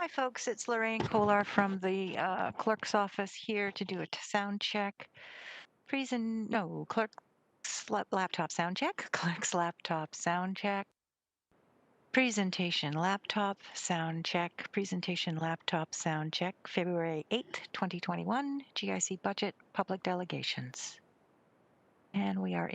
Hi, folks. It's Lorraine Kolar from the clerk's office here to do a sound check. No, clerk's laptop sound check. Clerk's laptop sound check. Presentation laptop sound check. Presentation laptop sound check. February 8th, 2021. GIC budget public delegations. And we are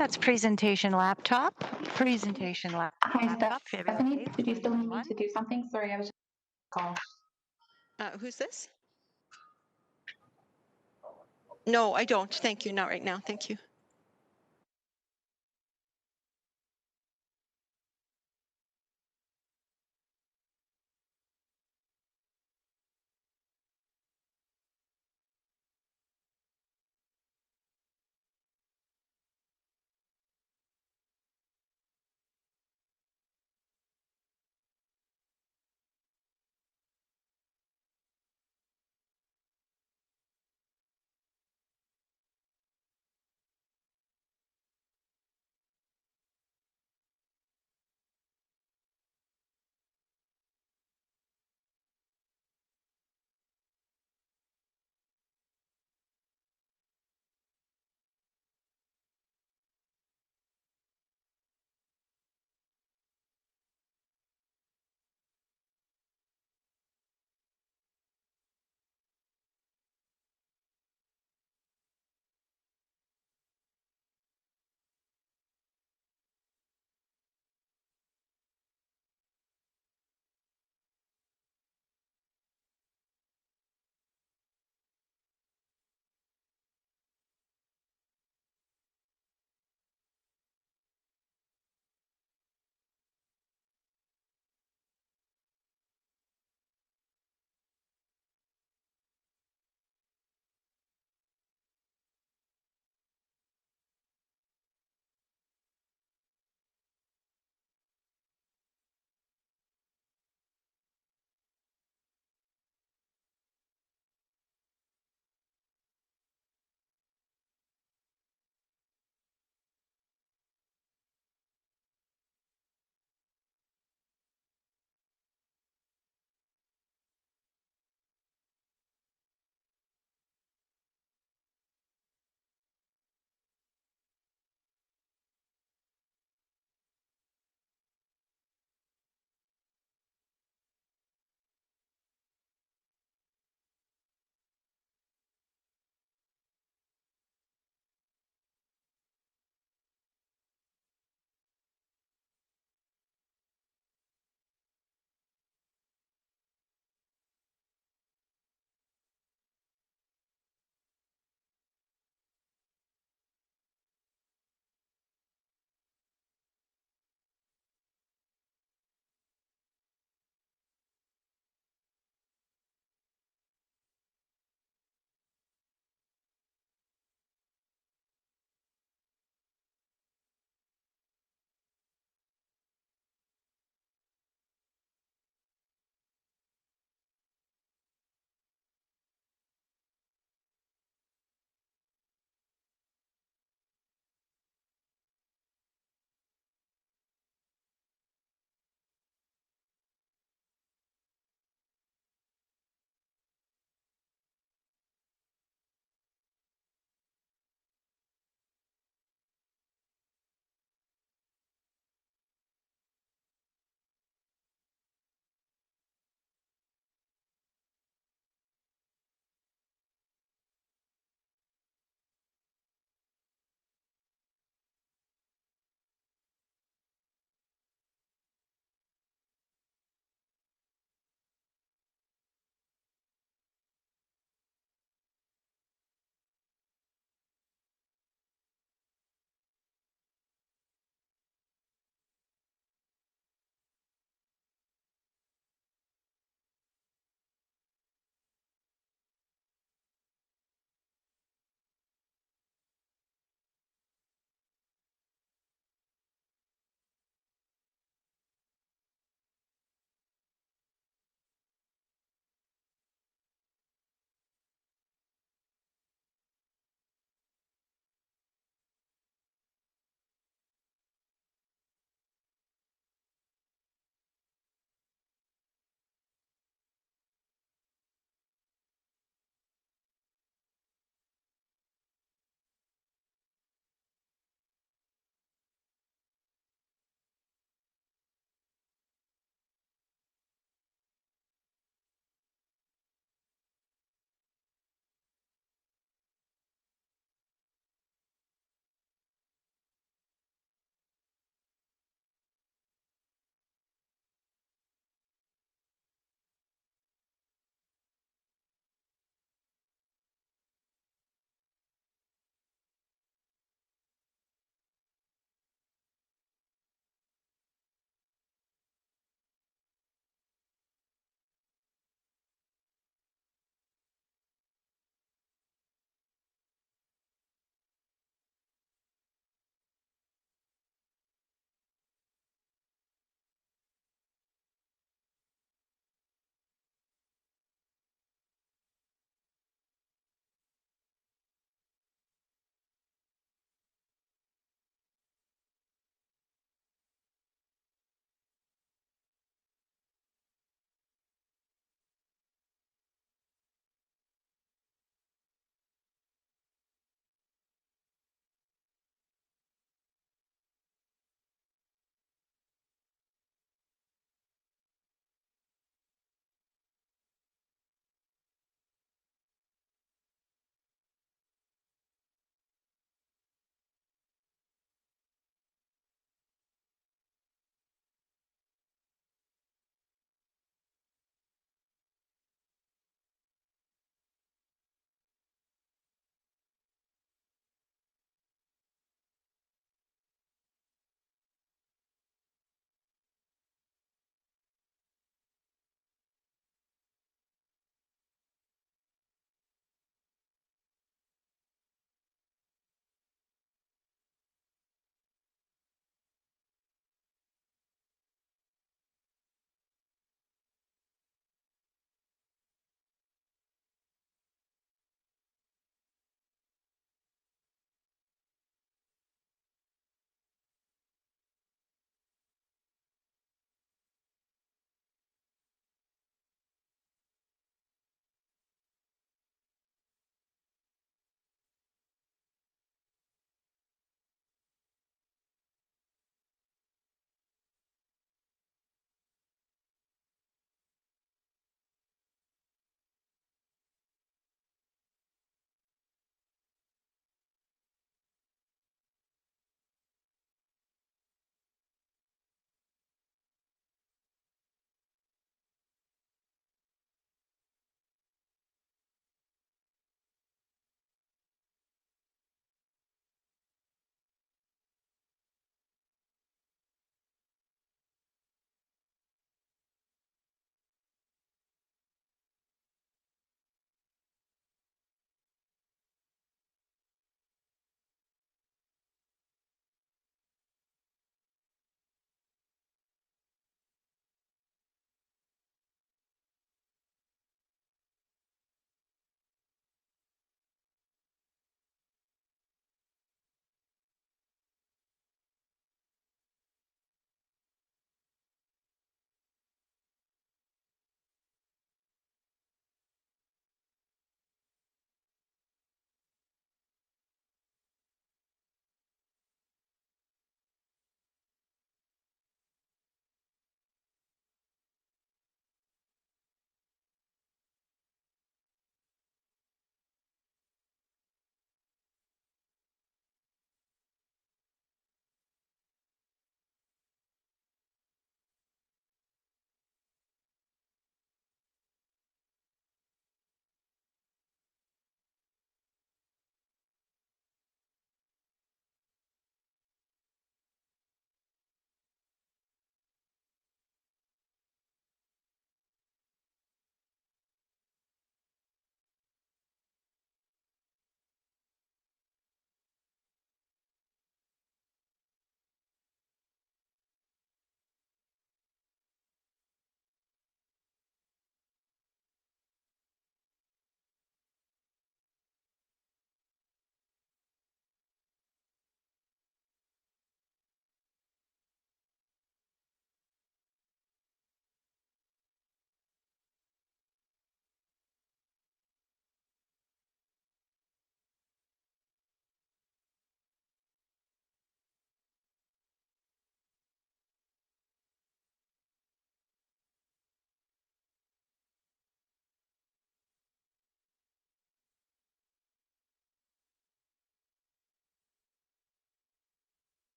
That's presentation laptop. Presentation Hi, laptop, February Stephanie. 8th, Did you still need me 2021. to do something? Sorry, I was just on a call. Who's this? No, I don't. Thank you. Not right now. Thank you.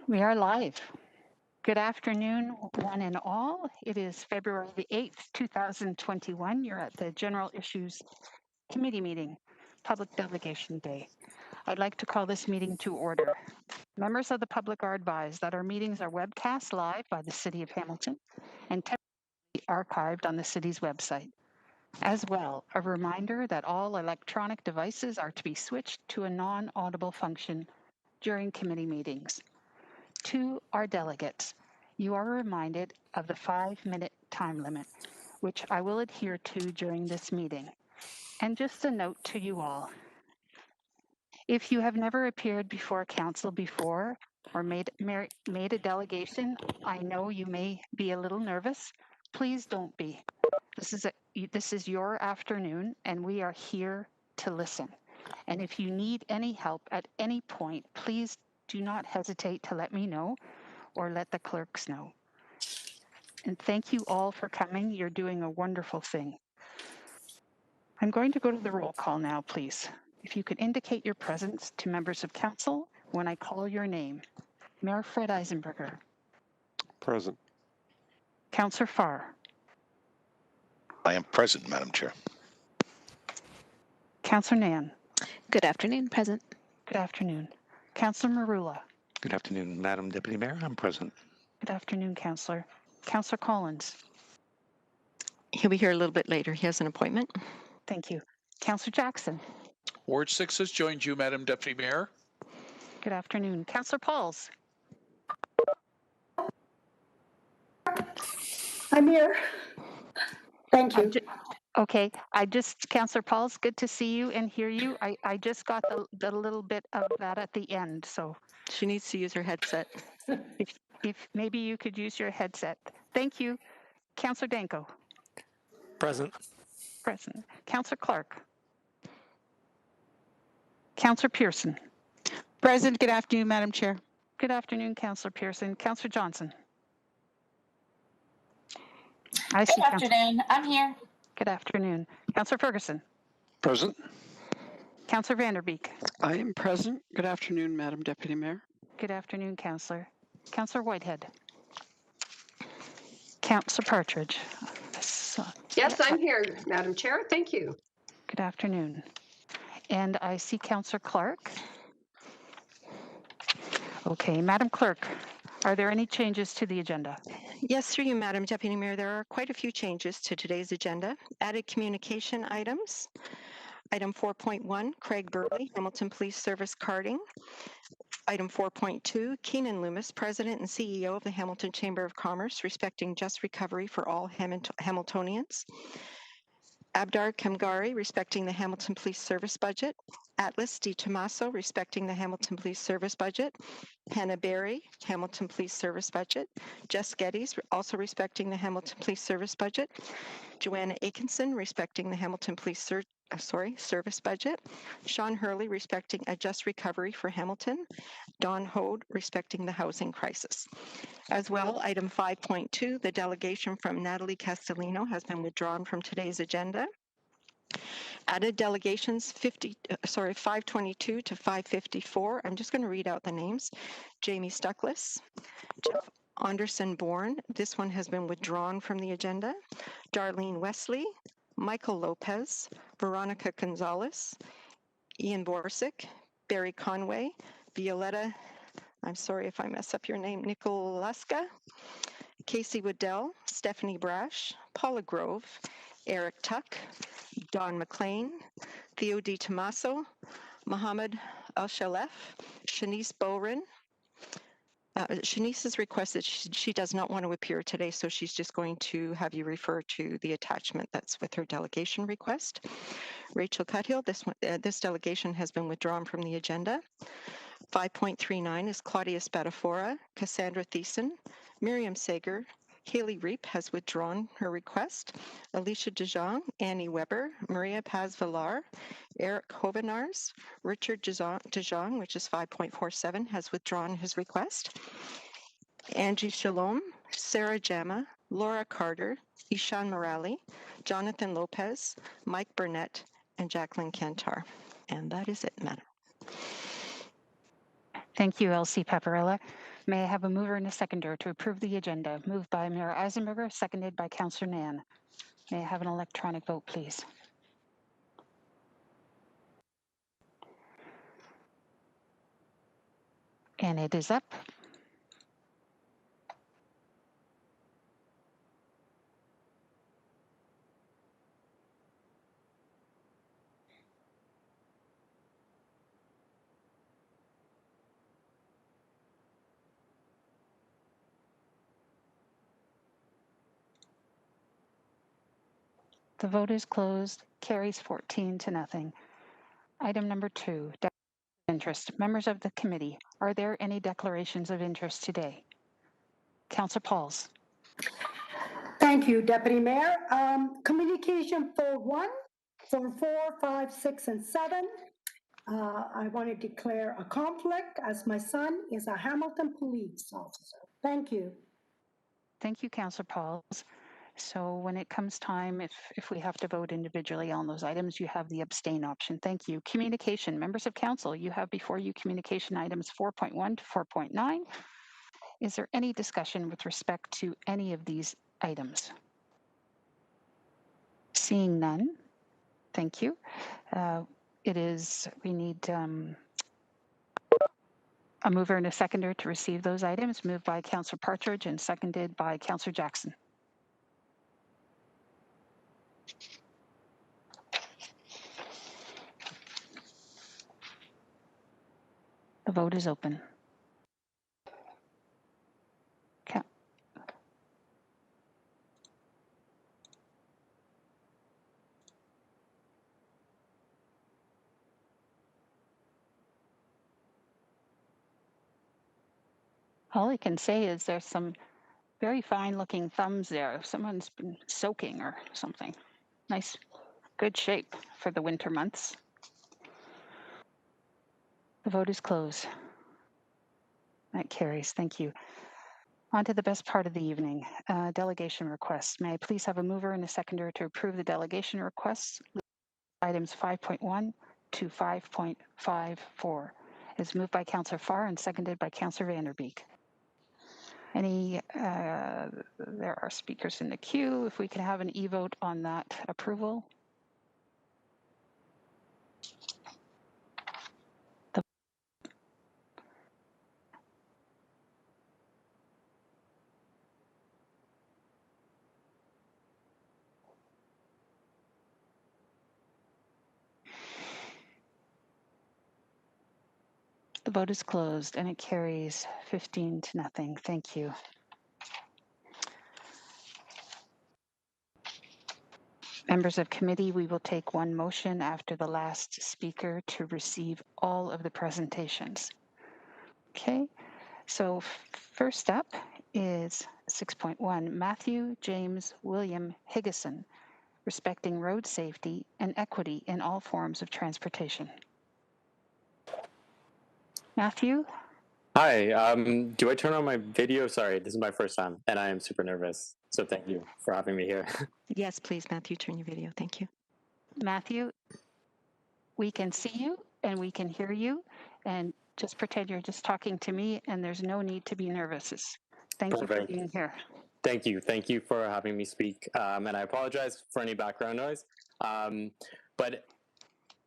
We are live. Good afternoon, one and all. It is February the 8th, 2021. You're at the General Issues Committee meeting, Public Delegation Day. I'd like to call this meeting to order. Members of the public are advised that our meetings are webcast live by the City of Hamilton and temporarily archived on the city's website. As well, a reminder that all electronic devices are to be switched to a non-audible function during committee meetings. To our delegates, you are reminded of the 5-minute time limit, which I will adhere to during this meeting. And just a note to you all, if you have never appeared before council before or made a delegation, I know you may be a little nervous. Please don't be. This is your afternoon, and we are here to listen. And if you need any help at any point, please do not hesitate to let me know or let the clerks know. And thank you all for coming. You're doing a wonderful thing. I'm going to go to the roll call now, please. If you could indicate your presence to members of council when I call your name. Mayor Fred Eisenberger. Present. Councillor Farr. I am present, Madam Chair. Councillor Nan. Good afternoon, present. Good afternoon. Councillor Marula. Good afternoon, Madam Deputy Mayor. I'm present. Good afternoon, Councillor. Councillor Collins. He'll be here a little bit later. He has an appointment. Thank you. Councillor Jackson. Ward 6 has joined you, Madam Deputy Mayor. Good afternoon. Councillor Pauls. I'm here. Thank you. Okay, Councillor Pauls, good to see you and hear you. I just got the little bit of that at the end, so She needs to use her headset. if maybe you could use your headset. Thank you. Councillor Danko. Present. Present. Councillor Clark. Councillor Pearson. Present. Good afternoon, Madam Chair. Good afternoon, Councillor Pearson. Councillor Johnson. I see. Good afternoon. I'm here. Good afternoon. Councillor Ferguson. Present. Councillor Vanderbeek. I am present. Good afternoon, Madam Deputy Mayor. Good afternoon, Councillor. Councillor Whitehead. Councillor Partridge. Yes, I'm here, Madam Chair. Thank you. Good afternoon. And I see Councillor Clark. Okay, Madam Clerk, are there any changes to the agenda? Yes, through you, Madam Deputy Mayor, there are quite a few changes to today's agenda. Added communication items. Item 4.1, Craig Burley, Hamilton Police Service carding. Item 4.2, Keenan Loomis, President and CEO of the Hamilton Chamber of Commerce, respecting just recovery for all Hamiltonians. Abdar Kamgari, respecting the Hamilton Police Service budget. Atlas D. Tomaso, respecting the Hamilton Police Service budget. Hannah Berry, Hamilton Police Service budget. Jess Geddes, also respecting the Hamilton Police Service budget. Joanna Aikenson, respecting the Hamilton Police Service budget. Sean Hurley, respecting a just recovery for Hamilton. Don Hode, respecting the housing crisis. As well, item 5.2, the delegation from Natalie Castellino has been withdrawn from today's agenda. Added delegations 522 to 554. I'm just going to read out the names. Jamie Stuckless, Jeff Anderson-Bourne. This one has been withdrawn from the agenda. Darlene Wesley, Michael Lopez, Veronica Gonzalez, Ian Borsick, Barry Conway, Violetta, I'm sorry if I mess up your name, Nicolaska, Casey Waddell, Stephanie Brash, Paula Grove, Eric Tuck, Don McLean, Theo Di Tomaso, Mohammed Al-Shalef, Shanice Bowren. Shanice has requested she does not want to appear today, so she's just going to have you refer to the attachment that's with her delegation request. Rachel Cuthill, this delegation has been withdrawn from the agenda. 5.39 is Claudia Spadafora, Cassandra Thiessen, Miriam Sager, Haley Reap has withdrawn her request. Alicia DeJong, Annie Weber, Maria Paz-Villar, Eric Hovenars, Richard DeJong, which is 5.47, has withdrawn his request. Angie Shalom, Sarah Jama, Laura Carter, Ishan Morali, Jonathan Lopez, Mike Burnett, and Jacqueline Cantar. And that is it, Madam. Thank you, Elsie Paparella. May I have a mover and a seconder to approve the agenda? Moved by Mayor Eisenberger, seconded by Councillor Nan. May I have an electronic vote, please? And it is up. The vote is closed. Carries 14 to nothing. Item number 2, interest. Members of the committee, are there any declarations of interest today? Councillor Pauls. Thank you, Deputy Mayor. Communication for 1, for 4, 5, 6, and 7. I want to declare a conflict as my son is a Hamilton police officer. Thank you. Thank you, Councillor Pauls. So when it comes time, if we have to vote individually on those items, you have the abstain option. Thank you. Communication. Members of council, you have before you communication items 4.1 to 4.9. Is there any discussion with respect to any of these items? Seeing none, thank you. We need a mover and a seconder to receive those items, moved by Councillor Partridge and seconded by Councillor Jackson. The vote is open. All I can say is there's some very fine looking thumbs there. Someone's been soaking or something. Nice, good shape for the winter months. The vote is closed. That carries. Thank you. On to the best part of the evening, delegation requests. May I please have a mover and a seconder to approve the delegation requests, items 5.1 to 5.54. It's moved by Councillor Farr and seconded by Councillor Vanderbeek. There are speakers in the queue. If we can have an e-vote on that approval. The vote is closed and it carries 15 to nothing. Thank you. Members of committee, we will take one motion after the last speaker to receive all of the presentations. Okay, so first up is 6.1, Matthew James William Higgison, respecting road safety and equity in all forms of transportation. Matthew? Hi, do I turn on my video? Sorry, this is my first time and I am super nervous. So thank you for having me here. Yes, please, Matthew, turn your video. Thank you. Matthew, we can see you and we can hear you, and just pretend you're just talking to me and there's no need to be nervous. Thank you for being here. Thank you. Thank you for having me speak. And I apologize for any background noise.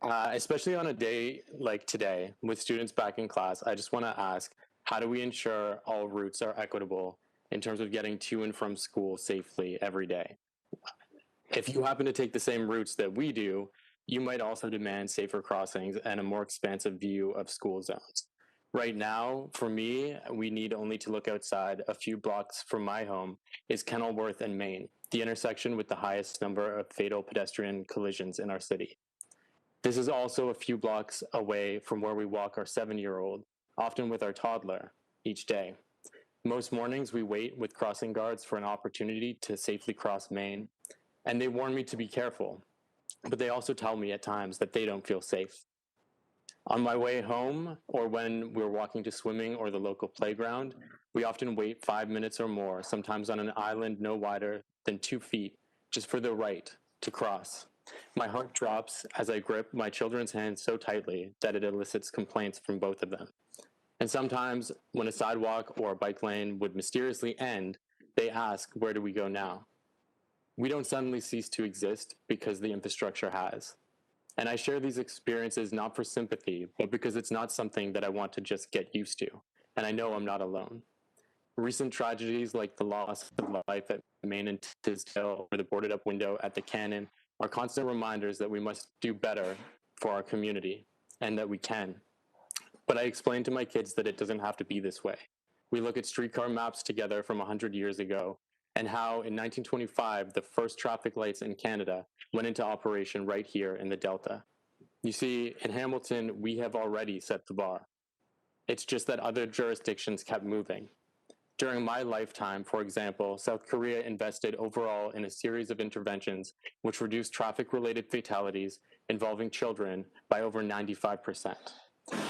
Especially on a day like today with students back in class, I just want to ask, how do we ensure all routes are equitable in terms of getting to and from school safely every day? If you happen to take the same routes that we do, you might also demand safer crossings and a more expansive view of school zones. Right now, for me, we need only to look outside a few blocks from my home is Kenilworth and Main, the intersection with the highest number of fatal pedestrian collisions in our city. This is also a few blocks away from where we walk our 7-year-old, often with our toddler, each day. Most mornings we wait with crossing guards for an opportunity to safely cross Main, and they warn me to be careful, but they also tell me at times that they don't feel safe. On my way home, or when we're walking to swimming or the local playground, we often wait 5 minutes or more, sometimes on an island no wider than 2 feet, just for the right to cross. My heart drops as I grip my children's hands so tightly that it elicits complaints from both of them. And sometimes when a sidewalk or a bike lane would mysteriously end, they ask, where do we go now? We don't suddenly cease to exist because the infrastructure has. And I share these experiences not for sympathy, but because it's not something that I want to just get used to. And I know I'm not alone. Recent tragedies like the loss of life at Maine and Tisdale or the boarded up window at the Cannon are constant reminders that we must do better for our community and that we can. But I explain to my kids that it doesn't have to be this way. We look at streetcar maps together from 100 years ago and how in 1925, the first traffic lights in Canada went into operation right here in the Delta. You see, in Hamilton, we have already set the bar. It's just that other jurisdictions kept moving. During my lifetime, for example, South Korea invested overall in a series of interventions which reduced traffic-related fatalities involving children by over 95%.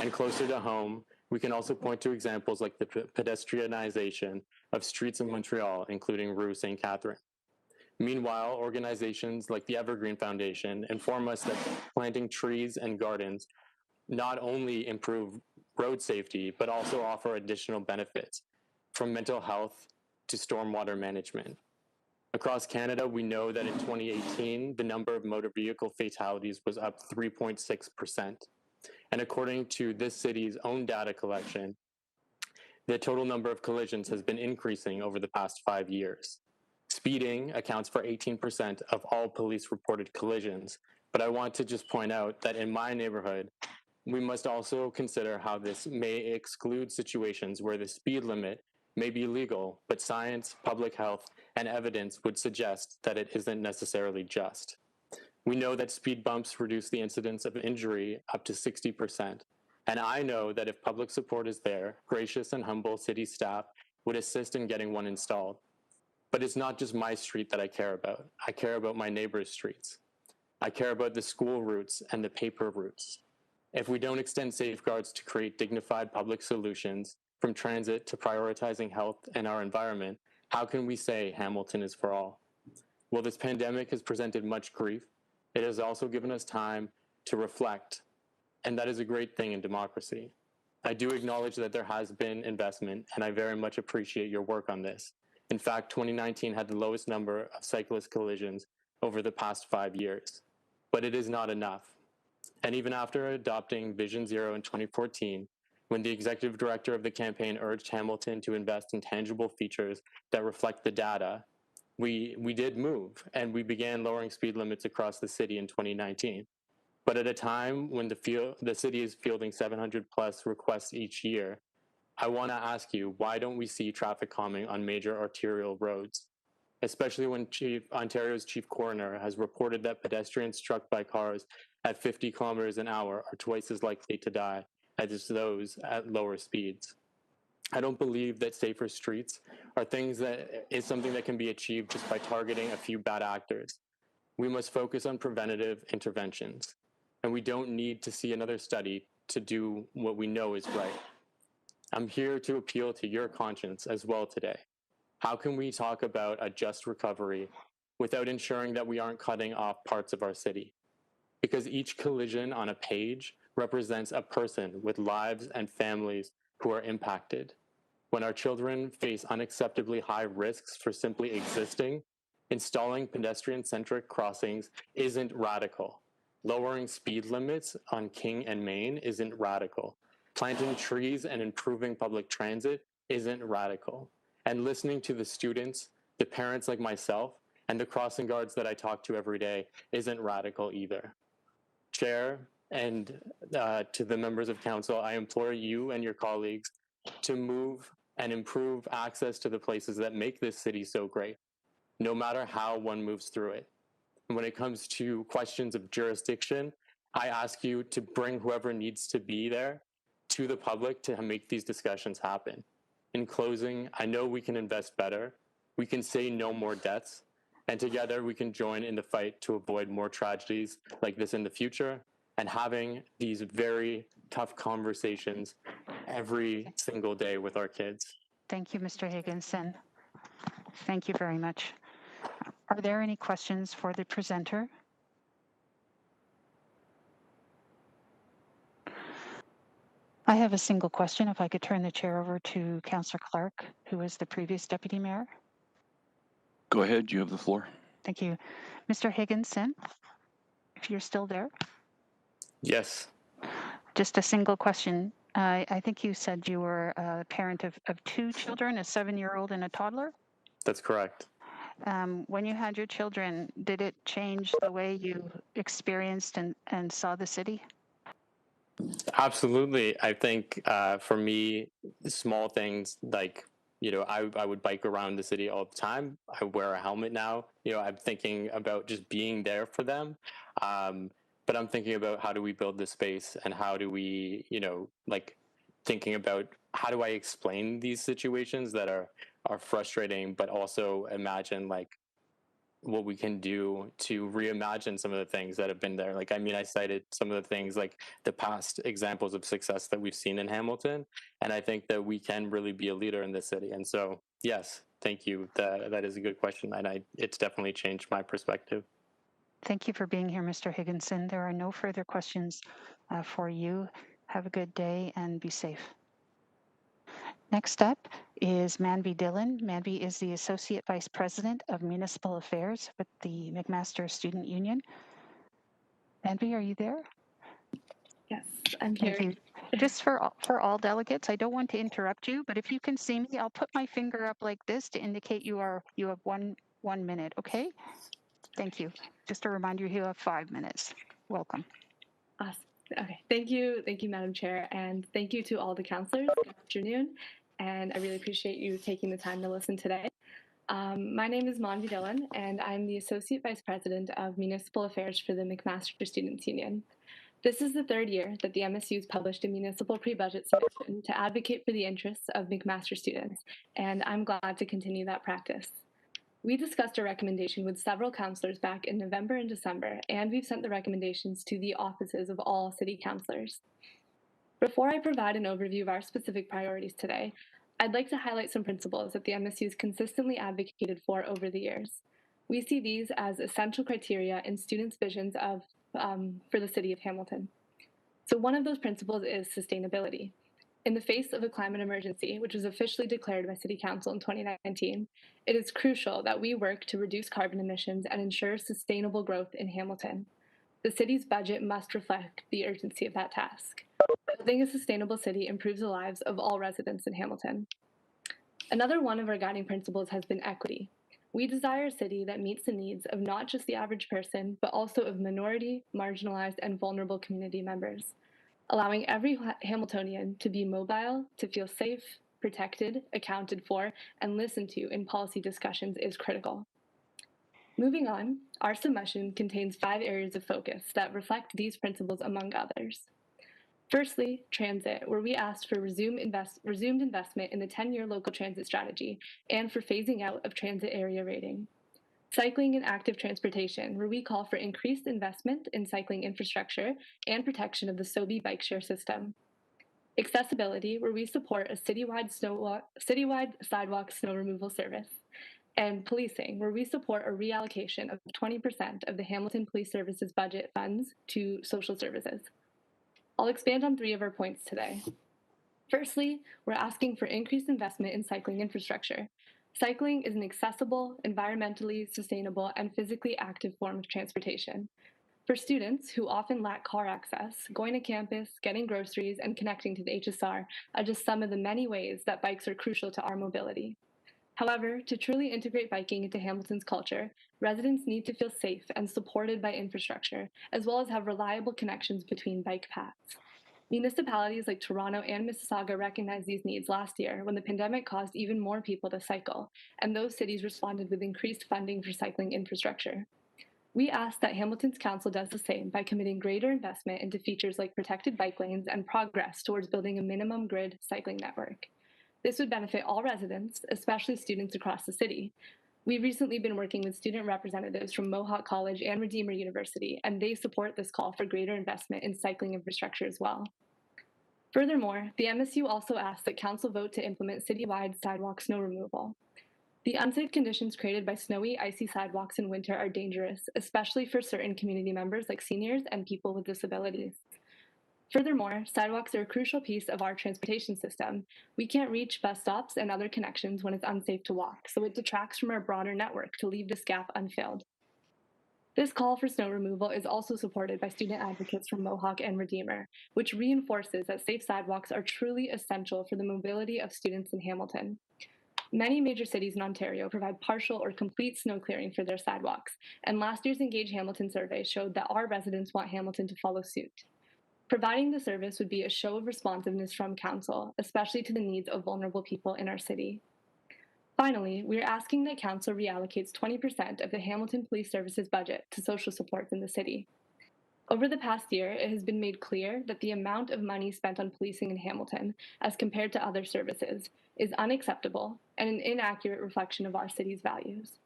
And closer to home, we can also point to examples like the pedestrianization of streets in Montreal, including Rue St. Catherine. Meanwhile, organizations like the Evergreen Foundation inform us that planting trees and gardens not only improve road safety, but also offer additional benefits, from mental health to stormwater management. Across Canada, we know that in 2018, the number of motor vehicle fatalities was up 3.6%. And according to this city's own data collection, the total number of collisions has been increasing over the past 5 years. Speeding accounts for 18% of all police reported collisions, but I want to just point out that in my neighborhood, we must also consider how this may exclude situations where the speed limit may be legal, but science, public health, and evidence would suggest that it isn't necessarily just. We know that speed bumps reduce the incidence of injury up to 60%. And I know that if public support is there, gracious and humble city staff would assist in getting one installed. But it's not just my street that I care about. I care about my neighbors' streets. I care about the school routes and the paper routes. If we don't extend safeguards to create dignified public solutions, from transit to prioritizing health and our environment, how can we say Hamilton is for all? Well, this pandemic has presented much grief. It has also given us time to reflect, and that is a great thing in democracy. I do acknowledge that there has been investment, and I very much appreciate your work on this. In fact, 2019 had the lowest number of cyclist collisions over the past 5 years, but it is not enough. And even after adopting Vision Zero in 2014, when the executive director of the campaign urged Hamilton to invest in tangible features that reflect the data, we did move, and we began lowering speed limits across the city in 2019. But at a time when the city is fielding 700 plus requests each year, I want to ask you, why don't we see traffic calming on major arterial roads? Especially when Ontario's chief coroner has reported that pedestrians struck by cars at 50 kilometers an hour are twice as likely to die as those at lower speeds. I don't believe that safer streets are something that can be achieved just by targeting a few bad actors. We must focus on preventative interventions, and we don't need to see another study to do what we know is right. I'm here to appeal to your conscience as well today. How can we talk about a just recovery without ensuring that we aren't cutting off parts of our city? Because each collision on a page represents a person with lives and families who are impacted. When our children face unacceptably high risks for simply existing, installing pedestrian-centric crossings isn't radical. Lowering speed limits on King and Main isn't radical. Planting trees and improving public transit isn't radical. And listening to the students, the parents like myself, and the crossing guards that I talk to every day isn't radical either. Chair, and to the members of council, I implore you and your colleagues to move and improve access to the places that make this city so great, no matter how one moves through it. And when it comes to questions of jurisdiction, I ask you to bring whoever needs to be there to the public to make these discussions happen. In closing, I know we can invest better, we can say no more deaths, and together we can join in the fight to avoid more tragedies like this in the future, and having these very tough conversations every single day with our kids. Thank you, Mr. Higginson. Thank you very much. Are there any questions for the presenter? I have a single question. If I could turn the chair over to Councillor Clark, who was the previous deputy mayor. Go ahead, you have the floor. Thank you. Mr. Higginson, if you're still there. Yes. Just a single question. I think you said you were a parent of 2 children, a 7-year-old and a toddler. That's correct. When you had your children, did it change the way you experienced and saw the city? Absolutely. I think for me, small things like, I would bike around the city all the time. I wear a helmet now. I'm thinking about just being there for them. But I'm thinking about how do we build this space and how do we, thinking about how do I explain these situations that are frustrating, but also imagine what we can do to reimagine some of the things that have been there. I cited some of the things like the past examples of success that we've seen in Hamilton. And I think that we can really be a leader in this city. And so, yes, thank you. That is a good question. And it's definitely changed my perspective. Thank you for being here, Mr. Higginson. There are no further questions for you. Have a good day and be safe. Next up is Manvi Dillon. Manvi is the Associate Vice President of Municipal Affairs with the McMaster Student Union. Manvi, are you there? Yes, I'm here. Thank you. Just for all delegates, I don't want to interrupt you, but if you can see me, I'll put my finger up like this to indicate you have one minute, okay? Thank you. Just a reminder, you have 5 minutes. Welcome. Awesome. Okay. Thank you, Madam Chair, and thank you to all the councillors. Good afternoon, and I really appreciate you taking the time to listen today. My name is Manvi Dillon, and I'm the Associate Vice President of Municipal Affairs for the McMaster Students Union. This is the 3rd year that the MSU's published a municipal pre-budget submission to advocate for the interests of McMaster students, and I'm glad to continue that practice. We discussed a recommendation with several councillors back in November and December, and we've sent the recommendations to the offices of all city councillors. Before I provide an overview of our specific priorities today, I'd like to highlight some principles that the MSU has consistently advocated for over the years. We see these as essential criteria in students' visions of for the city of Hamilton. So one of those principles is sustainability. In the face of a climate emergency, which was officially declared by City Council in 2019, it is crucial that we work to reduce carbon emissions and ensure sustainable growth in Hamilton. The city's budget must reflect the urgency of that task. Building a sustainable city improves the lives of all residents in Hamilton. Another one of our guiding principles has been equity. We desire a city that meets the needs of not just the average person, but also of minority, marginalized, and vulnerable community members. Allowing every Hamiltonian to be mobile, to feel safe, protected, accounted for, and listened to in policy discussions is critical. Moving on, our submission contains 5 areas of focus that reflect these principles among others. Firstly, transit, where we asked for resumed investment in the 10-year local transit strategy and for phasing out of transit area rating. Cycling and active transportation, where we call for increased investment in cycling infrastructure and protection of the SoBi bike share system. Accessibility, where we support a citywide sidewalk snow removal service. And policing, where we support a reallocation of 20% of the Hamilton Police Services budget funds to social services. I'll expand on 3 of our points today. Firstly, we're asking for increased investment in cycling infrastructure. Cycling is an accessible, environmentally sustainable, and physically active form of transportation. For students who often lack car access, going to campus, getting groceries, and connecting to the HSR are just some of the many ways that bikes are crucial to our mobility. However, to truly integrate biking into Hamilton's culture, residents need to feel safe and supported by infrastructure, as well as have reliable connections between bike paths. Municipalities like Toronto and Mississauga recognized these needs last year when the pandemic caused even more people to cycle, and those cities responded with increased funding for cycling infrastructure. We ask that Hamilton's council does the same by committing greater investment into features like protected bike lanes and progress towards building a minimum grid cycling network. This would benefit all residents, especially students across the city. We've recently been working with student representatives from Mohawk College and Redeemer University, and they support this call for greater investment in cycling infrastructure as well. Furthermore, the MSU also asks that council vote to implement citywide sidewalk snow removal. The unsafe conditions created by snowy, icy sidewalks in winter are dangerous, especially for certain community members like seniors and people with disabilities. Furthermore, sidewalks are a crucial piece of our transportation system. We can't reach bus stops and other connections when it's unsafe to walk, so it detracts from our broader network to leave this gap unfilled. This call for snow removal is also supported by student advocates from Mohawk and Redeemer, which reinforces that safe sidewalks are truly essential for the mobility of students in Hamilton. Many major cities in Ontario provide partial or complete snow clearing for their sidewalks, and last year's Engage Hamilton survey showed that our residents want Hamilton to follow suit. Providing the service would be a show of responsiveness from Council, especially to the needs of vulnerable people in our city. Finally, we are asking that Council reallocates 20% of the Hamilton Police Services budget to social supports in the city. Over the past year, it has been made clear that the amount of money spent on policing in Hamilton, as compared to other services, is unacceptable and an inaccurate reflection of our city's values.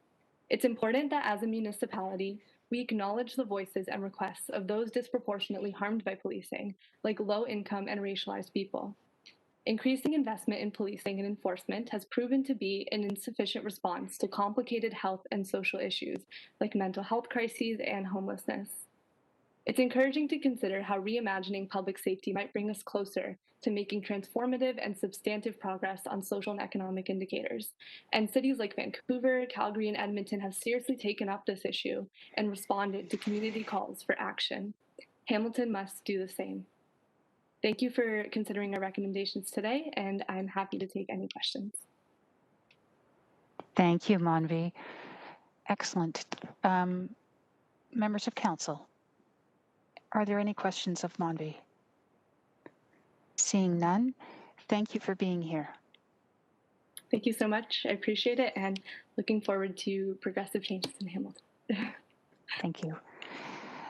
It's important that as a municipality, we acknowledge the voices and requests of those disproportionately harmed by policing, like low-income and racialized people. Increasing investment in policing and enforcement has proven to be an insufficient response to complicated health and social issues like mental health crises and homelessness. It's encouraging to consider how reimagining public safety might bring us closer to making transformative and substantive progress on social and economic indicators. And cities like Vancouver, Calgary, and Edmonton have seriously taken up this issue and responded to community calls for action. Hamilton must do the same. Thank you for considering our recommendations today, and I'm happy to take any questions. Thank you, Manvi. Excellent. Members of Council, are there any questions of Manvi? Seeing none, thank you for being here. Thank you so much. I appreciate it, and looking forward to progressive changes in Hamilton. Thank you.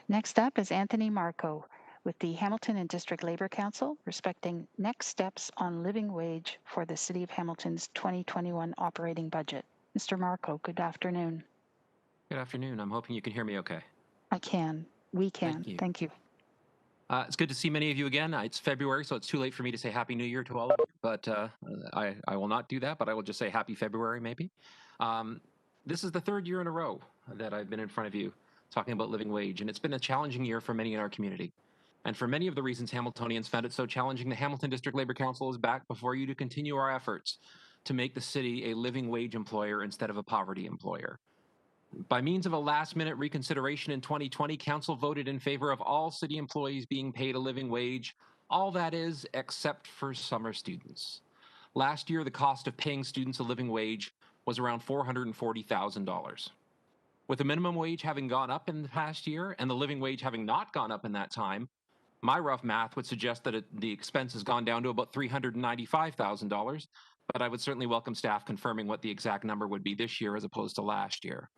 Next up is Anthony Marco with the Hamilton and District Labor Council respecting next steps on living wage for the City of Hamilton's 2021 operating budget. Mr. Marco, good afternoon. Good afternoon. I'm hoping you can hear me okay. I can. We can. Thank you. Thank you. It's good to see many of you again. It's February, so it's too late for me to say Happy New Year to all of you, but I will not do that, but I will just say Happy February maybe. This is the third year in a row that I've been in front of you talking about living wage, and it's been a challenging year for many in our community. And for many of the reasons Hamiltonians found it so challenging, the Hamilton District Labor Council is back before you to continue our efforts to make the city a living wage employer instead of a poverty employer. By means of a last-minute reconsideration in 2020, Council voted in favor of all city employees being paid a living wage, all that is, except for summer students. Last year, the cost of paying students a living wage was around $440,000. With the minimum wage having gone up in the past year and the living wage having not gone up in that time, my rough math would suggest that the expense has gone down to about $395,000, but I would certainly welcome staff confirming what the exact number would be this year as opposed to last year.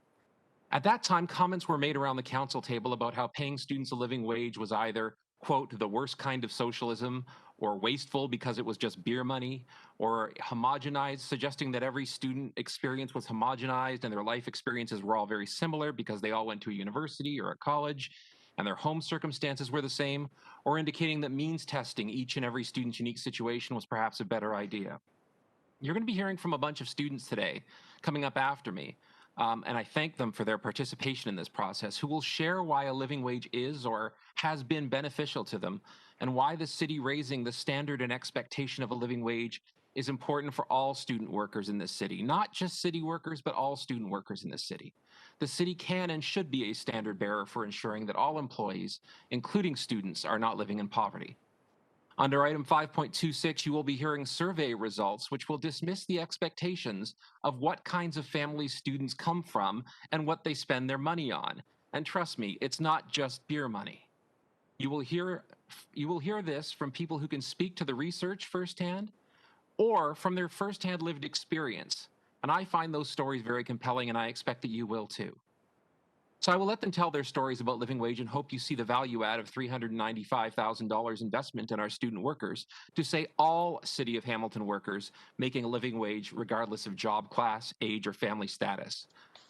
At that time, comments were made around the council table about how paying students a living wage was either, quote, the worst kind of socialism, or wasteful because it was just beer money, or homogenized, suggesting that every student experience was homogenized and their life experiences were all very similar because they all went to a university or a college, and their home circumstances were the same, or indicating that means testing each and every student's unique situation was perhaps a better idea. You're going to be hearing from a bunch of students today coming up after me, and I thank them for their participation in this process, who will share why a living wage is or has been beneficial to them, and why the city raising the standard and expectation of a living wage is important for all student workers in this city, not just city workers, but all student workers in this city. The city can and should be a standard bearer for ensuring that all employees, including students, are not living in poverty. Under item 5.26, you will be hearing survey results, which will dismiss the expectations of what kinds of families students come from and what they spend their money on. And trust me, it's not just beer money. You will hear this from people who can speak to the research firsthand or from their firsthand lived experience. And I find those stories very compelling, and I expect that you will too. So I will let them tell their stories about living wage and hope you see the value add of $395,000 investment in our student workers to say all City of Hamilton workers making a living wage regardless of job class, age, or family status.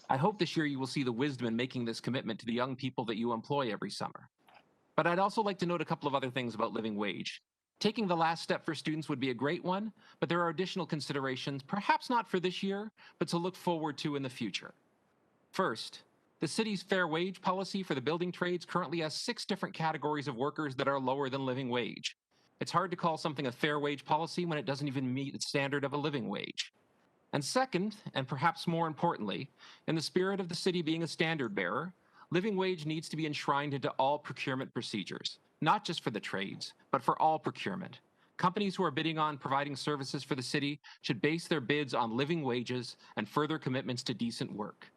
I hope this year you will see the wisdom in making this commitment to the young people that you employ every summer. But I'd also like to note a couple of other things about living wage. Taking the last step for students would be a great one, but there are additional considerations, perhaps not for this year, but to look forward to in the future. First, The city's fair wage policy for the building trades currently has 6 different categories of workers that are lower than living wage. It's hard to call something a fair wage policy when it doesn't even meet the standard of a living wage. And second, and perhaps more importantly, in the spirit of the city being a standard bearer, living wage needs to be enshrined into all procurement procedures, not just for the trades, but for all procurement. Companies who are bidding on providing services for the city should base their bids on living wages and further commitments to decent work.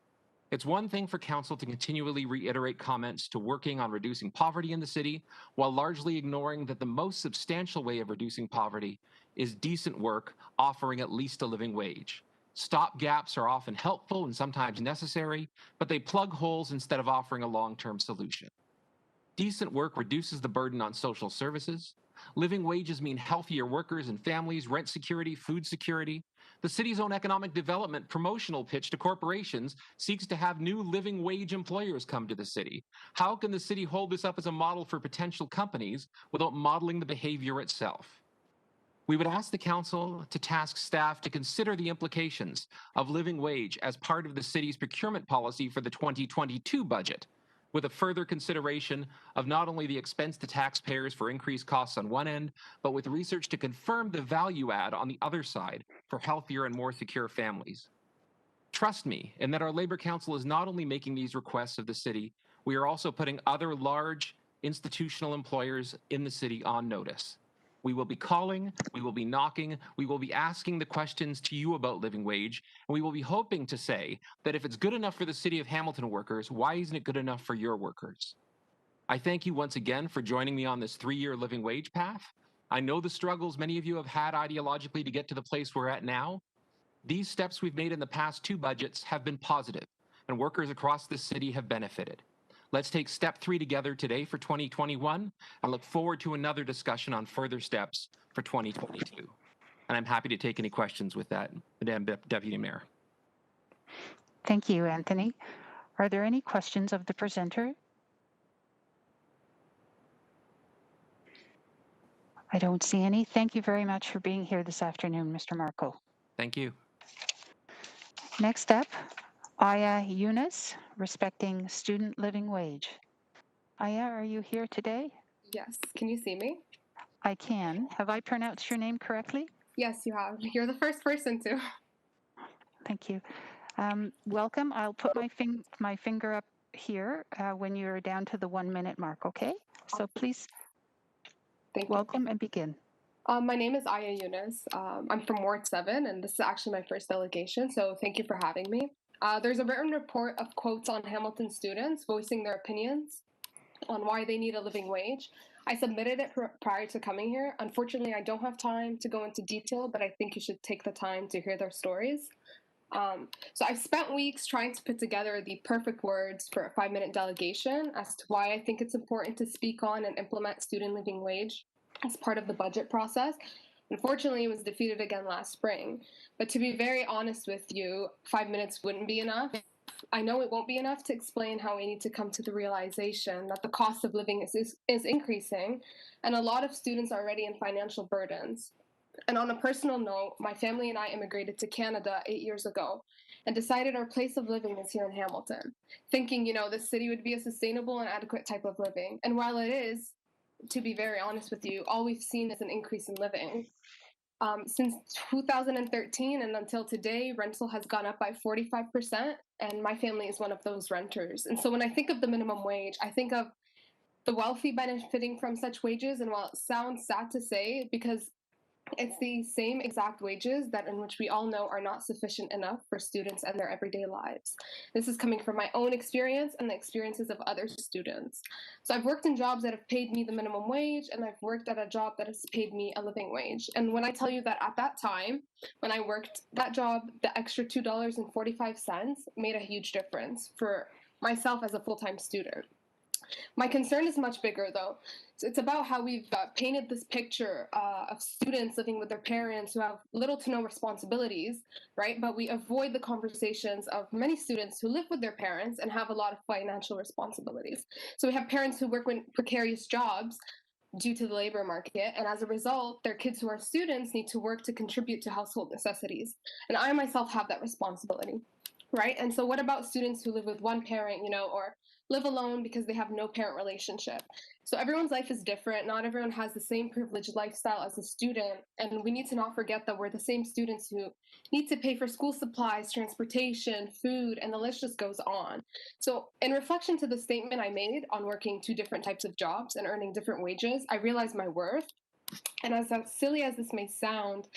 It's one thing for council to continually reiterate comments to working on reducing poverty in the city, while largely ignoring that the most substantial way of reducing poverty is decent work offering at least a living wage. Stop gaps are often helpful and sometimes necessary, but they plug holes instead of offering a long-term solution. Decent work reduces the burden on social services. Living wages mean healthier workers and families, rent security, food security. The city's own economic development promotional pitch to corporations seeks to have new living wage employers come to the city. How can the city hold this up as a model for potential companies without modeling the behavior itself? We would ask the council to task staff to consider the implications of living wage as part of the city's procurement policy for the 2022 budget, with a further consideration of not only the expense to taxpayers for increased costs on one end, but with research to confirm the value add on the other side for healthier and more secure families. Trust me in that our Labor Council is not only making these requests of the city, we are also putting other large institutional employers in the city on notice. We will be calling, we will be knocking, we will be asking the questions to you about living wage, and we will be hoping to say that if it's good enough for the City of Hamilton workers, why isn't it good enough for your workers? I thank you once again for joining me on this 3-year living wage path. I know the struggles many of you have had ideologically to get to the place we're at now. These steps we've made in the past 2 budgets have been positive, and workers across this city have benefited. Let's take step 3 together today for 2021 and look forward to another discussion on further steps for 2022. And I'm happy to take any questions with that, Madam Deputy Mayor. Thank you, Anthony. Are there any questions of the presenter? I don't see any. Thank you very much for being here this afternoon, Mr. Marco. Thank you. Next up, Aya Yunus, respecting student living wage. Aya, are you here today? Yes. Can you see me? I can. Have I pronounced your name correctly? Yes, you have. You're the first person to. Thank you. Welcome. I'll put my finger up here when you're down to the 1 minute mark, okay? So please welcome and begin. My name is Aya Yunus. I'm from Ward 7, and this is actually my first delegation, so thank you for having me. There's a written report of quotes on Hamilton students voicing their opinions on why they need a living wage. I submitted it prior to coming here. Unfortunately, I don't have time to go into detail, but I think you should take the time to hear their stories. So I've spent weeks trying to put together the perfect words for a 5-minute delegation as to why I think it's important to speak on and implement student living wage as part of the budget process. Unfortunately, it was defeated again last spring. But to be very honest with you, 5 minutes wouldn't be enough. I know it won't be enough to explain how we need to come to the realization that the cost of living is increasing, and a lot of students are already in financial burdens. And on a personal note, my family and I immigrated to Canada 8 years ago and decided our place of living is here in Hamilton, thinking, this city would be a sustainable and adequate type of living. And while it is, to be very honest with you, all we've seen is an increase in living. Since 2013 and until today, rental has gone up by 45%, and my family is one of those renters. And so when I think of the minimum wage, I think of the wealthy benefiting from such wages. And while it sounds sad to say, because it's the same exact wages that in which we all know are not sufficient enough for students and their everyday lives. This is coming from my own experience and the experiences of other students. So I've worked in jobs that have paid me the minimum wage, and I've worked at a job that has paid me a living wage. And when I tell you that at that time, when I worked that job, the extra $2.45 made a huge difference for myself as a full-time student. My concern is much bigger, though. It's about how we've painted this picture of students living with their parents who have little to no responsibilities, right? But we avoid the conversations of many students who live with their parents and have a lot of financial responsibilities. So we have parents who work in precarious jobs due to the labor market, and as a result, their kids who are students need to work to contribute to household necessities. And I myself have that responsibility. right? And so what about students who live with one parent, or live alone because they have no parent relationship? So everyone's life is different. Not everyone has the same privileged lifestyle as a student. And we need to not forget that we're the same students who need to pay for school supplies, transportation, food, and the list just goes on. So in reflection to the statement I made on working two different types of jobs and earning different wages, I realized my worth. And as silly as this may sound,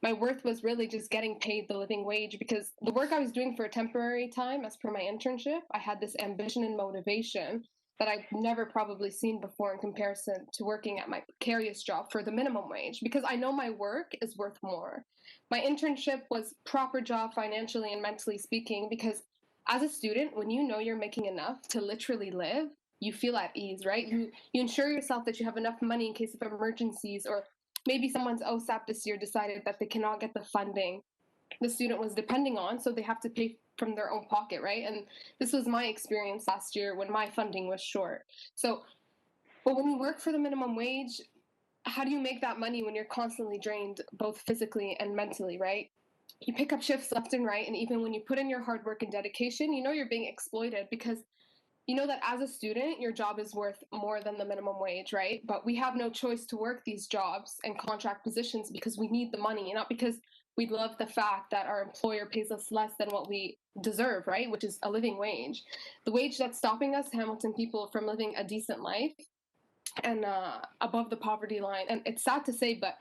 my worth was really just getting paid the living wage, because the work I was doing for a temporary time, as per my internship, I had this ambition and motivation that I'd never probably seen before in comparison to working at my precarious job for the minimum wage, because I know my work is worth more. My internship was proper job financially and mentally speaking, because as a student, when you know you're making enough to literally live, you feel at ease, right? You ensure yourself that you have enough money in case of emergencies, or maybe someone's OSAP this year decided that they cannot get the funding the student was depending on, so they have to pay from their own pocket, right? And this was my experience last year when my funding was short. So, but when you work for the minimum wage, how do you make that money when you're constantly drained, both physically and mentally, right? You pick up shifts left and right, and even when you put in your hard work and dedication, you know you're being exploited, because you know that as a student, your job is worth more than the minimum wage, right? But we have no choice to work these jobs and contract positions because we need the money, not because we love the fact that our employer pays us less than what we deserve, right? Which is a living wage. The wage that's stopping us, Hamilton people, from living a decent life and above the poverty line. And it's sad to say, but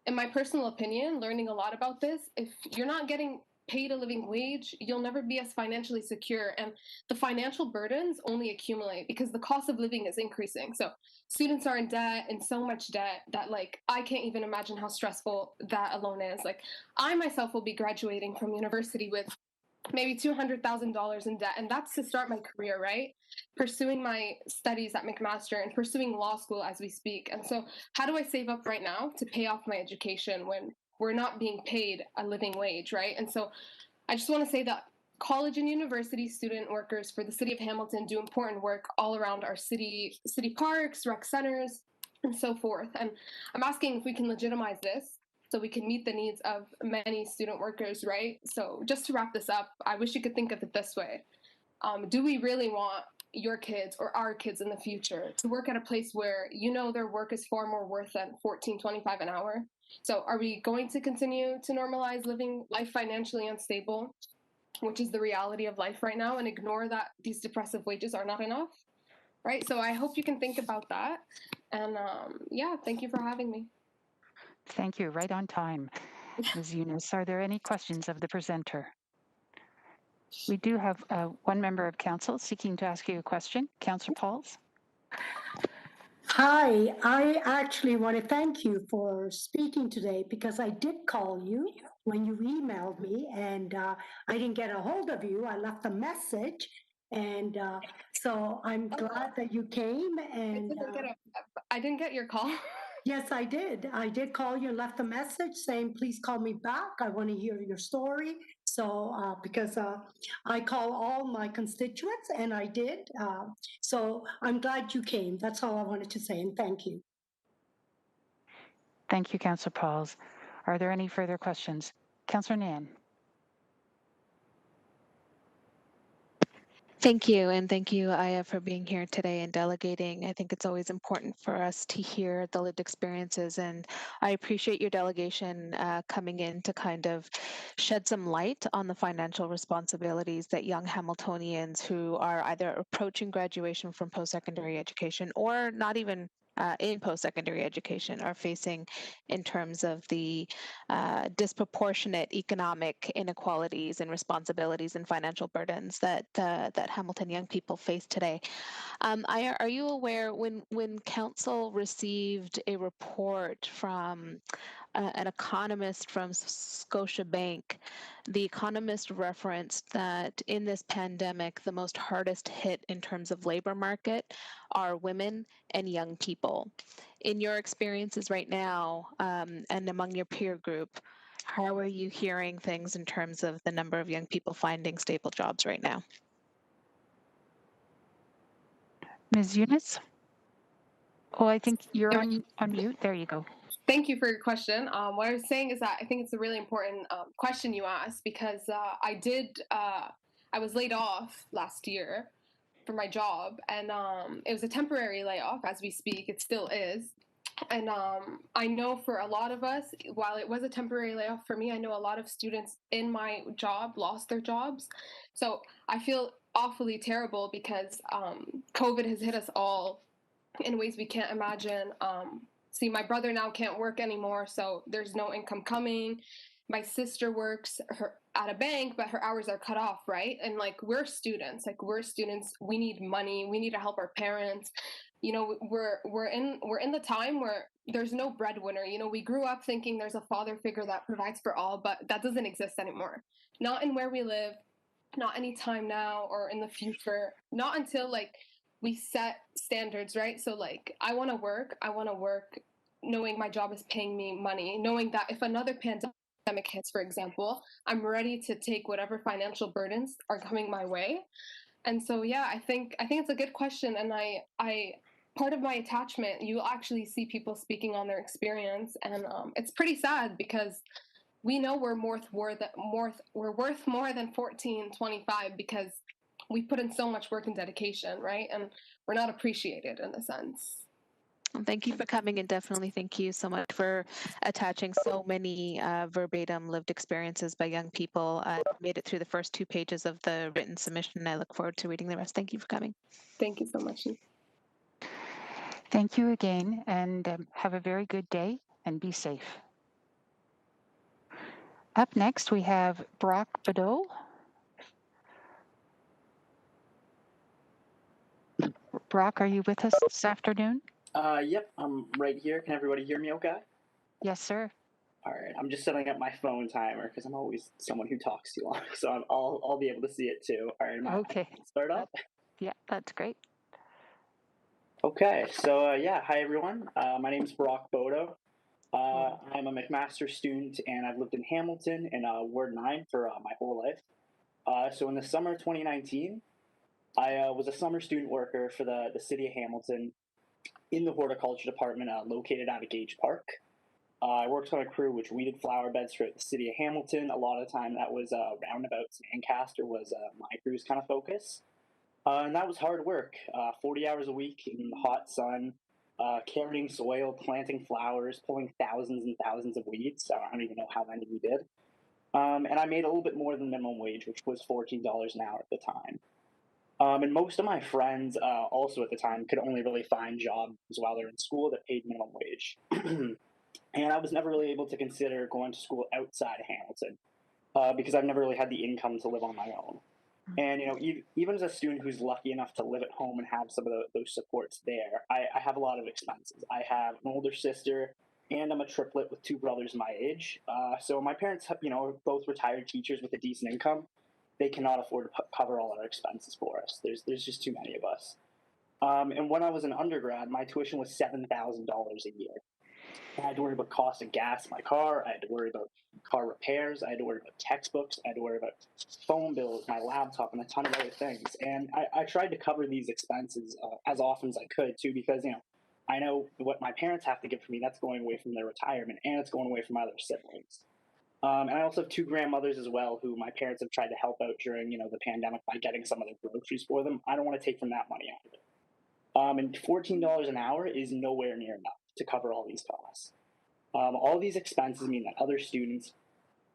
in my personal opinion, learning a lot about this, if you're not getting paid a living wage, you'll never be as financially secure. And the financial burdens only accumulate because the cost of living is increasing. So students are in debt, and so much debt that, like, I can't even imagine how stressful that alone is. Like, I myself will be graduating from university with maybe $200,000 in debt, and that's to start my career, right? Pursuing my studies at McMaster and pursuing law school as we speak. And so how do I save up right now to pay off my education when we're not being paid a living wage, right? And so I just want to say that college and university student workers for the city of Hamilton do important work all around our city parks, rec centers, and so forth. And I'm asking if we can legitimize this so we can meet the needs of many student workers, right? So just to wrap this up, I wish you could think of it this way. Do we really want your kids or our kids in the future to work at a place where you know their work is far more worth than $14.25 an hour? So are we going to continue to normalize living life financially unstable, which is the reality of life right now, and ignore that these depressive wages are not enough, right? So I hope you can think about that. And yeah, thank you for having me. Thank you. Right on time. Ms. Yunus, are there any questions of the presenter? We do have one member of council seeking to ask you a question. Councillor Pauls. Hi, I actually want to thank you for speaking today, because I did call you when you emailed me, and I didn't get a hold of you. I left a message, and so I'm glad that you came. And I didn't get your call. Yes, I did. I did call you and left a message saying, please call me back. I want to hear your story. So, because I call all my constituents, and I did. So I'm glad you came. That's all I wanted to say, and thank you. Thank you, Councillor Pauls. Are there any further questions? Councillor Nan. Thank you, and thank you, Aya, for being here today and delegating. I think it's always important for us to hear the lived experiences, and I appreciate your delegation coming in to kind of shed some light on the financial responsibilities that young Hamiltonians who are either approaching graduation from post-secondary education or not even in post-secondary education are facing in terms of the disproportionate economic inequalities and responsibilities and financial burdens that that Hamilton young people face today. Are you aware when council received a report from an economist from Scotiabank, the economist referenced that in this pandemic, the most hardest hit in terms of labor market are women and young people. In your experiences right now, and among your peer group, how are you hearing things in terms of the number of young people finding stable jobs right now? Ms. Yunus? Oh, I think you're on mute. There you go. Thank you for your question. What I was saying is that I think it's a really important question you asked, because I did I was laid off last year for my job, and it was a temporary layoff as we speak. It still is. And I know for a lot of us, while it was a temporary layoff for me, I know a lot of students in my job lost their jobs. So I feel awfully terrible because COVID has hit us all in ways we can't imagine. See, my brother now can't work anymore, so there's no income coming. My sister works at a bank, but her hours are cut off, right? And like we're students, we need money, we need to help our parents. You know, we're in the time where there's no breadwinner. You know, we grew up thinking there's a father figure that provides for all, but that doesn't exist anymore. Not in where we live, not anytime now or in the future, not until like we set standards, right? So like I want to work knowing my job is paying me money, knowing that if another pandemic hits, for example, I'm ready to take whatever financial burdens are coming my way. And so yeah, I think it's a good question, and I part of my attachment, you actually see people speaking on their experience, and it's pretty sad because we know we're worth more than 1425 because we put in so much work and dedication, right? And we're not appreciated in a sense. Well, thank you for coming, and definitely thank you so much for attaching so many verbatim lived experiences by young people. I made it through the first 2 pages of the written submission, and I look forward to reading the rest. Thank you for coming. Thank you so much. Thank you again, and have a very good day and be safe. Up next, we have Brock Badeau. Brock, are you with us this afternoon? Yep, I'm right here. Can everybody hear me okay? Yes, sir. All right, I'm just setting up my phone timer because I'm always someone who talks too long, so I'll be able to see it too. All right, okay. Start up? Yeah, that's great. Okay, so yeah, hi everyone. My name is Brock Bodo. I'm a McMaster student, and I've lived in Hamilton in Ward 9 for my whole life. So in the summer of 2019, I was a summer student worker for the city of Hamilton in the horticulture department located out of Gage Park. I worked on a crew which weeded flower beds throughout the city of Hamilton. A lot of the time that was roundabouts and Ancaster was my crew's kind of focus. And that was hard work, 40 hours a week in the hot sun, carrying soil, planting flowers, pulling thousands and thousands of weeds. I don't even know how many we did. And I made a little bit more than minimum wage, which was $14 an hour at the time. And most of my friends also at the time could only really find jobs while they're in school that paid minimum wage. And I was never really able to consider going to school outside of Hamilton because I've never really had the income to live on my own. And, you know, even as a student who's lucky enough to live at home and have some of those supports there, I have a lot of expenses. I have an older sister, and I'm a triplet with 2 brothers my age. So my parents, you know, are both retired teachers with a decent income. They cannot afford to cover all our expenses for us. There's just too many of us. And when I was an undergrad, my tuition was $7,000 a year. I had to worry about cost of gas in my car. I had to worry about car repairs. I had to worry about textbooks. I had to worry about phone bills, my laptop, and a ton of other things. And I tried to cover these expenses as often as I could, too, because, you know, I know what my parents have to give for me. That's going away from their retirement, and it's going away from my other siblings. And I also have 2 grandmothers as well, who my parents have tried to help out during, you know, the pandemic by getting some of their groceries for them. I don't want to take from that money either. And $14 an hour is nowhere near enough to cover all these costs. All these expenses mean that other students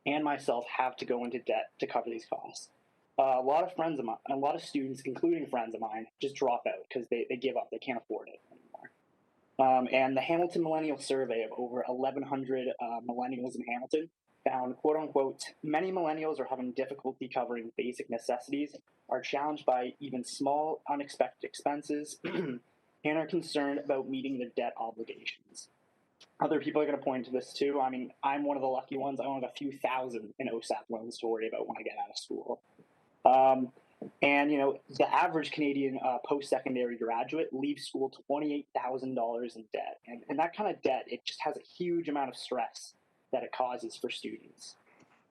and myself have to go into debt to cover these costs. A lot of friends of mine, a lot of students, including friends of mine, just drop out because they give up. They can't afford it anymore. And the Hamilton Millennial Survey of over 1,100 millennials in Hamilton found, quote unquote, many millennials are having difficulty covering basic necessities, are challenged by even small, unexpected expenses, and are concerned about meeting their debt obligations. Other people are going to point to this too. I mean, I'm one of the lucky ones. I only have a few thousand in OSAP loans to worry about when I get out of school. And, you know, the average Canadian post-secondary graduate leaves school $28,000 in debt. And that kind of debt, it just has a huge amount of stress that it causes for students.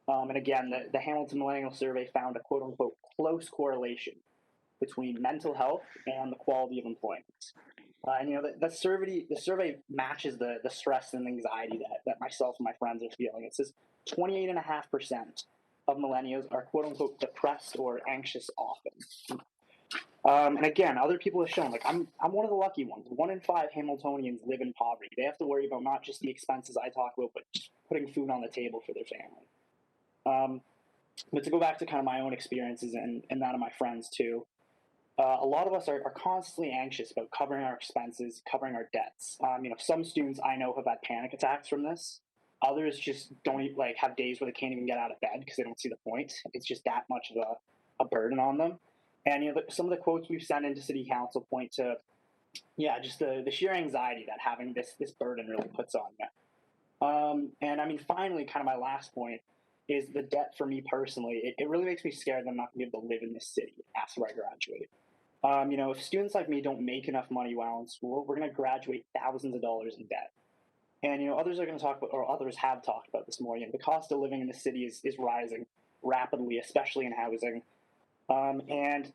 And again, the Hamilton Millennial Survey found a quote-unquote close correlation between mental health and the quality of employment. And, you know, the survey matches the stress and anxiety that myself and my friends are feeling. It says 28.5% of millennials are quote unquote depressed or anxious often. And again, other people have shown, like I'm one of the lucky ones. 1 in 5 Hamiltonians live in poverty. They have to worry about not just the expenses I talk about, but just putting food on the table for their family. But to go back to kind of my own experiences and that of my friends too, a lot of us are constantly anxious about covering our expenses, covering our debts. Some students I know have had panic attacks from this. Others just don't have days where they can't even get out of bed because they don't see the point. It's just that much of a burden on them. And some of the quotes we've sent into City Council point to, just the sheer anxiety that having this burden really puts on you. And I mean, finally, kind of my last point is the debt for me personally. It really makes me scared that I'm not going to be able to live in this city after I graduate. If students like me don't make enough money while in school, we're going to graduate thousands of dollars in debt. And others are going to talk about, or others have talked about this more. The cost of living in the city is rising rapidly, especially in housing. And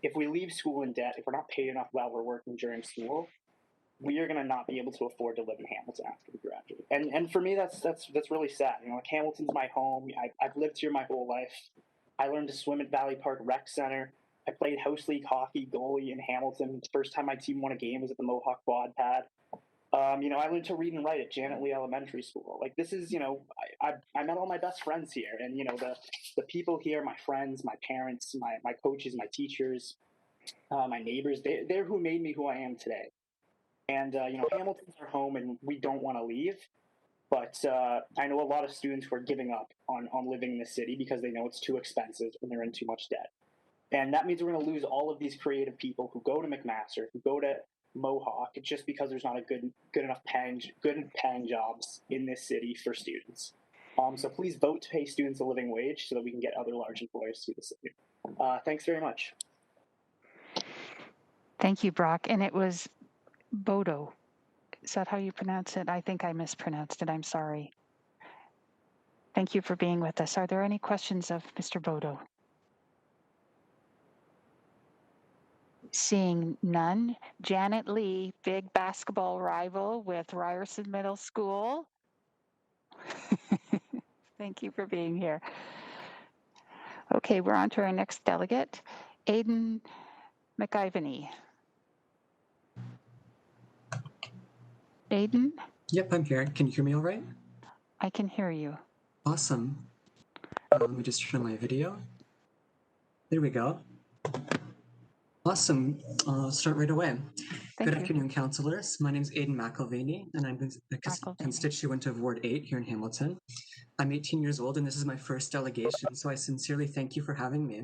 if we leave school in debt, if we're not paid enough while we're working during school, we are going to not be able to afford to live in Hamilton after we graduate. And for me, that's really sad. Hamilton's my home. I've lived here my whole life. I learned to swim at Valley Park Rec Center. I played house league hockey goalie in Hamilton. The first time my team won a game was at the Mohawk Quad Pad. I learned to read and write at Janet Lee Elementary School. This is, I met all my best friends here, and the people here, my friends, my parents, my coaches, my teachers, my neighbors. They're who made me who I am today. And Hamilton's our home, and we don't want to leave. But I know a lot of students who are giving up on living in the city because they know it's too expensive and they're in too much debt. And that means we're going to lose all of these creative people who go to McMaster, who go to Mohawk, just because there's not a good enough paying jobs in this city for students. So please vote to pay students a living wage so that we can get other large employers to the city. Thanks very much. Thank you, Brock. And it was Bodo. Is that how you pronounce it? I think I mispronounced it. I'm sorry. Thank you for being with us. Are there any questions of Mr. Bodo? Seeing none. Janet Lee, big basketball rival with Ryerson Middle School. Thank you for being here. Okay, we're on to our next delegate, Aidan McIvany. Aidan? Yep, I'm here. Can you hear me all right? I can hear you. Awesome. Let me just turn on my video. There we go. Awesome. I'll start right away. Good afternoon, councillors. My name is Aidan McIlvaney, and I'm a constituent of Ward 8 here in Hamilton. I'm 18 years old, and this is my first delegation, so I sincerely thank you for having me.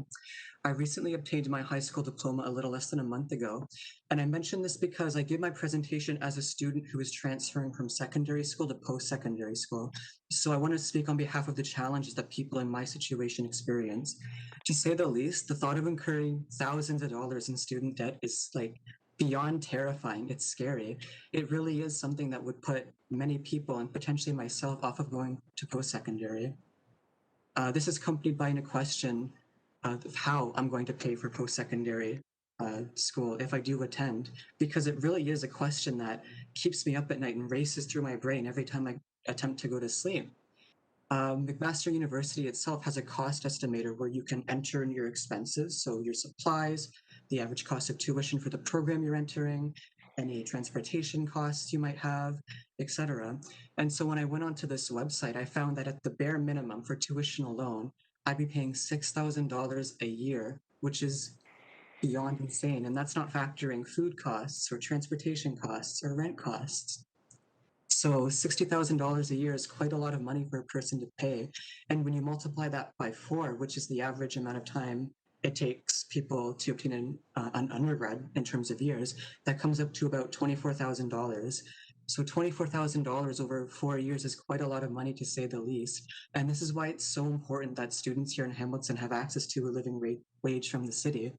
I recently obtained my high school diploma a little less than a month ago, and I mention this because I give my presentation as a student who is transferring from secondary school to post-secondary school. So I want to speak on behalf of the challenges that people in my situation experience. To say the least, the thought of incurring thousands of dollars in student debt is beyond terrifying. It's scary. It really is something that would put many people, and potentially myself, off of going to post-secondary. This is accompanied by a question of how I'm going to pay for post-secondary school if I do attend, because it really is a question that keeps me up at night and races through my brain every time I attempt to go to sleep. McMaster University itself has a cost estimator where you can enter in your expenses, so your supplies, the average cost of tuition for the program you're entering, any transportation costs you might have, etc. And so when I went onto this website, I found that at the bare minimum for tuition alone, I'd be paying $6,000 a year, which is beyond insane. And that's not factoring food costs or transportation costs or rent costs. So $60,000 a year is quite a lot of money for a person to pay. And when you multiply that by 4, which is the average amount of time it takes people to obtain an undergrad in terms of years, that comes up to about $24,000. So $24,000 over 4 years is quite a lot of money, to say the least. And this is why it's so important that students here in Hamilton have access to a living wage from the city.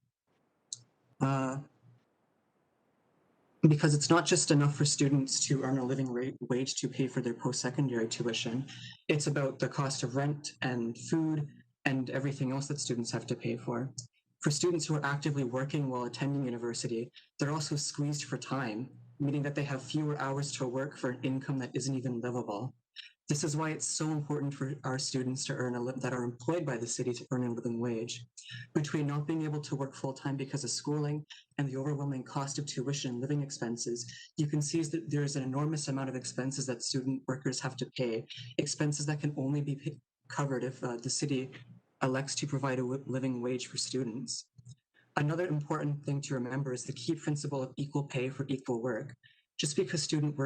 Because it's not just enough for students to earn a living wage to pay for their post-secondary tuition. It's about the cost of rent and food and everything else that students have to pay for. For students who are actively working while attending university, they're also squeezed for time, meaning that they have fewer hours to work for an income that isn't even livable. This is why it's so important for our students to that are employed by the city to earn a living wage. Between not being able to work full-time because of schooling and the overwhelming cost of tuition and living expenses, you can see that there's an enormous amount of expenses that student workers have to pay, expenses that can only be covered if the city elects to provide a living wage for students. Another important thing to remember is the key principle of equal pay for equal work. Just because students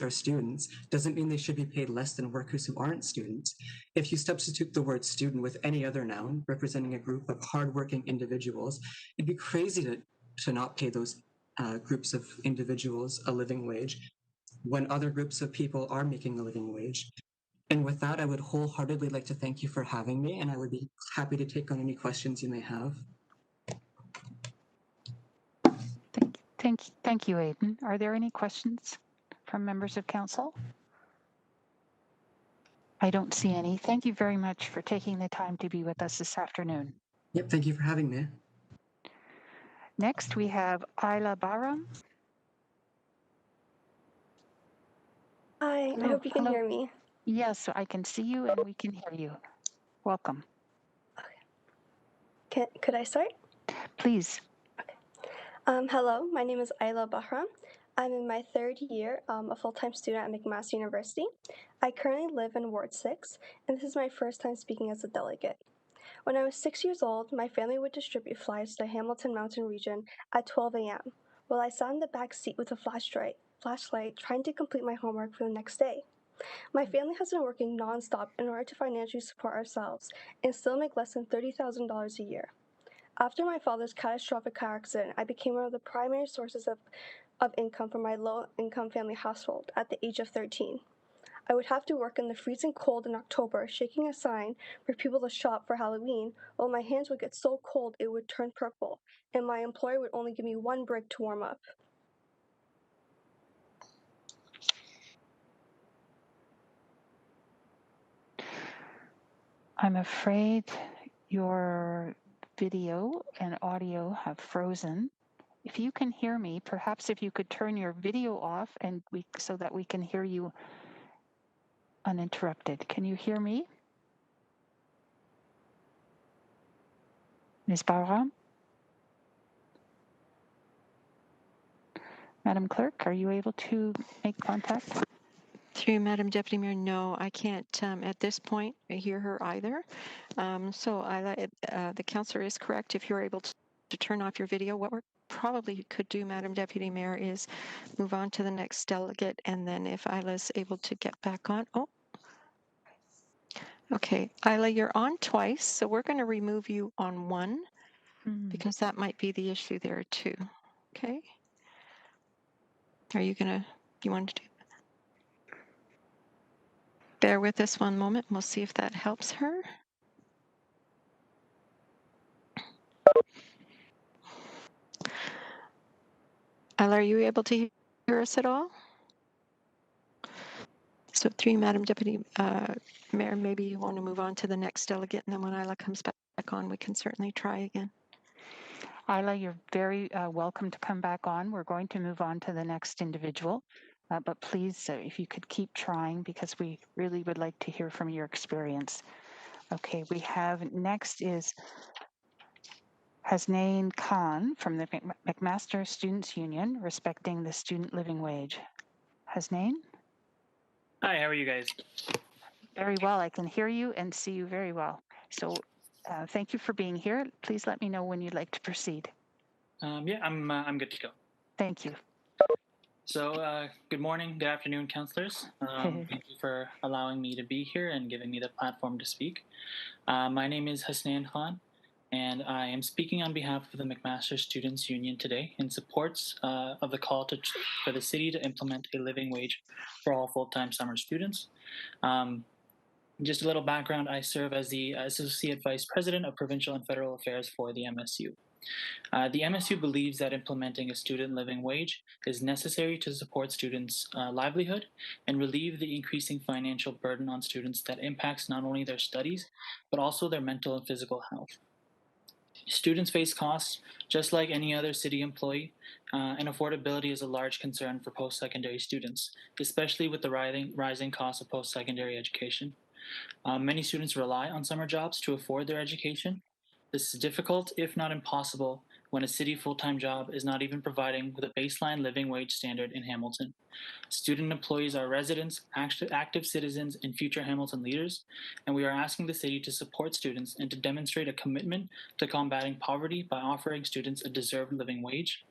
are students doesn't mean they should be paid less than workers who aren't students. If you substitute the word student with any other noun representing a group of hardworking individuals, it'd be crazy to not pay those groups of individuals a living wage when other groups of people are making a living wage. And with that, I would wholeheartedly like to thank you for having me, and I would be happy to take on any questions you may have. Thank you, Aidan. Are there any questions from members of council? I don't see any. Thank you very much for taking the time to be with us this afternoon. Yep, thank you for having me. Next, we have Ayla Bahram. Hi, Hello. I hope you can hear me. Yes, I can see you and we can hear you. Welcome. Could I start? Please. Hello, my name is Ayla Bahram. I'm in my third year, a full-time student at McMaster University. I currently live in Ward 6, and this is my first time speaking as a delegate. When I was 6 years old, my family would distribute flyers to the Hamilton Mountain region at 12 a.m. while I sat in the back seat with a flashlight trying to complete my homework for the next day. My family has been working nonstop in order to financially support ourselves and still make less than $30,000 a year. After my father's catastrophic car accident, I became one of the primary sources of income for my low-income family household at the age of 13. I would have to work in the freezing cold in October, shaking a sign for people to shop for Halloween, while my hands would get so cold it would turn purple, and my employer would only give me one brick to warm up. I'm afraid your video and audio have frozen. If you can hear me, perhaps if you could turn your video off and so that we can hear you uninterrupted. Can you hear me? Ms. Bahram? Madam Clerk, are you able to make contact? Through Madam Deputy Mayor, no, I can't at this point hear her either. So the councillor is correct. If you're able to turn off your video, what we probably could do, Madam Deputy Mayor, is move on to the next delegate, and then if Isla's able to get back on. Oh, okay, Isla, you're on twice, so we're going to remove you on one because that might be the issue there too. Okay. Are you gonna? You want to do? Bear with us one moment. We'll see if that helps her. Isla, are you able to hear us at all? So through Madam Deputy Mayor, maybe you want to move on to the next delegate, and then when Isla comes back on, we can certainly try again. Isla, you're very welcome to come back on. We're going to move on to the next individual, but please, if you could keep trying, because we really would like to hear from your experience. Okay, we have next is Hasnain Khan from the McMaster Students Union, respecting the student living wage. Hasnain? Hi, how are you guys? Very well. I can hear you and see you very well. So thank you for being here. Please let me know when you'd like to proceed. Yeah, I'm good to go. Thank you. So good morning, good afternoon, councillors. Thank you for allowing me to be here and giving me the platform to speak. My name is Hasnain Khan, and I am speaking on behalf of the McMaster Students Union today in support of the call for the city to implement a living wage for all full-time summer students. Just a little background, I serve as the Associate Vice President of Provincial and Federal Affairs for the MSU. The MSU believes that implementing a student living wage is necessary to support students' livelihood and relieve the increasing financial burden on students that impacts not only their studies, but also their mental and physical health. Students face costs just like any other city employee, and affordability is a large concern for post secondary students, especially with the rising cost of post secondary education. Many students rely on summer jobs to afford their education. This is difficult, if not impossible, when a city full time job is not even providing with a baseline living wage standard in Hamilton. Student employees are residents, active citizens, and future Hamilton leaders, and we are asking the city to support students and to demonstrate a commitment to combating poverty by offering students a deserved living wage.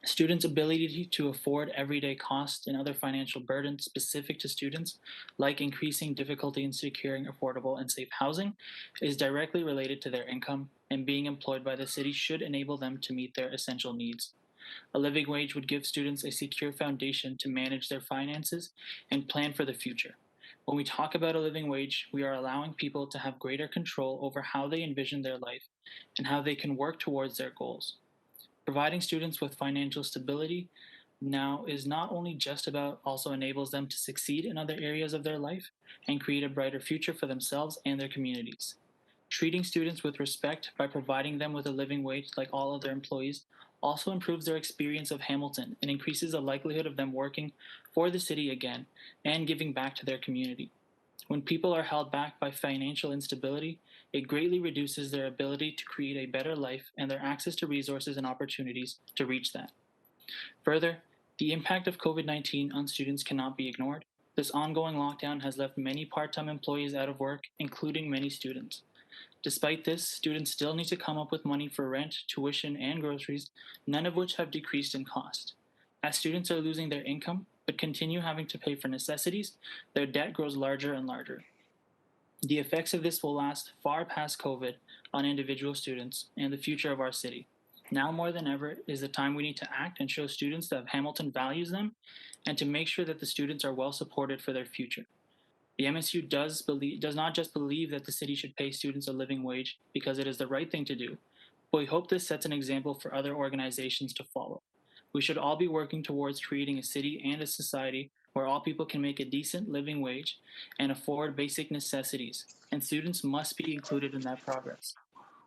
Students' ability to afford everyday costs and other financial burdens specific to students, like increasing difficulty in securing affordable and safe housing, is directly related to their income, and being employed by the city should enable them to meet their essential needs. A living wage would give students a secure foundation to manage their finances and plan for the future. When we talk about a living wage, we are allowing people to have greater control over how they envision their life and how they can work towards their goals. Providing students with financial stability now is not only just about also enables them to succeed in other areas of their life and create a brighter future for themselves and their communities. Treating students with respect by providing them with a living wage like all other employees also improves their experience of Hamilton and increases the likelihood of them working for the city again and giving back to their community. When people are held back by financial instability, it greatly reduces their ability to create a better life and their access to resources and opportunities to reach that. Further, the impact of COVID-19 on students cannot be ignored. This ongoing lockdown has left many part-time employees out of work, including many students. Despite this, students still need to come up with money for rent, tuition, and groceries, none of which have decreased in cost. As students are losing their income, but continue having to pay for necessities, their debt grows larger and larger. The effects of this will last far past COVID on individual students and the future of our city. Now more than ever is the time we need to act and show students that Hamilton values them and to make sure that the students are well supported for their future. The MSU does not just believe that the city should pay students a living wage because it is the right thing to do, but we hope this sets an example for other organizations to follow. We should all be working towards creating a city and a society where all people can make a decent living wage and afford basic necessities, and students must be included in that progress.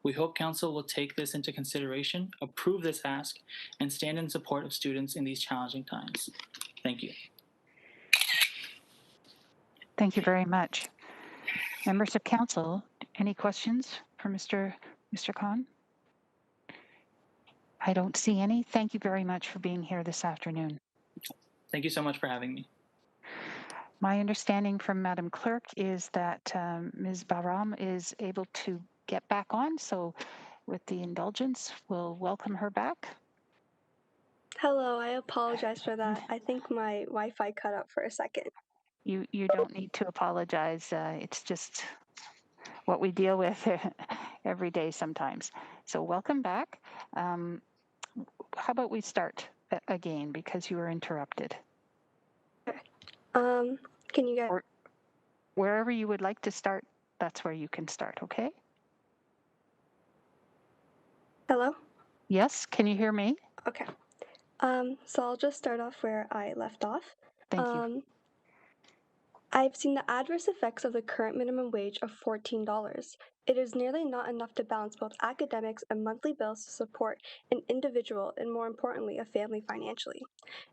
We hope Council will take this into consideration, approve this ask, and stand in support of students in these challenging times. Thank you. Thank you very much. Members of Council, any questions for Mr. Khan? I don't see any. Thank you very much for being here this afternoon. Thank you so much for having me. My understanding from Madam Clerk is that Ms. Bahram is able to get back on, so with the indulgence, we'll welcome her back. Hello, I apologize for that. I think my Wi-Fi cut out for a second. You don't need to apologize. It's just what we deal with every day sometimes. So welcome back. How about we start again because you were interrupted? Can you get wherever you would like to start? That's where you can start. Okay. Hello? Yes. Can you hear me? Okay. So I'll just start off where I left off. Thank you. I've seen the adverse effects of the current minimum wage of $14. It is nearly not enough to balance both academics and monthly bills to support an individual and, more importantly, a family financially.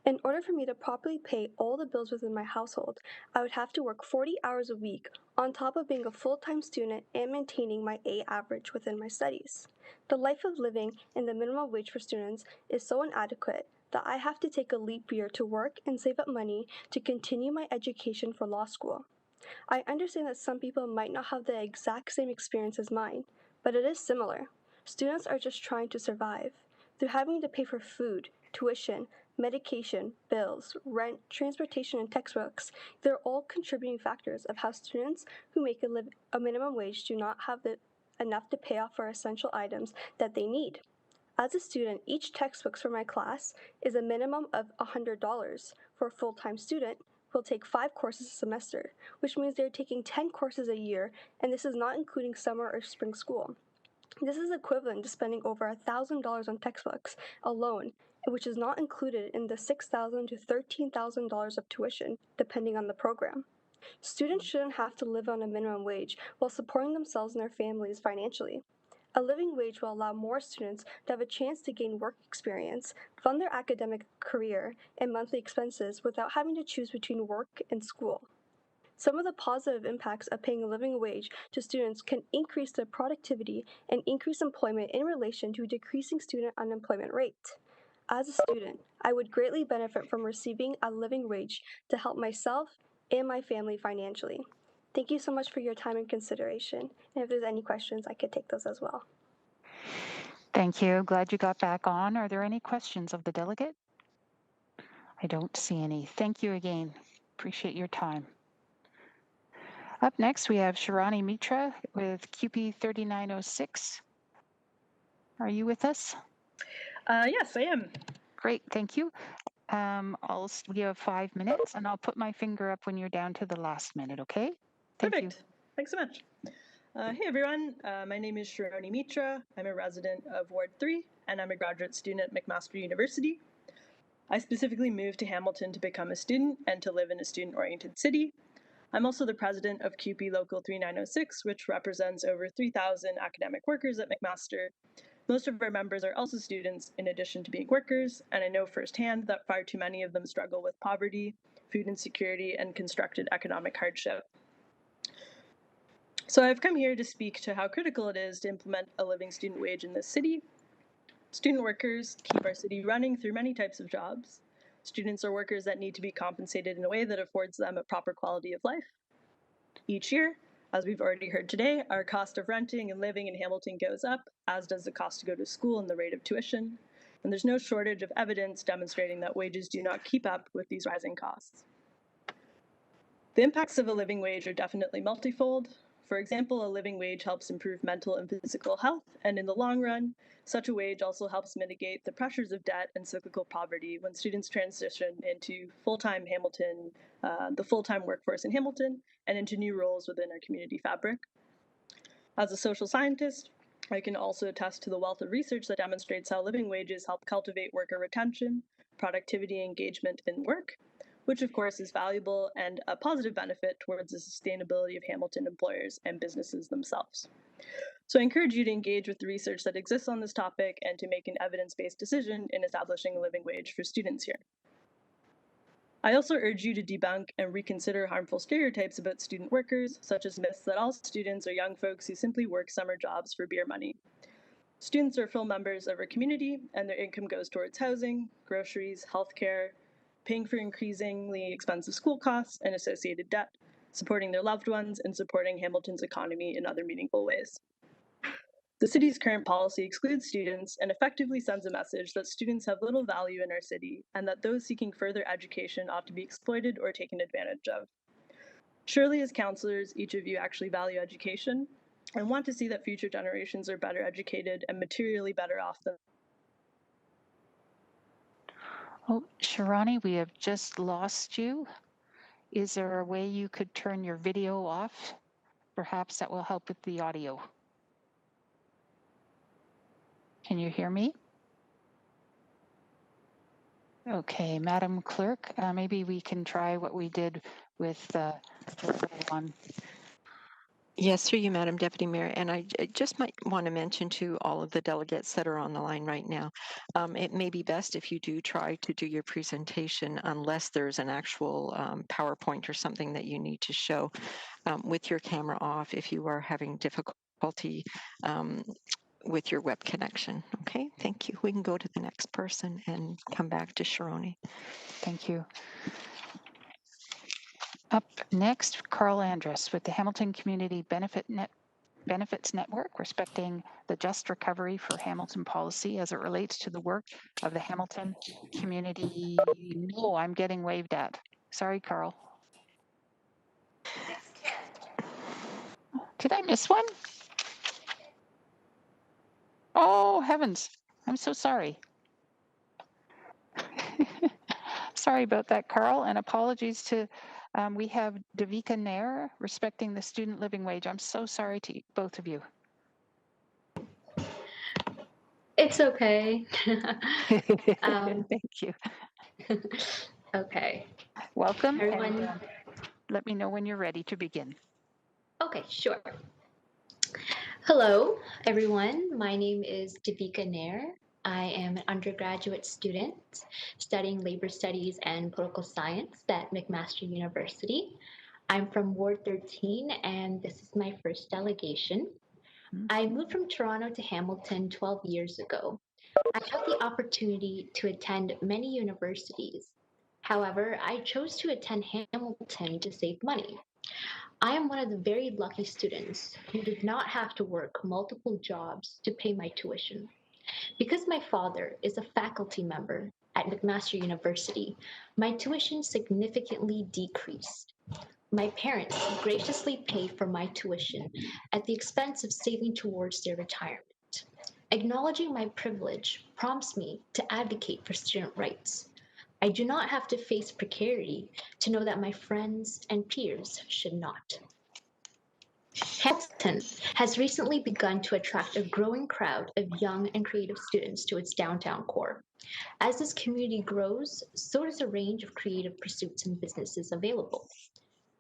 In order for me to properly pay all the bills within my household, I would have to work 40 hours a week on top of being a full-time student and maintaining my A average within my studies. The life of living and the minimum wage for students is so inadequate that I have to take a leap year to work and save up money to continue my education for law school. I understand that some people might not have the exact same experience as mine, but it is similar. Students are just trying to survive. They're having to pay for food, tuition, medication, bills, rent, transportation, and textbooks. They're all contributing factors of how students who make a minimum wage do not have enough to pay off for essential items that they need. As a student, each textbook for my class is a minimum of $100. For a full-time student, will take 5 courses a semester, which means they're taking 10 courses a year, and this is not including summer or spring school. This is equivalent to spending over $1,000 on textbooks alone, which is not included in the $6,000 to $13,000 of tuition, depending on the program. Students shouldn't have to live on a minimum wage while supporting themselves and their families financially. A living wage will allow more students to have a chance to gain work experience, fund their academic career, and monthly expenses without having to choose between work and school. Some of the positive impacts of paying a living wage to students can increase their productivity and increase employment in relation to a decreasing student unemployment rate. As a student, I would greatly benefit from receiving a living wage to help myself and my family financially. Thank you so much for your time and consideration. And if there's any questions, I could take those as well. Thank you. Glad you got back on. Are there any questions of the delegate? I don't see any. Thank you again. Appreciate your time. Up next, we have Shirani Mitra with QP 3906. Are you with us? Yes, I am. Great, thank you. We have 5 minutes, and I'll put my finger up when you're down to the last minute, okay? Thank Perfect. you. Thanks so much. Hey everyone, my name is Shirani Mitra. I'm a resident of Ward 3, and I'm a graduate student at McMaster University. I specifically moved to Hamilton to become a student and to live in a student-oriented city. I'm also the president of QP Local 3906, which represents over 3,000 academic workers at McMaster. Most of our members are also students in addition to being workers, and I know firsthand that far too many of them struggle with poverty, food insecurity, and constructed economic hardship. So I've come here to speak to how critical it is to implement a living student wage in this city. Student workers keep our city running through many types of jobs. Students are workers that need to be compensated in a way that affords them a proper quality of life. Each year, as we've already heard today, our cost of renting and living in Hamilton goes up, as does the cost to go to school and the rate of tuition. And there's no shortage of evidence demonstrating that wages do not keep up with these rising costs. The impacts of a living wage are definitely multifold. For example, a living wage helps improve mental and physical health, and in the long run, such a wage also helps mitigate the pressures of debt and cyclical poverty when students transition into full-time Hamilton, the full-time workforce in Hamilton, and into new roles within our community fabric. As a social scientist, I can also attest to the wealth of research that demonstrates how living wages help cultivate worker retention, productivity, and engagement in work, which of course is valuable and a positive benefit towards the sustainability of Hamilton employers and businesses themselves. So I encourage you to engage with the research that exists on this topic and to make an evidence-based decision in establishing a living wage for students here. I also urge you to debunk and reconsider harmful stereotypes about student workers, such as myths that all students are young folks who simply work summer jobs for beer money. Students are full members of our community, and their income goes towards housing, groceries, healthcare, paying for increasingly expensive school costs and associated debt, supporting their loved ones, and supporting Hamilton's economy in other meaningful ways. The city's current policy excludes students and effectively sends a message that students have little value in our city and that those seeking further education ought to be exploited or taken advantage of. Surely, as counselors, each of you actually value education and want to see that future generations are better educated and materially better off than. Oh, Shirani, we have just lost you. Is there a way you could turn your video off? Perhaps that will help with the audio. Can you hear me? Okay, Madam Clerk, maybe we can try what we did with one. Yes, through you, Madam Deputy Mayor. And I just might want to mention to all of the delegates that are on the line right now, it may be best if you do try to do your presentation unless there's an actual PowerPoint or something that you need to show with your camera off if you are having difficulty with your web connection. Okay, thank you. We can go to the next person and come back to Shirani. Thank you. Up next, Carl Andrus with the Hamilton Community Benefits Network, respecting the just recovery for Hamilton policy as it relates to the work of the Hamilton community. No, I'm getting waved at. Sorry, Carl. Did I miss one? Oh, heavens. I'm so sorry. Sorry about that, Carl, and apologies to, we have Davika Nair, respecting the student living wage. I'm so sorry to both of you. It's okay. Thank you. Okay. Welcome, everyone. And let me know when you're ready to begin. Okay, sure. Hello, everyone. My name is Devika Nair. I am an undergraduate student studying labor studies and political science at McMaster University. I'm from Ward 13, and this is my first delegation. I moved from Toronto to Hamilton 12 years ago. I had the opportunity to attend many universities. However, I chose to attend Hamilton to save money. I am one of the very lucky students who did not have to work multiple jobs to pay my tuition. Because my father is a faculty member at McMaster University, my tuition significantly decreased. My parents graciously paid for my tuition at the expense of saving towards their retirement. Acknowledging my privilege prompts me to advocate for student rights. I do not have to face precarity to know that my friends and peers should not. Hamilton has recently begun to attract a growing crowd of young and creative students to its downtown core. As this community grows, so does a range of creative pursuits and businesses available.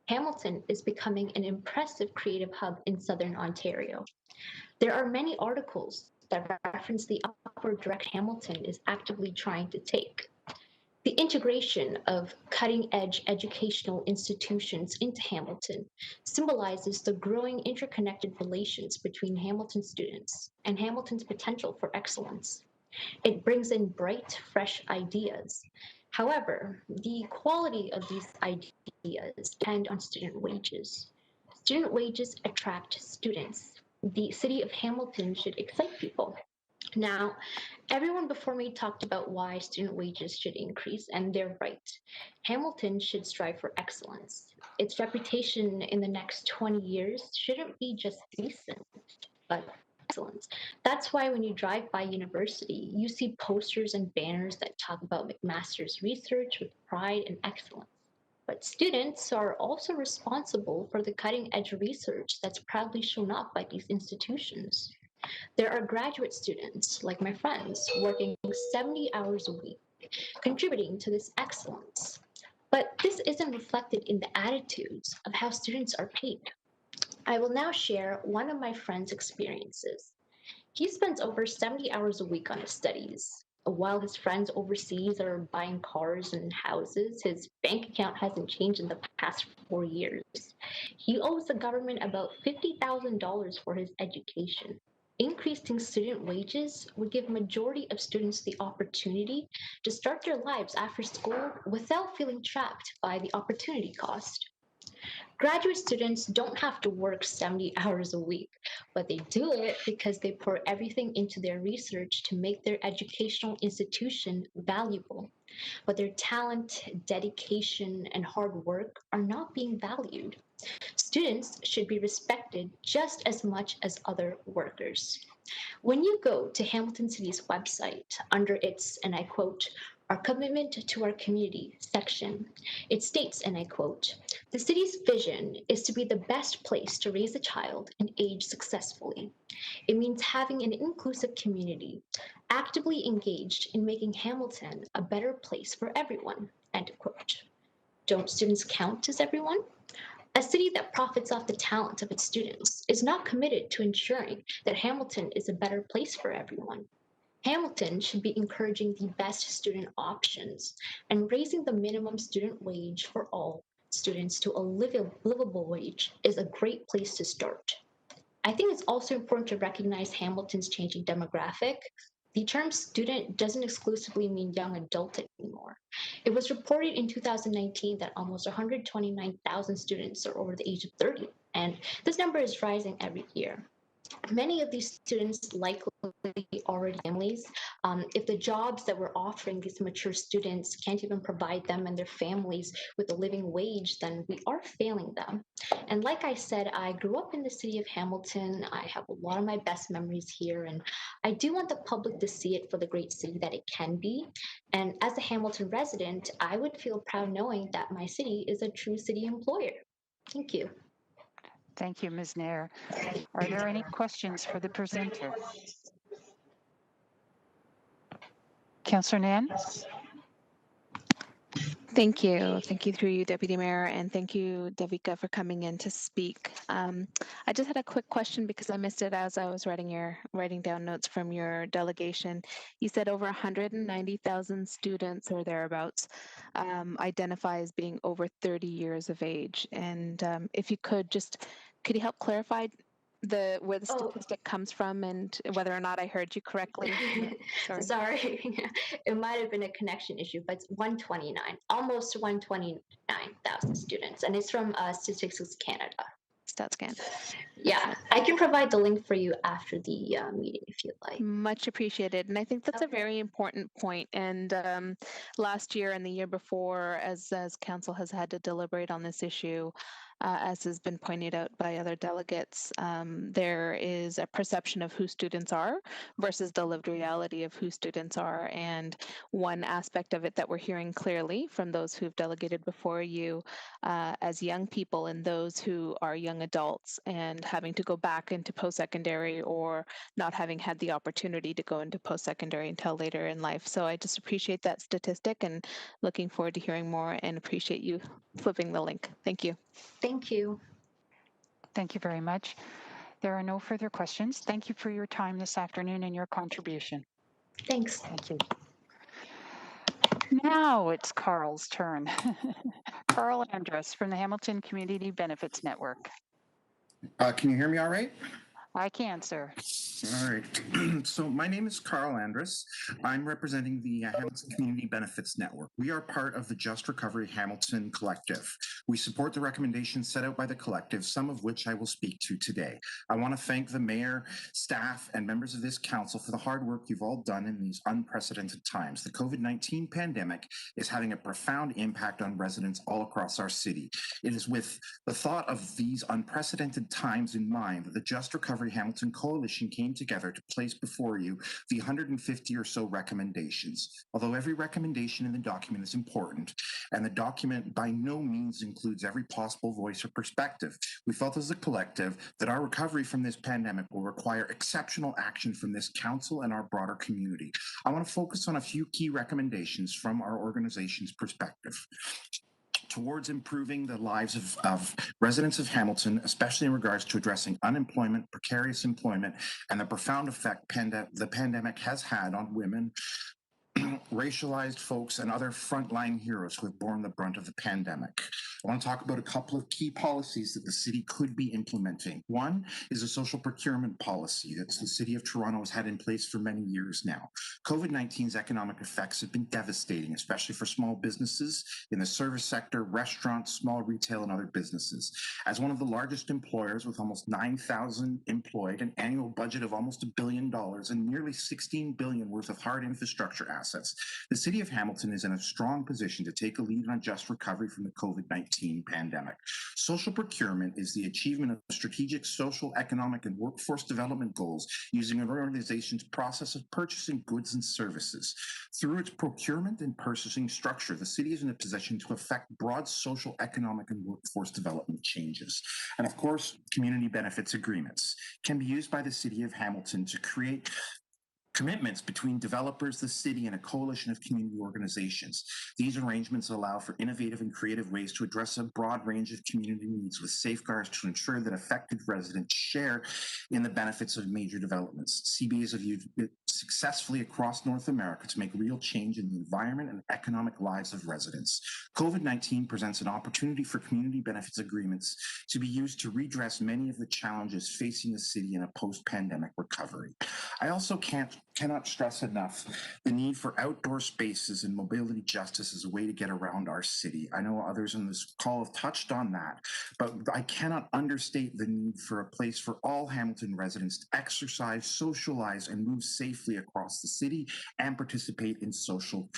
Hamilton is becoming an impressive creative hub in Southern Ontario. There are many articles that reference the upward direction Hamilton is actively trying to take. The integration of cutting-edge educational institutions into Hamilton symbolizes the growing interconnected relations between Hamilton students and Hamilton's potential for excellence. It brings in bright, fresh ideas. However, the quality of these ideas depend on student wages. Student wages attract students. The city of Hamilton should excite people. Now, everyone before me talked about why student wages should increase, and they're right. Hamilton should strive for excellence. Its reputation in the next 20 years shouldn't be just decent, but excellence. That's why when you drive by university, you see posters and banners that talk about McMaster's research with pride and excellence. But students are also responsible for the cutting-edge research that's proudly shown up by these institutions. There are graduate students, like my friends, working 70 hours a week, contributing to this excellence. But this isn't reflected in the attitudes of how students are paid. I will now share one of my friend's experiences. He spends over 70 hours a week on his studies. While his friends overseas are buying cars and houses, his bank account hasn't changed in the past 4 years. He owes the government about $50,000 for his education. Increasing student wages would give majority of students the opportunity to start their lives after school without feeling trapped by the opportunity cost. Graduate students don't have to work 70 hours a week, but they do it because they pour everything into their research to make their educational institution valuable. But their talent, dedication, and hard work are not being valued. Students should be respected just as much as other workers. When you go to Hamilton City's website under its, and I quote, "Our commitment to our community" section, it states, and I quote, "The city's vision is to be the best place to raise a child and age successfully. It means having an inclusive community, actively engaged in making Hamilton a better place for everyone," end quote. Don't students count as everyone? A city that profits off the talent of its students is not committed to ensuring that Hamilton is a better place for everyone. Hamilton should be encouraging the best student options and raising the minimum student wage for all students to a livable wage is a great place to start. I think it's also important to recognize Hamilton's changing demographic. The term student doesn't exclusively mean young adult anymore. It was reported in 2019 that almost 129,000 students are over the age of 30, and this number is rising every year. Many of these students likely already have families. If the jobs that we're offering these mature students can't even provide them and their families with a living wage, then we are failing them. And like I said, I grew up in the city of Hamilton. I have a lot of my best memories here, and I do want the public to see it for the great city that it can be. And as a Hamilton resident, I would feel proud knowing that my city is a true city employer. Thank you. Thank you, Ms. Nair. Are there any questions for the presenter? Councillor Nan? Thank you. Thank you through you, Deputy Mayor, and thank you, Devika, for coming in to speak. I just had a quick question because I missed it as I was writing down notes from your delegation. You said over 190,000 students or thereabouts identify as being over 30 years of age. And if you could you help clarify where the statistic comes from and whether or not I heard you correctly? Sorry. It might have been a connection issue, but it's 129, almost 129,000 students, and it's from Statistics Canada. Stats Canada. Yeah, I can provide the link for you after the meeting if you'd like. Much appreciated. And I think that's a very important point. And last year and the year before, as council has had to deliberate on this issue, as has been pointed out by other delegates, there is a perception of who students are versus the lived reality of who students are. And one aspect of it that we're hearing clearly from those who've delegated before you as young people and those who are young adults and having to go back into post-secondary or not having had the opportunity to go into post-secondary until later in life. So I just appreciate that statistic and looking forward to hearing more and appreciate you flipping the link. Thank you. Thank you. Thank you very much. There are no further questions. Thank you for your time this afternoon and your contribution. Thanks. Thank you. Now it's Carl's turn. Carl Andrus from the Hamilton Community Benefits Network. Can you hear me all right? I can, sir. All right. So my name is Carl Andrus. I'm representing the Hamilton Community Benefits Network. We are part of the Just Recovery Hamilton Collective. We support the recommendations set out by the collective, some of which I will speak to today. I want to thank the mayor, staff, and members of this council for the hard work you've all done in these unprecedented times. The COVID-19 pandemic is having a profound impact on residents all across our city. It is with the thought of these unprecedented times in mind that the Just Recovery Hamilton Coalition came together to place before you the 150 or so recommendations. Although every recommendation in the document is important, and the document by no means includes every possible voice or perspective, we felt as a collective that our recovery from this pandemic will require exceptional action from this council and our broader community. I want to focus on a few key recommendations from our organization's perspective towards improving the lives of residents of Hamilton, especially in regards to addressing unemployment, precarious employment, and the profound effect the pandemic has had on women, racialized folks, and other frontline heroes who have borne the brunt of the pandemic. I want to talk about a couple of key policies that the city could be implementing. One is a social procurement policy that the city of Toronto has had in place for many years now. COVID-19's economic effects have been devastating, especially for small businesses in the service sector, restaurants, small retail, and other businesses. As one of the largest employers with almost 9,000 employed, an annual budget of almost $1 billion, and nearly $16 billion worth of hard infrastructure assets, the city of Hamilton is in a strong position to take a lead on just recovery from the COVID-19 pandemic. Social procurement is the achievement of strategic social, economic, and workforce development goals using an organization's process of purchasing goods and services. Through its procurement and purchasing structure, the city is in a position to affect broad social, economic, and workforce development changes. And of course, community benefits agreements can be used by the city of Hamilton to create commitments between developers, the city, and a coalition of community organizations. These arrangements allow for innovative and creative ways to address a broad range of community needs with safeguards to ensure that affected residents share in the benefits of major developments. CBAs have used it successfully across North America to make real change in the environment and economic lives of residents. COVID-19 presents an opportunity for community benefits agreements to be used to redress many of the challenges facing the city in a post-pandemic recovery. I also cannot stress enough the need for outdoor spaces and mobility justice as a way to get around our city. I know others in this call have touched on that, but I cannot understate the need for a place for all Hamilton residents to exercise, socialize, and move safely across the city and participate in social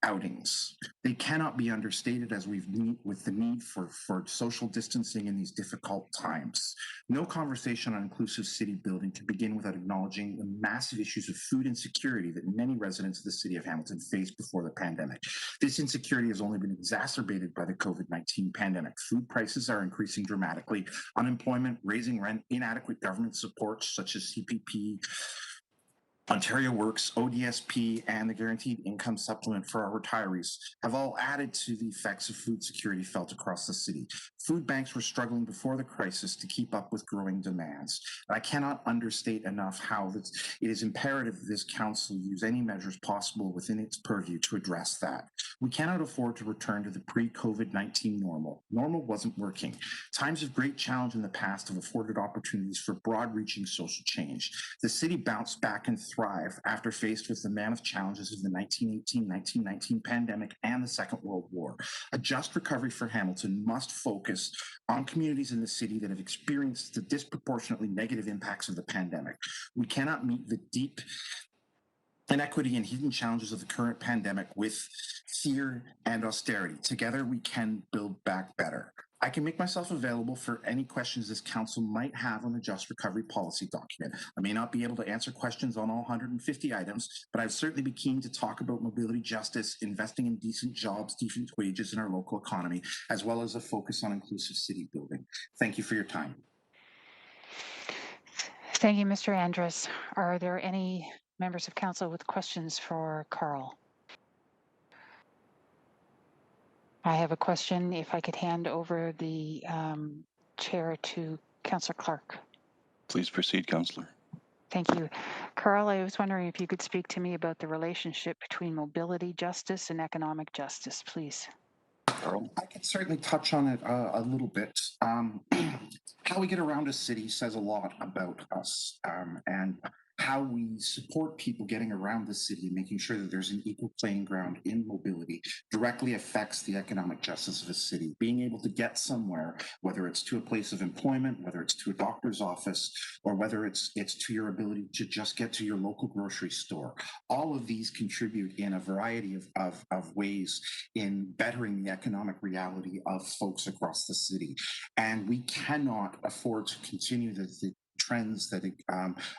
outings. They cannot be understated as we meet with the need for social distancing in these difficult times. No conversation on inclusive city building can begin without acknowledging the massive issues of food insecurity that many residents of the city of Hamilton faced before the pandemic. This insecurity has only been exacerbated by the COVID-19 pandemic. Food prices are increasing dramatically, unemployment, raising rent, inadequate government supports such as CPP, Ontario Works, ODSP, and the Guaranteed Income Supplement for our retirees have all added to the effects of food security felt across the city. Food banks were struggling before the crisis to keep up with growing demands. And I cannot understate enough how it is imperative that this council use any measures possible within its purview to address that. We cannot afford to return to the pre-COVID-19 normal. Normal wasn't working. Times of great challenge in the past have afforded opportunities for broad-reaching social change. The city bounced back and thrive after faced with the mammoth challenges of the 1918-1919 pandemic and the Second World War. A just recovery for Hamilton must focus on communities in the city that have experienced the disproportionately negative impacts of the pandemic. We cannot meet the deep inequity and hidden challenges of the current pandemic with fear and austerity. Together, we can build back better. I can make myself available for any questions this council might have on the Just Recovery Policy document. I may not be able to answer questions on all 150 items, but I'd certainly be keen to talk about mobility justice, investing in decent jobs, decent wages in our local economy, as well as a focus on inclusive city building. Thank you for your time. Thank you, Mr. Andrus. Are there any members of council with questions for Carl? I have a question. If I could hand over the chair to Councillor Clark. Please proceed, Councillor. Thank you. Carl, I was wondering if you could speak to me about the relationship between mobility justice and economic justice, please. Carl? I can certainly touch on it a little bit. How we get around a city says a lot about us, and how we support people getting around the city, making sure that there's an equal playing ground in mobility, directly affects the economic justice of a city. Being able to get somewhere, whether it's to a place of employment, whether it's to a doctor's office, or whether it's to your ability to just get to your local grocery store. All of these contribute in a variety of ways in bettering the economic reality of folks across the city. And we cannot afford to continue the trends that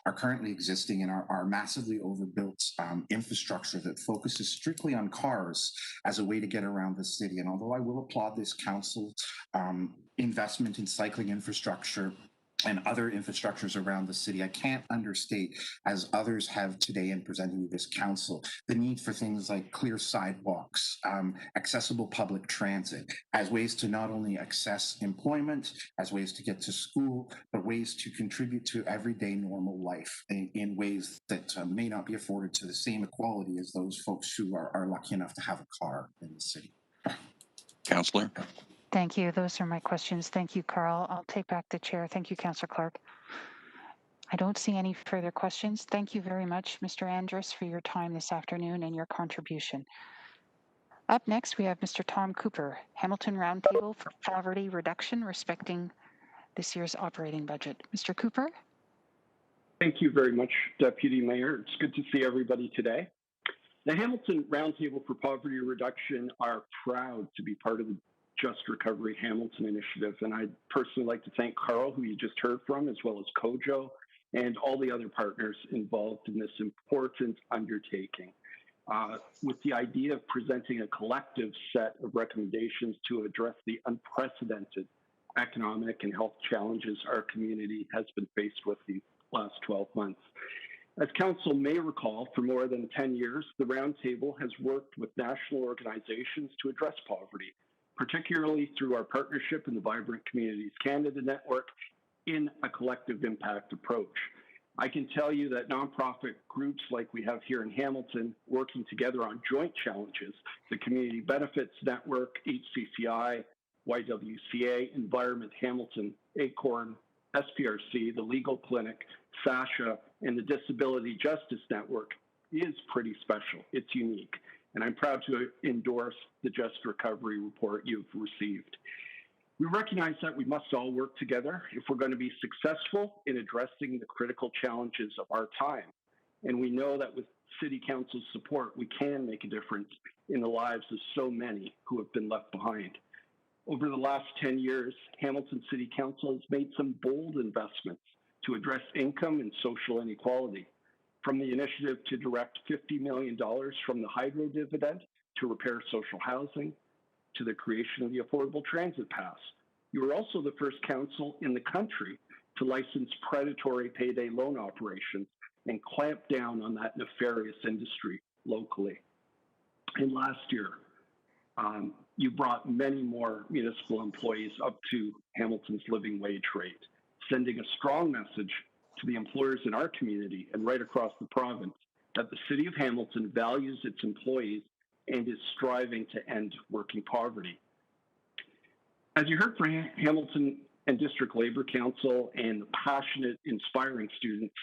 are currently existing in our massively overbuilt infrastructure that focuses strictly on cars as a way to get around the city. And although I will applaud this council's investment in cycling infrastructure and other infrastructures around the city, I can't understate, as others have today in presenting this council, the need for things like clear sidewalks, accessible public transit, as ways to not only access employment, as ways to get to school, but ways to contribute to everyday normal life in ways that may not be afforded to the same equality as those folks who are lucky enough to have a car in the city. Councillor? Thank you. Those are my questions. Thank you, Carl. I'll take back the chair. Thank you, Councillor Clark. I don't see any further questions. Thank you very much, Mr. Andrus, for your time this afternoon and your contribution. Up next, we have Mr. Tom Cooper, Hamilton Roundtable for Poverty Reduction, respecting this year's operating budget. Mr. Cooper? Thank you very much, Deputy Mayor. It's good to see everybody today. The Hamilton Roundtable for Poverty Reduction are proud to be part of the Just Recovery Hamilton initiative. And I'd personally like to thank Carl, who you just heard from, as well as Kojo, and all the other partners involved in this important undertaking. With the idea of presenting a collective set of recommendations to address the unprecedented economic and health challenges our community has been faced with these last 12 months. As Council may recall, for more than 10 years, the Roundtable has worked with national organizations to address poverty, particularly through our partnership in the Vibrant Communities Canada Network in a collective impact approach. I can tell you that nonprofit groups like we have here in Hamilton working together on joint challenges, the Community Benefits Network, HCCI, YWCA, Environment Hamilton, ACORN, SPRC, the Legal Clinic, SASHA, and the Disability Justice Network is pretty special. It's unique. And I'm proud to endorse the Just Recovery report you've received. We recognize that we must all work together if we're going to be successful in addressing the critical challenges of our time. And we know that with City Council's support, we can make a difference in the lives of so many who have been left behind. Over the last 10 years, Hamilton City Council has made some bold investments to address income and social inequality. From the initiative to direct $50 million from the Hydro dividend to repair social housing, to the creation of the Affordable Transit Pass. You were also the first council in the country to license predatory payday loan operations and clamp down on that nefarious industry locally. And last year, you brought many more municipal employees up to Hamilton's living wage rate, sending a strong message to the employers in our community and right across the province that the City of Hamilton values its employees and is striving to end working poverty. As you heard from Hamilton and District Labor Council and the passionate, inspiring students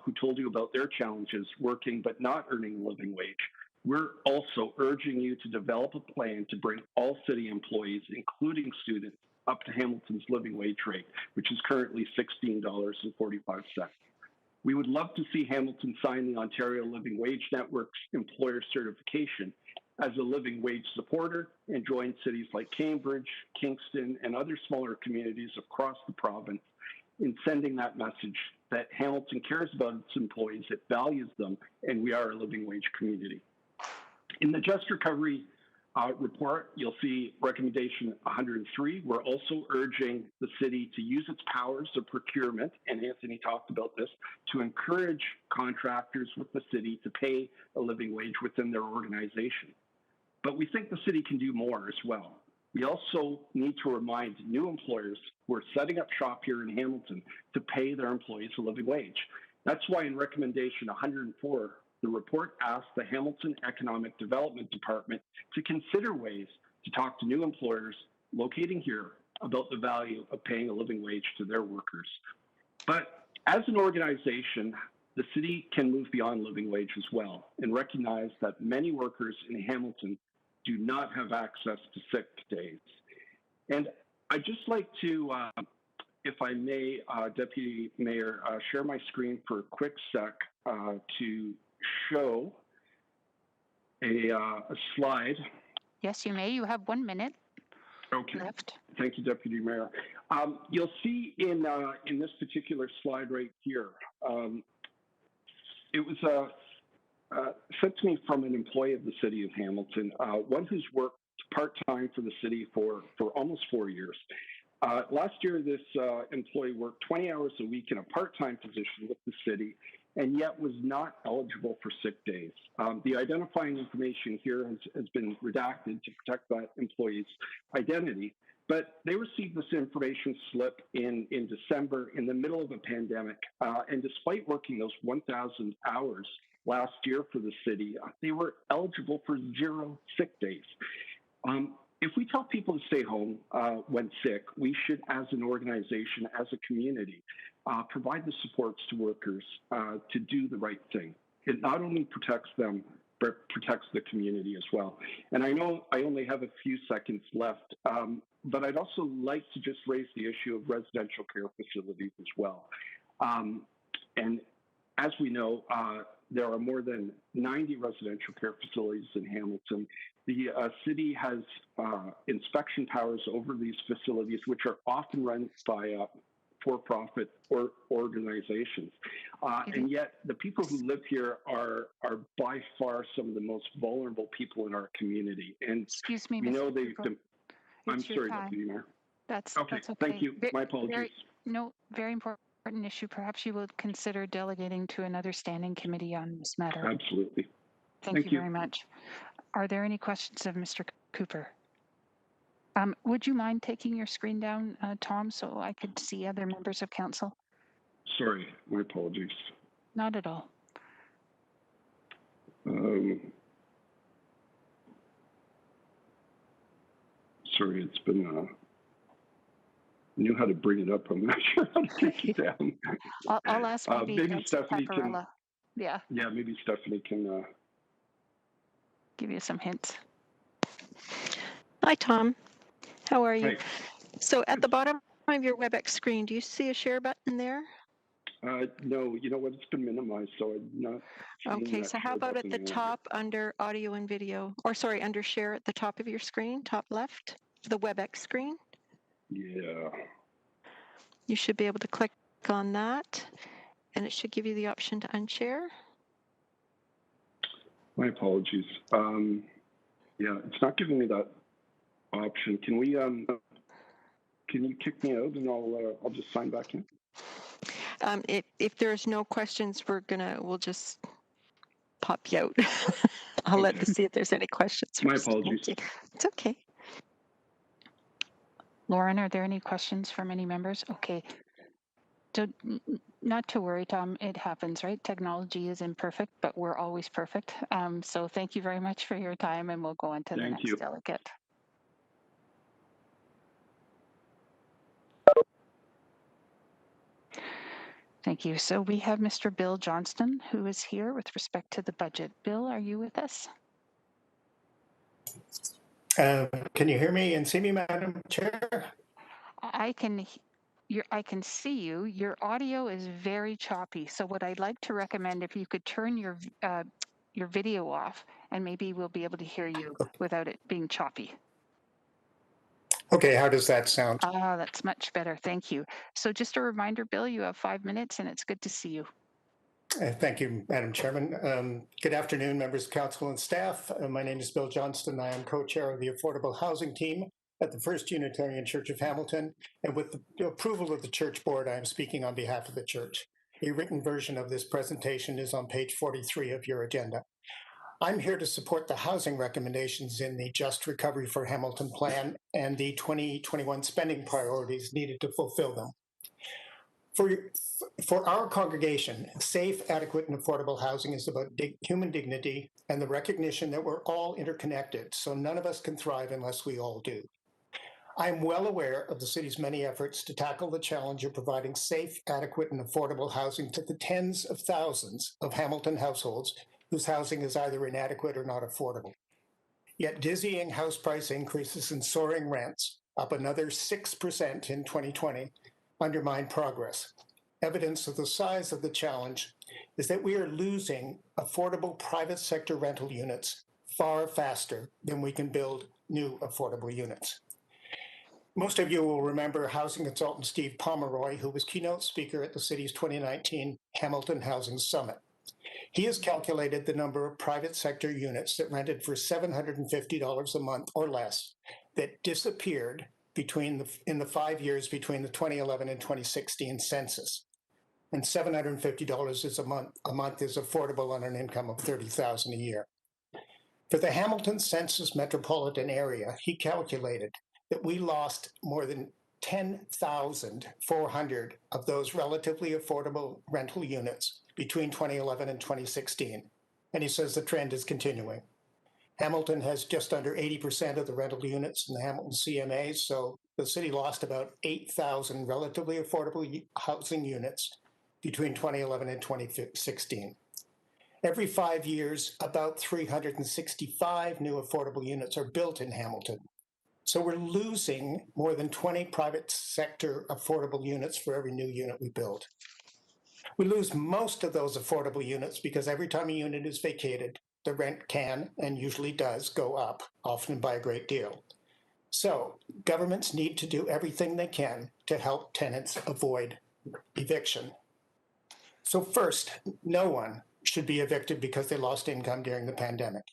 who told you about their challenges working but not earning a living wage, we're also urging you to develop a plan to bring all city employees, including students, up to Hamilton's living wage rate, which is currently $16.45. We would love to see Hamilton sign the Ontario Living Wage Network's employer certification as a living wage supporter and join cities like Cambridge, Kingston, and other smaller communities across the province in sending that message that Hamilton cares about its employees, it values them, and we are a living wage community. In the Just Recovery report, you'll see recommendation 103. We're also urging the city to use its powers of procurement, and Anthony talked about this, to encourage contractors with the city to pay a living wage within their organization. But we think the city can do more as well. We also need to remind new employers who are setting up shop here in Hamilton to pay their employees a living wage. That's why in recommendation 104, the report asked the Hamilton Economic Development Department to consider ways to talk to new employers locating here about the value of paying a living wage to their workers. But as an organization, the city can move beyond living wage as well and recognize that many workers in Hamilton do not have access to sick days. And I'd just like to, if I may, Deputy Mayor, share my screen for a quick sec to show a slide. Yes, you may. You have 1 minute left. Thank you, Deputy Mayor. You'll see in this particular slide right here, it was sent to me from an employee of the City of Hamilton, one who's worked part-time for the city for almost 4 years. Last year, this employee worked 20 hours a week in a part-time position with the city and yet was not eligible for sick days. The identifying information here has been redacted to protect that employee's identity, but they received this information slip in December in the middle of a pandemic. And despite working those 1,000 hours last year for the city, they were eligible for 0 sick days. If we tell people to stay home when sick, we should, as an organization, as a community, provide the supports to workers to do the right thing. It not only protects them, but protects the community as well. And I know I only have a few seconds left, but I'd also like to just raise the issue of residential care facilities as well. And as we know, there are more than 90 residential care facilities in Hamilton. The city has inspection powers over these facilities, which are often run by for-profit organizations. And yet the people who live here are by far some of the most vulnerable people in our community. And excuse me, we know Mr. they've Cooper. I'm It's your sorry, time. Deputy Mayor. That's Okay, okay. thank you. My apologies. Very important issue. Perhaps you will consider delegating to another standing committee on this matter. Absolutely. Thank you very much. Are there any questions of Mr. Cooper? Would you mind taking your screen down, Tom, so I could see other members of council? Sorry, my apologies. Not at all. Sorry, it's been, knew how to bring it up. I'm not sure how to take it down. I'll ask maybe Stephanie can. Yeah. Yeah, maybe Stephanie can. Give you some hints. Hi, Tom. How are you? Hi. So at the bottom of your WebEx screen, do you see a share button there? No, you know what? It's been minimized, so I'm not. Okay, so how about at the top under audio and video, or sorry, under share at the top of your screen, top left, the WebEx screen? Yeah. You should be able to click on that, and it should give you the option to unshare. My apologies. Yeah, it's not giving me that option. Can we? Can you kick me out and I'll just sign back in? If there's no questions, we'll just pop you out. I'll let to see if there's any questions. My first. apologies. Thank you. It's okay. Lauren, are there any questions from any members? Okay. So not to worry, Tom, it happens, right? Technology is imperfect, but we're always perfect. So thank you very much for your time, and we'll go on to the Thank next you. delegate. Thank you. So we have Mr. Bill Johnston, who is here with respect to the budget. Bill, are you with us? Can you hear me and see me, Madam Chair? I can see you. Your audio is very choppy. So what I'd like to recommend, if you could turn your video off, and maybe we'll be able to hear you without it being choppy. Okay, how does that sound? Ah, that's much better. Thank you. So just a reminder, Bill, you have 5 minutes, and it's good to see you. Thank you, Madam Chairman. Good afternoon, members of council and staff. My name is Bill Johnston. I am co-chair of the Affordable Housing Team at the First Unitarian Church of Hamilton. And with the approval of the church board, I am speaking on behalf of the church. A written version of this presentation is on page 43 of your agenda. I'm here to support the housing recommendations in the Just Recovery for Hamilton plan and the 2021 spending priorities needed to fulfill them. For our congregation, safe, adequate, and affordable housing is about human dignity and the recognition that we're all interconnected, so none of us can thrive unless we all do. I'm well aware of the city's many efforts to tackle the challenge of providing safe, adequate, and affordable housing to the tens of thousands of Hamilton households whose housing is either inadequate or not affordable. Yet dizzying house price increases and soaring rents, up another 6% in 2020, undermine progress. Evidence of the size of the challenge is that we are losing affordable private sector rental units far faster than we can build new affordable units. Most of you will remember housing consultant Steve Pomeroy, who was keynote speaker at the city's 2019 Hamilton Housing Summit. He has calculated the number of private sector units that rented for $750 a month or less that disappeared in the 5 years between the 2011 and 2016 census. And $750 a month is affordable on an income of $30,000 a year. For the Hamilton census metropolitan area, he calculated that we lost more than 10,400 of those relatively affordable rental units between 2011 and 2016. And he says the trend is continuing. Hamilton has just under 80% of the rental units in the Hamilton CMA, so the city lost about 8,000 relatively affordable housing units between 2011 and 2016. Every 5 years, about 365 new affordable units are built in Hamilton. So we're losing more than 20 private sector affordable units for every new unit we build. We lose most of those affordable units because every time a unit is vacated, the rent can and usually does go up, often by a great deal. So governments need to do everything they can to help tenants avoid eviction. So first, no one should be evicted because they lost income during the pandemic.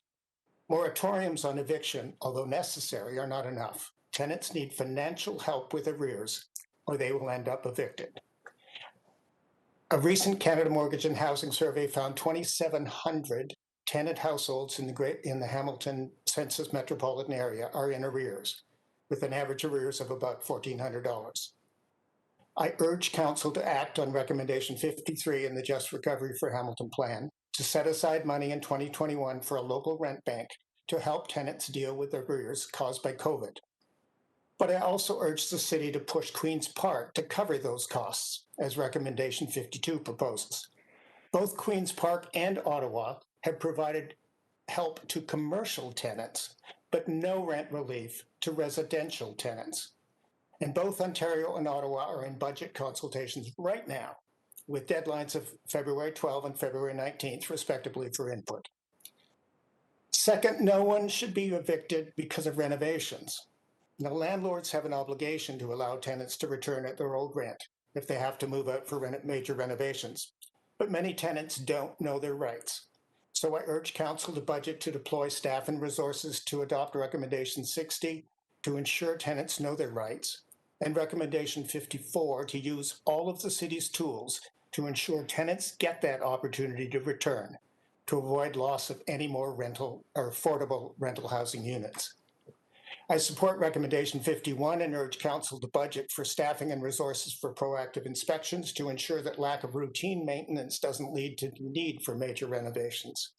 Moratoriums on eviction, although necessary, are not enough. Tenants need financial help with arrears, or they will end up evicted. A recent Canada Mortgage and Housing survey found 2,700 tenant households in the Hamilton census metropolitan area are in arrears, with an average arrears of about $1,400. I urge Council to act on Recommendation 53 in the Just Recovery for Hamilton plan to set aside money in 2021 for a local rent bank to help tenants deal with arrears caused by COVID. But I also urge the city to push Queen's Park to cover those costs, as Recommendation 52 proposes. Both Queen's Park and Ottawa have provided help to commercial tenants, but no rent relief to residential tenants. And both Ontario and Ottawa are in budget consultations right now, with deadlines of February 12 and February 19th, respectively, for input. Second, no one should be evicted because of renovations. Now, landlords have an obligation to allow tenants to return at their old rent if they have to move out for major renovations. But many tenants don't know their rights. So I urge Council to budget to deploy staff and resources to adopt Recommendation 60 to ensure tenants know their rights, and Recommendation 54 to use all of the city's tools to ensure tenants get that opportunity to return, to avoid loss of any more rental or affordable rental housing units. I support recommendation 51 and urge council to budget for staffing and resources for proactive inspections to ensure that lack of routine maintenance doesn't lead to the need for major renovations.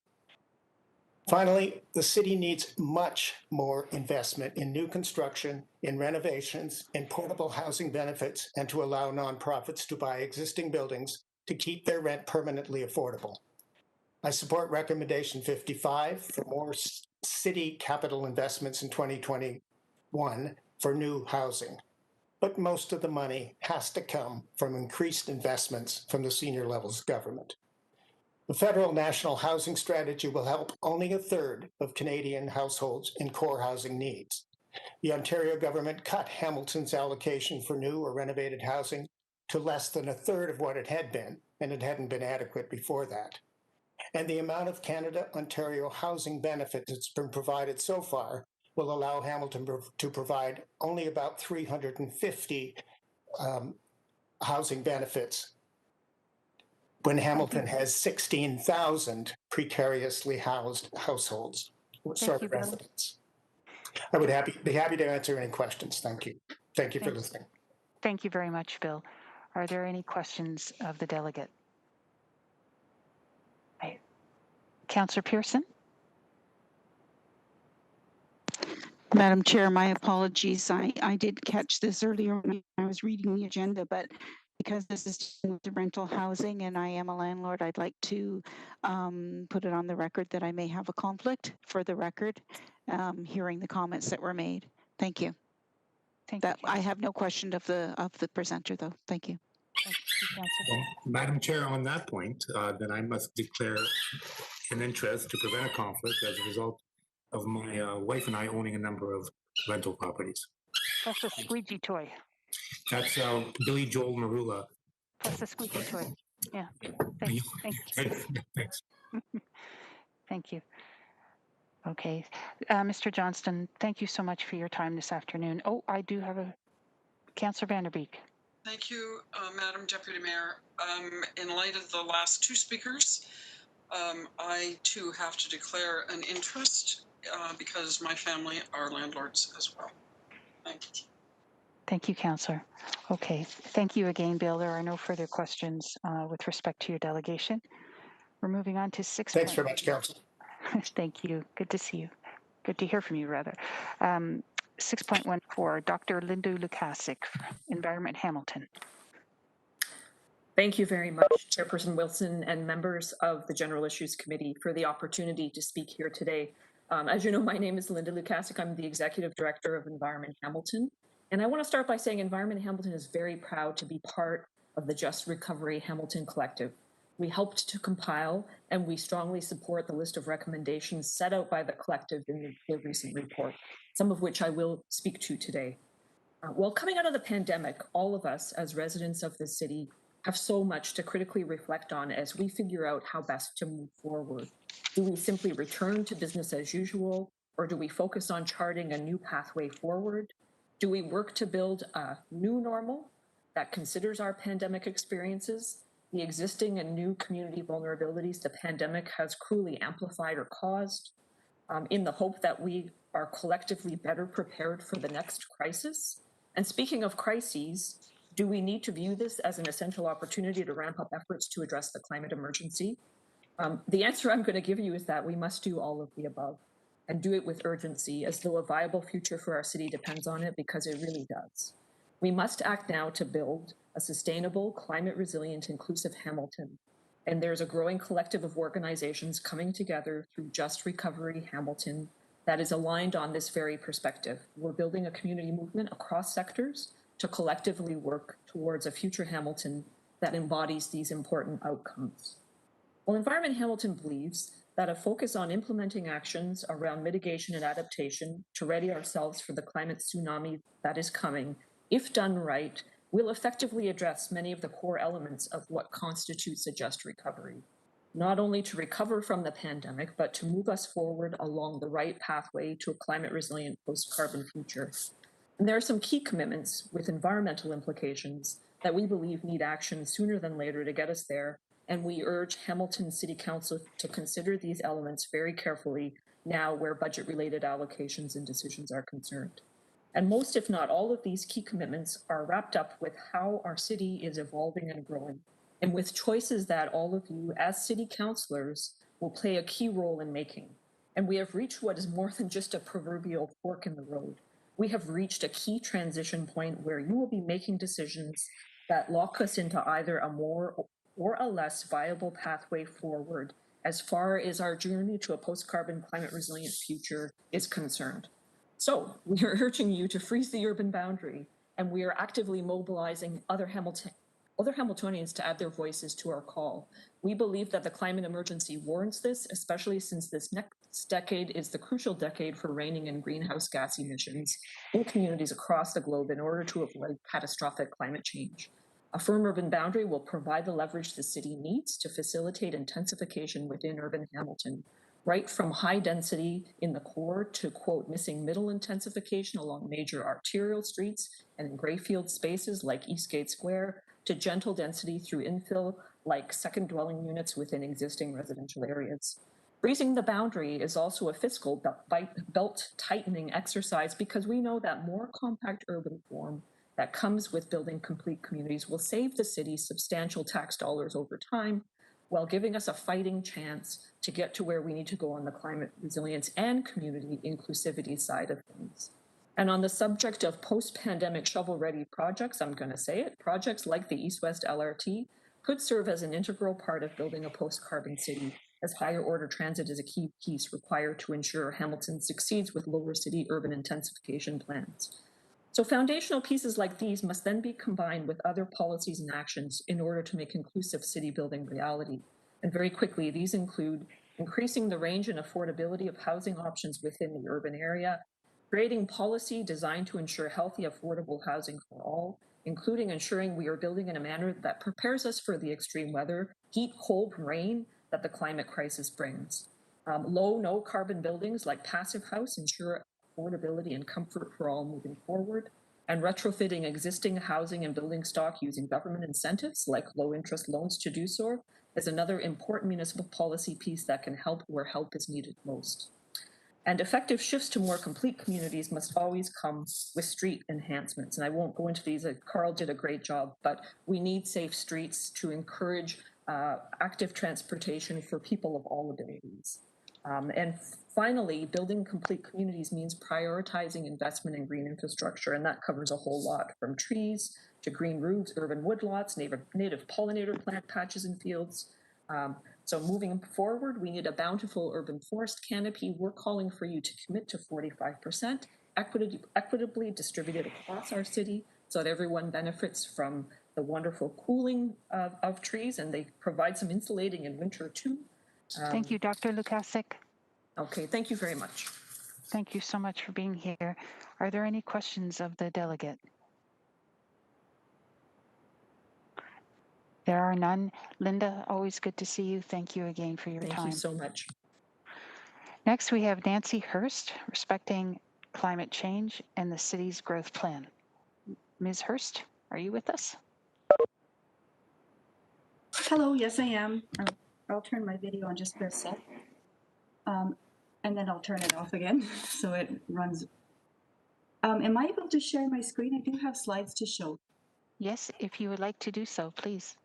Finally, the city needs much more investment in new construction, in renovations, in portable housing benefits, and to allow nonprofits to buy existing buildings to keep their rent permanently affordable. I support recommendation 55 for more city capital investments in 2021 for new housing. But most of the money has to come from increased investments from the senior levels of government. The federal national housing strategy will help only a third of Canadian households in core housing needs. The Ontario government cut Hamilton's allocation for new or renovated housing to less than a third of what it had been, and it hadn't been adequate before that. And the amount of Canada-Ontario housing benefit that's been provided so far will allow Hamilton to provide only about 350 housing benefits when Hamilton has 16,000 precariously housed households, residents. I would be happy to answer any questions. Thank you. Thank you for listening. Thank you very much, Bill. Are there any questions of the delegate? Right. Councillor Pearson? Madam Chair, my apologies. I did catch this earlier when I was reading the agenda, but because this is the rental housing and I am a landlord, I'd like to put it on the record that I may have a conflict for the record, hearing the comments that were made. Thank you. I have no question of the presenter, though. Thank you. Well, Madam Chair, on that point, then I must declare an interest to prevent a conflict as a result of my wife and I owning a number of rental properties. That's a squeegee toy. That's Billy Joel Marula. That's a squeegee toy. Yeah. Thanks. Thanks. Thank you. Okay. Mr. Johnston, thank you so much for your time this afternoon. Oh, I do have a Councillor Vanderbeek. Thank you, Madam Deputy Mayor. In light of the last two speakers, I too have to declare an interest because my family are landlords as well. Thank you. Thank you, Councillor. Okay, thank you again, Bill. There are no further questions with respect to your delegation. We're moving on to 6. Thanks very much, Councillor. Thank you. Good to see you. Good to hear from you, rather. 6.14, Dr. Linda Lukasik, Environment Hamilton. Thank you very much, Chairperson Wilson and members of the General Issues Committee for the opportunity to speak here today. As you know, my name is Linda Lukasik. I'm the Executive Director of Environment Hamilton. And I want to start by saying Environment Hamilton is very proud to be part of the Just Recovery Hamilton Collective. We helped to compile and we strongly support the list of recommendations set out by the collective in the recent report, some of which I will speak to today. Well, coming out of the pandemic, all of us as residents of the city have so much to critically reflect on as we figure out how best to move forward. Do we simply return to business as usual, or do we focus on charting a new pathway forward? Do we work to build a new normal that considers our pandemic experiences, the existing and new community vulnerabilities the pandemic has cruelly amplified or caused, in the hope that we are collectively better prepared for the next crisis? And speaking of crises, do we need to view this as an essential opportunity to ramp up efforts to address the climate emergency? The answer I'm going to give you is that we must do all of the above and do it with urgency, as though a viable future for our city depends on it, because it really does. We must act now to build a sustainable, climate-resilient, inclusive Hamilton. And there's a growing collective of organizations coming together through Just Recovery Hamilton that is aligned on this very perspective. We're building a community movement across sectors to collectively work towards a future Hamilton that embodies these important outcomes. Well, Environment Hamilton believes that a focus on implementing actions around mitigation and adaptation to ready ourselves for the climate tsunami that is coming, if done right, will effectively address many of the core elements of what constitutes a just recovery, not only to recover from the pandemic, but to move us forward along the right pathway to a climate resilient post-carbon future. And there are some key commitments with environmental implications that we believe need action sooner than later to get us there. And we urge Hamilton City Council to consider these elements very carefully now where budget-related allocations and decisions are concerned. And most, if not all, of these key commitments are wrapped up with how our city is evolving and growing, and with choices that all of you as city councilors will play a key role in making. And we have reached what is more than just a proverbial fork in the road. We have reached a key transition point where you will be making decisions that lock us into either a more or a less viable pathway forward as far as our journey to a post-carbon climate resilient future is concerned. So we are urging you to freeze the urban boundary, and we are actively mobilizing other Hamiltonians to add their voices to our call. We believe that the climate emergency warrants this, especially since this next decade is the crucial decade for reining in greenhouse gas emissions in communities across the globe in order to avoid catastrophic climate change. A firm urban boundary will provide the leverage the city needs to facilitate intensification within urban Hamilton, right from high density in the core to, quote, missing middle intensification along major arterial streets and in grayfield spaces like Eastgate Square, to gentle density through infill like second dwelling units within existing residential areas. Freezing the boundary is also a fiscal belt tightening exercise because we know that more compact urban form that comes with building complete communities will save the city substantial tax dollars over time while giving us a fighting chance to get to where we need to go on the climate resilience and community inclusivity side of things. And on the subject of post-pandemic shovel-ready projects, I'm going to say it, projects like the East-West LRT could serve as an integral part of building a post-carbon city, as higher order transit is a key piece required to ensure Hamilton succeeds with lower city urban intensification plans. So foundational pieces like these must then be combined with other policies and actions in order to make inclusive city building reality. And very quickly, these include increasing the range and affordability of housing options within the urban area, creating policy designed to ensure healthy, affordable housing for all, including ensuring we are building in a manner that prepares us for the extreme weather, heat, cold, rain that the climate crisis brings. Low, no carbon buildings like Passive House ensure affordability and comfort for all moving forward, and retrofitting existing housing and building stock using government incentives like low interest loans to do so is another important municipal policy piece that can help where help is needed most. And effective shifts to more complete communities must always come with street enhancements. And I won't go into these, Carl did a great job, but we need safe streets to encourage active transportation for people of all abilities. And finally, building complete communities means prioritizing investment in green infrastructure, and that covers a whole lot, from trees to green roofs, urban woodlots, native pollinator plant patches and fields. So moving forward, we need a bountiful urban forest canopy. We're calling for you to commit to 45%, equitably distributed across our city so that everyone benefits from the wonderful cooling of trees, and they provide some insulating in winter too. Thank you, Dr. Lukasik. Okay, thank you very much. Thank you so much for being here. Are there any questions of the delegate? There are none. Linda, always good to see you. Thank you again for your time. Thank you so much. Next, we have Nancy Hurst, respecting climate change and the city's growth plan. Ms. Hurst, are you with us? Hello, yes, I am. I'll turn my video on just for a sec. And then I'll turn it off again so it runs. Am I able to share my screen? I do have slides to show. Yes, if you would like to do so, please.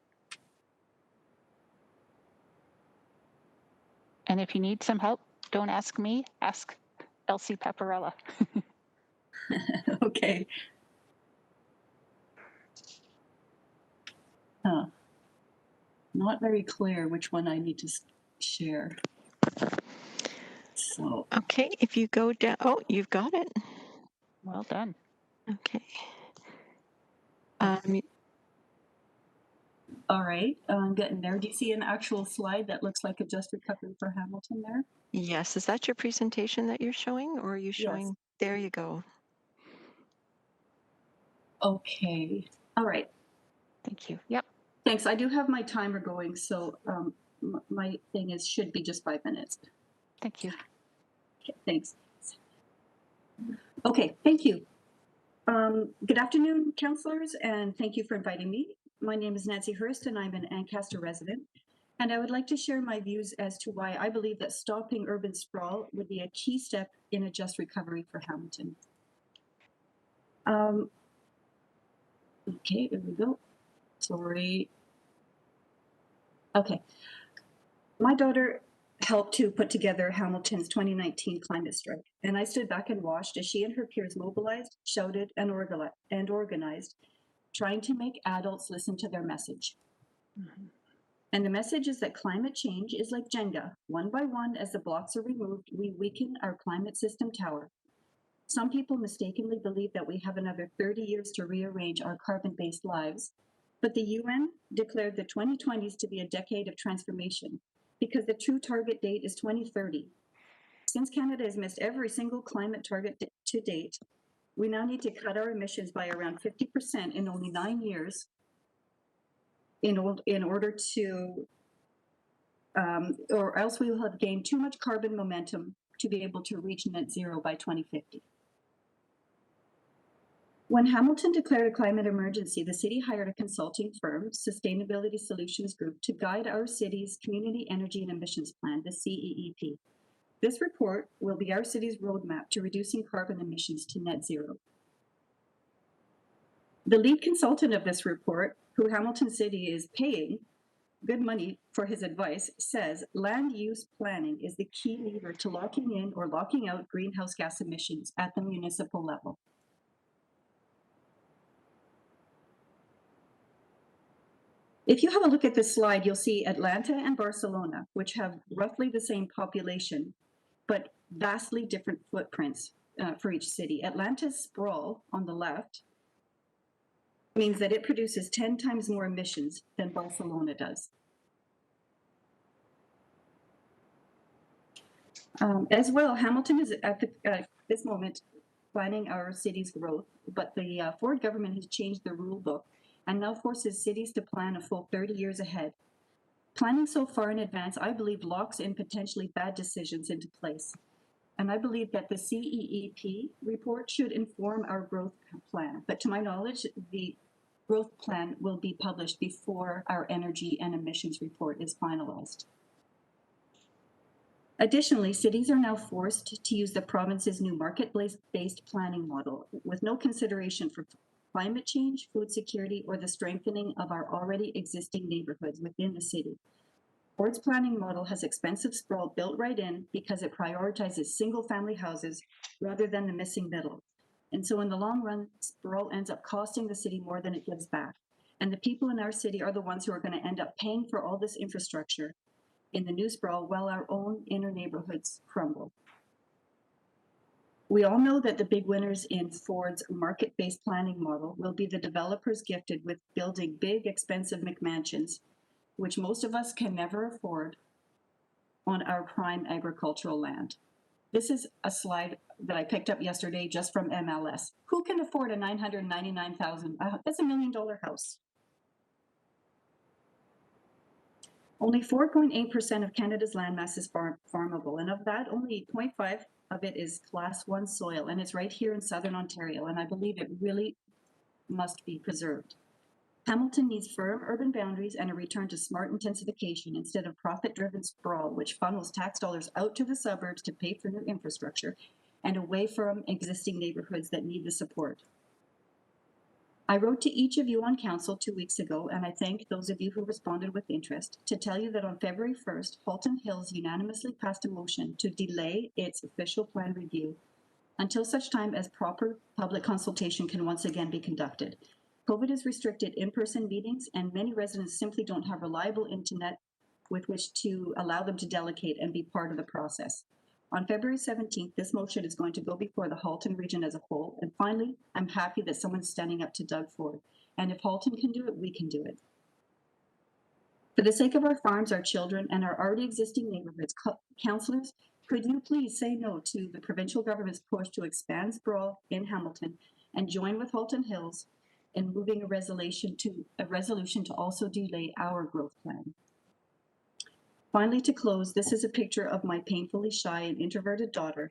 And if you need some help, don't ask me, ask Elsie Paparella. Okay. Not very clear which one I need to share. So. Okay, if you go down, oh, you've got it. Well done. Okay. All right, I'm getting there. Do you see an actual slide that looks like a Just Recovery for Hamilton there? Yes, is that your presentation that you're showing, or are you showing? Yes. There you go. Okay, all right. Thank you. Yep. Thanks. I do have my timer going, so my thing should be just 5 minutes. Thank you. Okay, thanks. Okay, thank you. Good afternoon, councillors, and thank you for inviting me. My name is Nancy Hurst, and I'm an Ancaster resident. And I would like to share my views as to why I believe that stopping urban sprawl would be a key step in a just recovery for Hamilton. Okay, there we go. Sorry. Okay. My daughter helped to put together Hamilton's 2019 climate strike, and I stood back and watched as she and her peers mobilized, shouted, and organized, trying to make adults listen to their message. And the message is that climate change is like Jenga. One by one, as the blocks are removed, we weaken our climate system tower. Some people mistakenly believe that we have another 30 years to rearrange our carbon-based lives, but the UN declared the 2020s to be a decade of transformation because the true target date is 2030. Since Canada has missed every single climate target to date, we now need to cut our emissions by around 50% in only 9 years in order to, or else we will have gained too much carbon momentum to be able to reach net zero by 2050. When Hamilton declared a climate emergency, the city hired a consulting firm, Sustainability Solutions Group, to guide our city's Community Energy and Emissions Plan, the CEEP. This report will be our city's roadmap to reducing carbon emissions to net zero. The lead consultant of this report, who Hamilton City is paying good money for his advice, says land use planning is the key lever to locking in or locking out greenhouse gas emissions at the municipal level. If you have a look at this slide, you'll see Atlanta and Barcelona, which have roughly the same population, but vastly different footprints for each city. Atlanta's sprawl on the left means that it produces 10 times more emissions than Barcelona does. As well, Hamilton is at this moment planning our city's growth, but the Ford government has changed the rule book and now forces cities to plan a full 30 years ahead. Planning so far in advance, I believe, locks in potentially bad decisions into place. And I believe that the CEEP report should inform our growth plan. But to my knowledge, the growth plan will be published before our energy and emissions report is finalized. Additionally, cities are now forced to use the province's new market-based planning model with no consideration for climate change, food security, or the strengthening of our already existing neighborhoods within the city. Ford's planning model has expensive sprawl built right in because it prioritizes single-family houses rather than the missing middle. And so in the long run, sprawl ends up costing the city more than it gives back. And the people in our city are the ones who are going to end up paying for all this infrastructure in the new sprawl while our own inner neighborhoods crumble. We all know that the big winners in Ford's market-based planning model will be the developers gifted with building big, expensive McMansions, which most of us can never afford on our prime agricultural land. This is a slide that I picked up yesterday just from MLS. Who can afford a $999,000? That's $1 million house. Only 4.8% of Canada's landmass is farmable, and of that, only 0.5 of it is Class 1 soil, and it's right here in Southern Ontario, and I believe it really must be preserved. Hamilton needs firm urban boundaries and a return to smart intensification instead of profit-driven sprawl, which funnels tax dollars out to the suburbs to pay for new infrastructure and away from existing neighborhoods that need the support. I wrote to each of you on council 2 weeks ago, and I thank those of you who responded with interest, to tell you that on February 1st, Halton Hills unanimously passed a motion to delay its official plan review until such time as proper public consultation can once again be conducted. COVID has restricted in-person meetings, and many residents simply don't have reliable internet with which to allow them to delegate and be part of the process. On February 17th, this motion is going to go before the Halton region as a whole. And finally, I'm happy that someone's standing up to Doug Ford. And if Halton can do it, we can do it. For the sake of our farms, our children, and our already existing neighborhoods, councillors, could you please say no to the provincial government's push to expand sprawl in Hamilton and join with Halton Hills in moving a resolution to also delay our growth plan? Finally, to close, this is a picture of my painfully shy and introverted daughter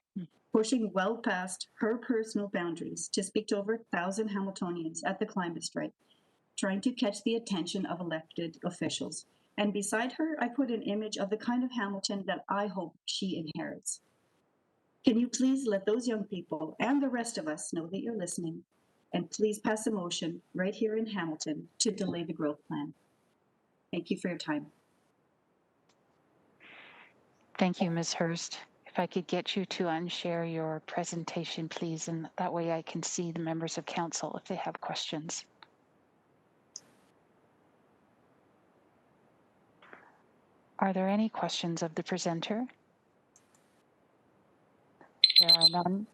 pushing well past her personal boundaries to speak to over 1,000 Hamiltonians at the climate strike, trying to catch the attention of elected officials. And beside her, I put an image of the kind of Hamilton that I hope she inherits. Can you please let those young people and the rest of us know that you're listening? And please pass a motion right here in Hamilton to delay the growth plan. Thank you for your time. Thank you, Ms. Hurst. If I could get you to unshare your presentation, please, and that way I can see the members of council if they have questions. Are there any questions of the presenter? There are none.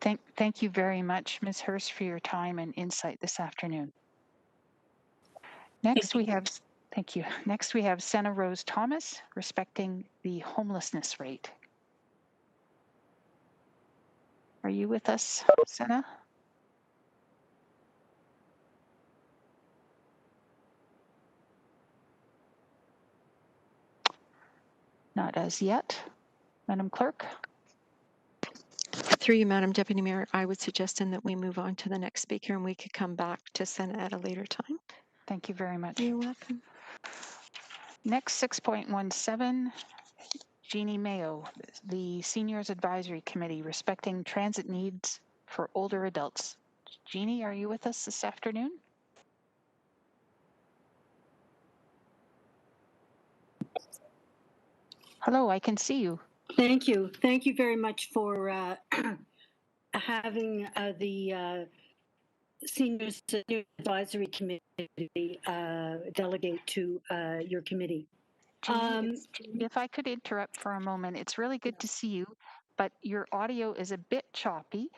Thank you very much, Ms. Hurst, for your time and insight this afternoon. Next, we have, thank you. Next, we have Senna Rose Thomas, respecting the homelessness rate. Are you with us, Senna? Not as yet. Madam Clerk? Through you, Madam Deputy Mayor, I would suggest then that we move on to the next speaker and we could come back to Senna at a later time. Thank you very much. You're welcome. Next, 6.17, Jeannie Mayo, the Seniors Advisory Committee, respecting transit needs for older adults. Jeannie, are you with us this afternoon? Hello, I can see you. Thank you. Thank you very much for having the Seniors Advisory Committee delegate to your committee. Jeannie, if I could interrupt for a moment, it's really good to see you, but your audio is a bit choppy.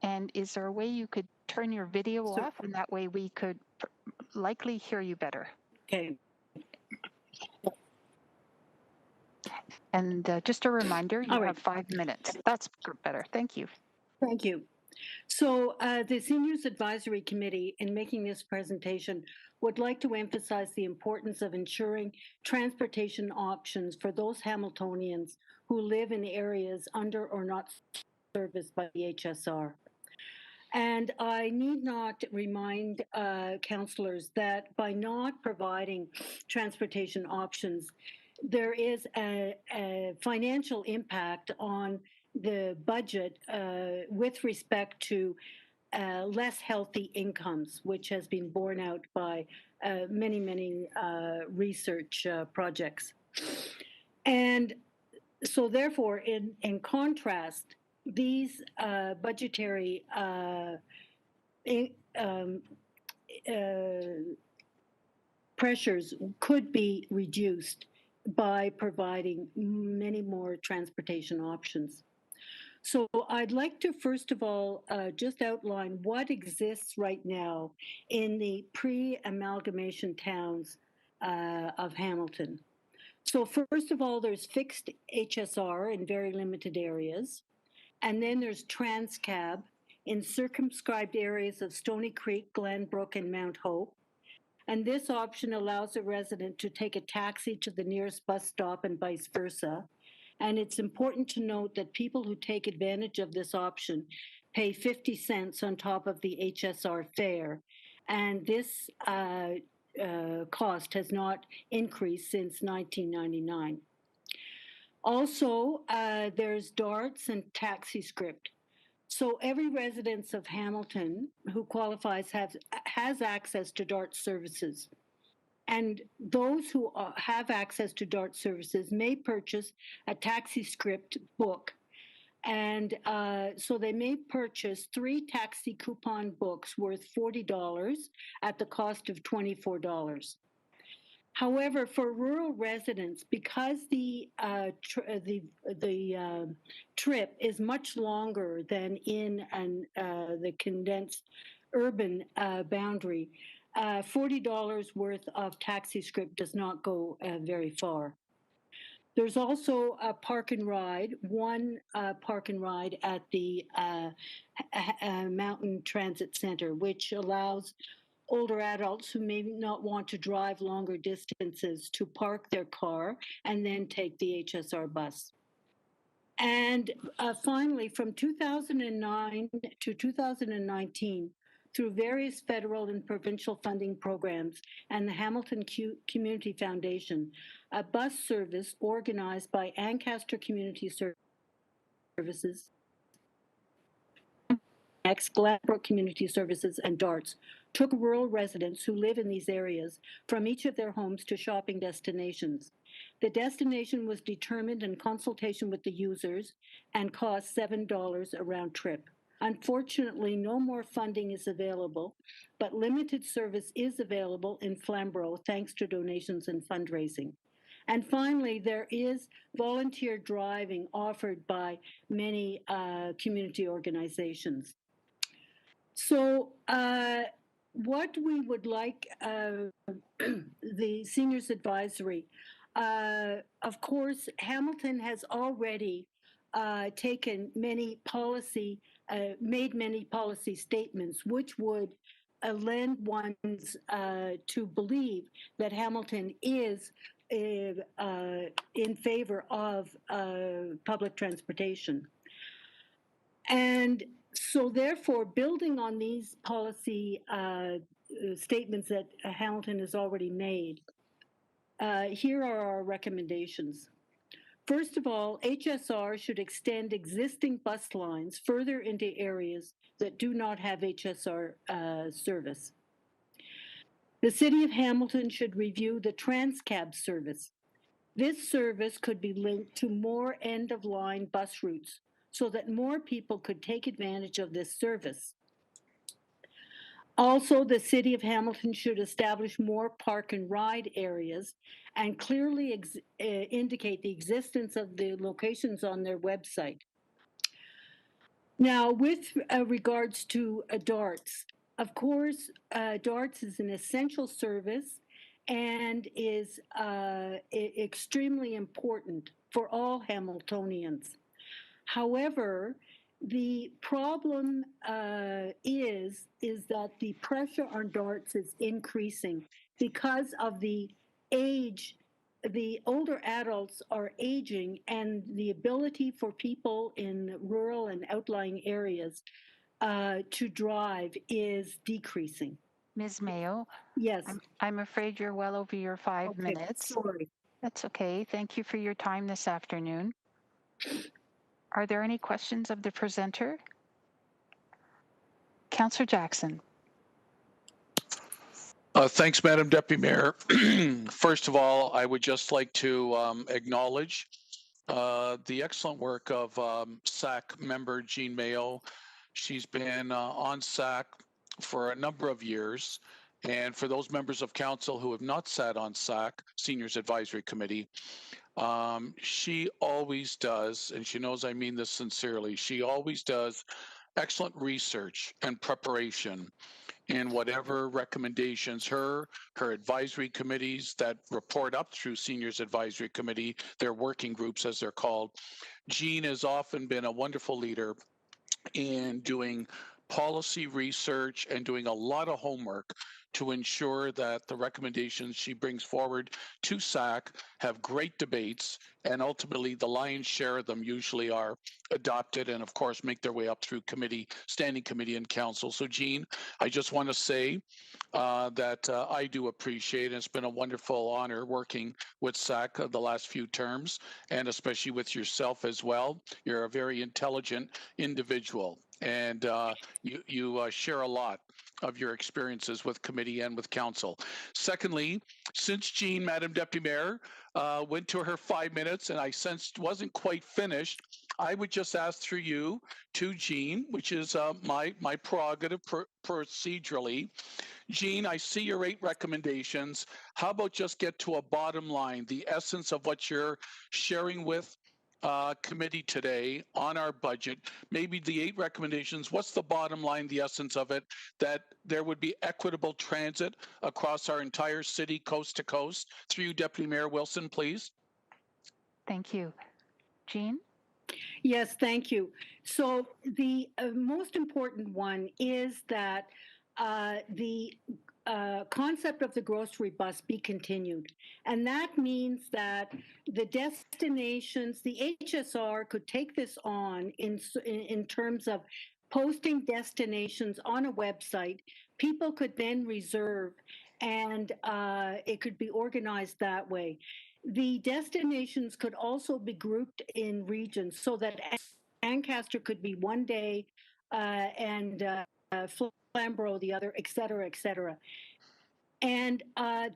And is there a way you could turn your video off, and that way we could likely hear you better? Okay. And just a reminder, you have 5 minutes. That's better. Thank you. Thank you. So the Seniors Advisory Committee, in making this presentation, would like to emphasize the importance of ensuring transportation options for those Hamiltonians who live in areas under or not serviced by the HSR. And I need not remind councillors that by not providing transportation options, there is a financial impact on the budget with respect to less healthy incomes, which has been borne out by many research projects. And so therefore, in contrast, these budgetary pressures could be reduced by providing many more transportation options. So I'd like to first of all just outline what exists right now in the pre-amalgamation towns of Hamilton. So first of all, there's fixed HSR in very limited areas. And then there's Transcab in circumscribed areas of Stony Creek, Glenbrook, and Mount Hope. And this option allows a resident to take a taxi to the nearest bus stop and vice versa. And it's important to note that people who take advantage of this option pay 50 cents on top of the HSR fare. And this cost has not increased since 1999. Also, there's DARTS and TaxiScript. So every resident of Hamilton who qualifies has access to DART services. And those who have access to DART services may purchase a TaxiScript book. And so they may purchase 3 taxi coupon books worth $40 at the cost of $24. However, for rural residents, because the trip is much longer than in the condensed urban boundary, $40 worth of TaxiScript does not go very far. There's also a park and ride, one park and ride at the Mountain Transit Center, which allows older adults who may not want to drive longer distances to park their car and then take the HSR bus. And finally, from 2009 to 2019, through various federal and provincial funding programs and the Hamilton Community Foundation, a bus service organized by Ancaster Community Services, Gladbrook Community Services, and DARTS took rural residents who live in these areas from each of their homes to shopping destinations. The destination was determined in consultation with the users and cost $7 a round trip. Unfortunately, no more funding is available, but limited service is available in Flamborough thanks to donations and fundraising. And finally, there is volunteer driving offered by many community organizations. So what we would like the Seniors Advisory, of course, Hamilton has already taken many policy, made many policy statements, which would lend one to believe that Hamilton is in favor of public transportation. And so therefore, building on these policy statements that Hamilton has already made, here are our recommendations. First of all, HSR should extend existing bus lines further into areas that do not have HSR service. The City of Hamilton should review the Transcab service. This service could be linked to more end-of-line bus routes so that more people could take advantage of this service. Also, the City of Hamilton should establish more park and ride areas and clearly indicate the existence of the locations on their website. Now, with regards to DARTS, of course, DARTS is an essential service and is extremely important for all Hamiltonians. However, the problem is that the pressure on DARTS is increasing because of the age. The older adults are aging, and the ability for people in rural and outlying areas to drive is decreasing. Ms. Mayo? Yes. I'm afraid you're well over your 5 minutes. Sorry. That's okay. Thank you for your time this afternoon. Are there any questions of the presenter? Councillor Jackson. Thanks, Madam Deputy Mayor. First of all, I would just like to acknowledge the excellent work of SAC member Jean Mayo. She's been on SAC for a number of years. And for those members of council who have not sat on SAC, Seniors Advisory Committee, she always does, and she knows I mean this sincerely, she always does excellent research and preparation in whatever recommendations her advisory committees that report up through Seniors Advisory Committee, their working groups as they're called. Jean has often been a wonderful leader in doing policy research and doing a lot of homework to ensure that the recommendations she brings forward to SAC have great debates, and ultimately the lion's share of them usually are adopted and of course make their way up through committee, standing committee and council. So Jean, I just want to say that I do appreciate it. It's been a wonderful honor working with SAC the last few terms, and especially with yourself as well. You're a very intelligent individual, and you share a lot of your experiences with committee and with council. Secondly, since Jean, Madam Deputy Mayor, went to her 5 minutes and I sensed wasn't quite finished, I would just ask through you to Jean, which is my prerogative procedurally. Jean, I see your 8 recommendations. How about just get to a bottom line, the essence of what you're sharing with committee today on our budget, maybe the 8 recommendations, what's the bottom line, the essence of it, that there would be equitable transit across our entire city, coast to coast? Through you, Deputy Mayor Wilson, please. Thank you. Jean? Yes, thank you. So the most important one is that the concept of the grocery bus be continued. And that means that the destinations, the HSR could take this on in terms of posting destinations on a website. People could then reserve, and it could be organized that way. The destinations could also be grouped in regions so that Ancaster could be one day and Flamborough the other, et cetera, et cetera. And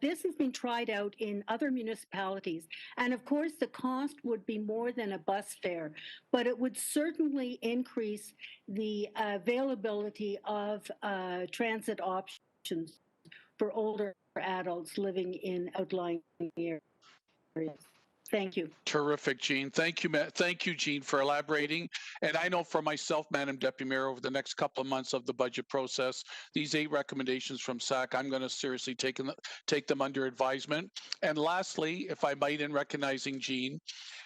this has been tried out in other municipalities. And of course, the cost would be more than a bus fare, but it would certainly increase the availability of transit options for older adults living in outlying areas. Thank you. Terrific, Jean. Thank you, thank you, Jean, for elaborating. And I know for myself, Madam Deputy Mayor, over the next couple of months of the budget process, these 8 recommendations from SAC, I'm going to seriously take them under advisement. And lastly, if I might, in recognizing Jean,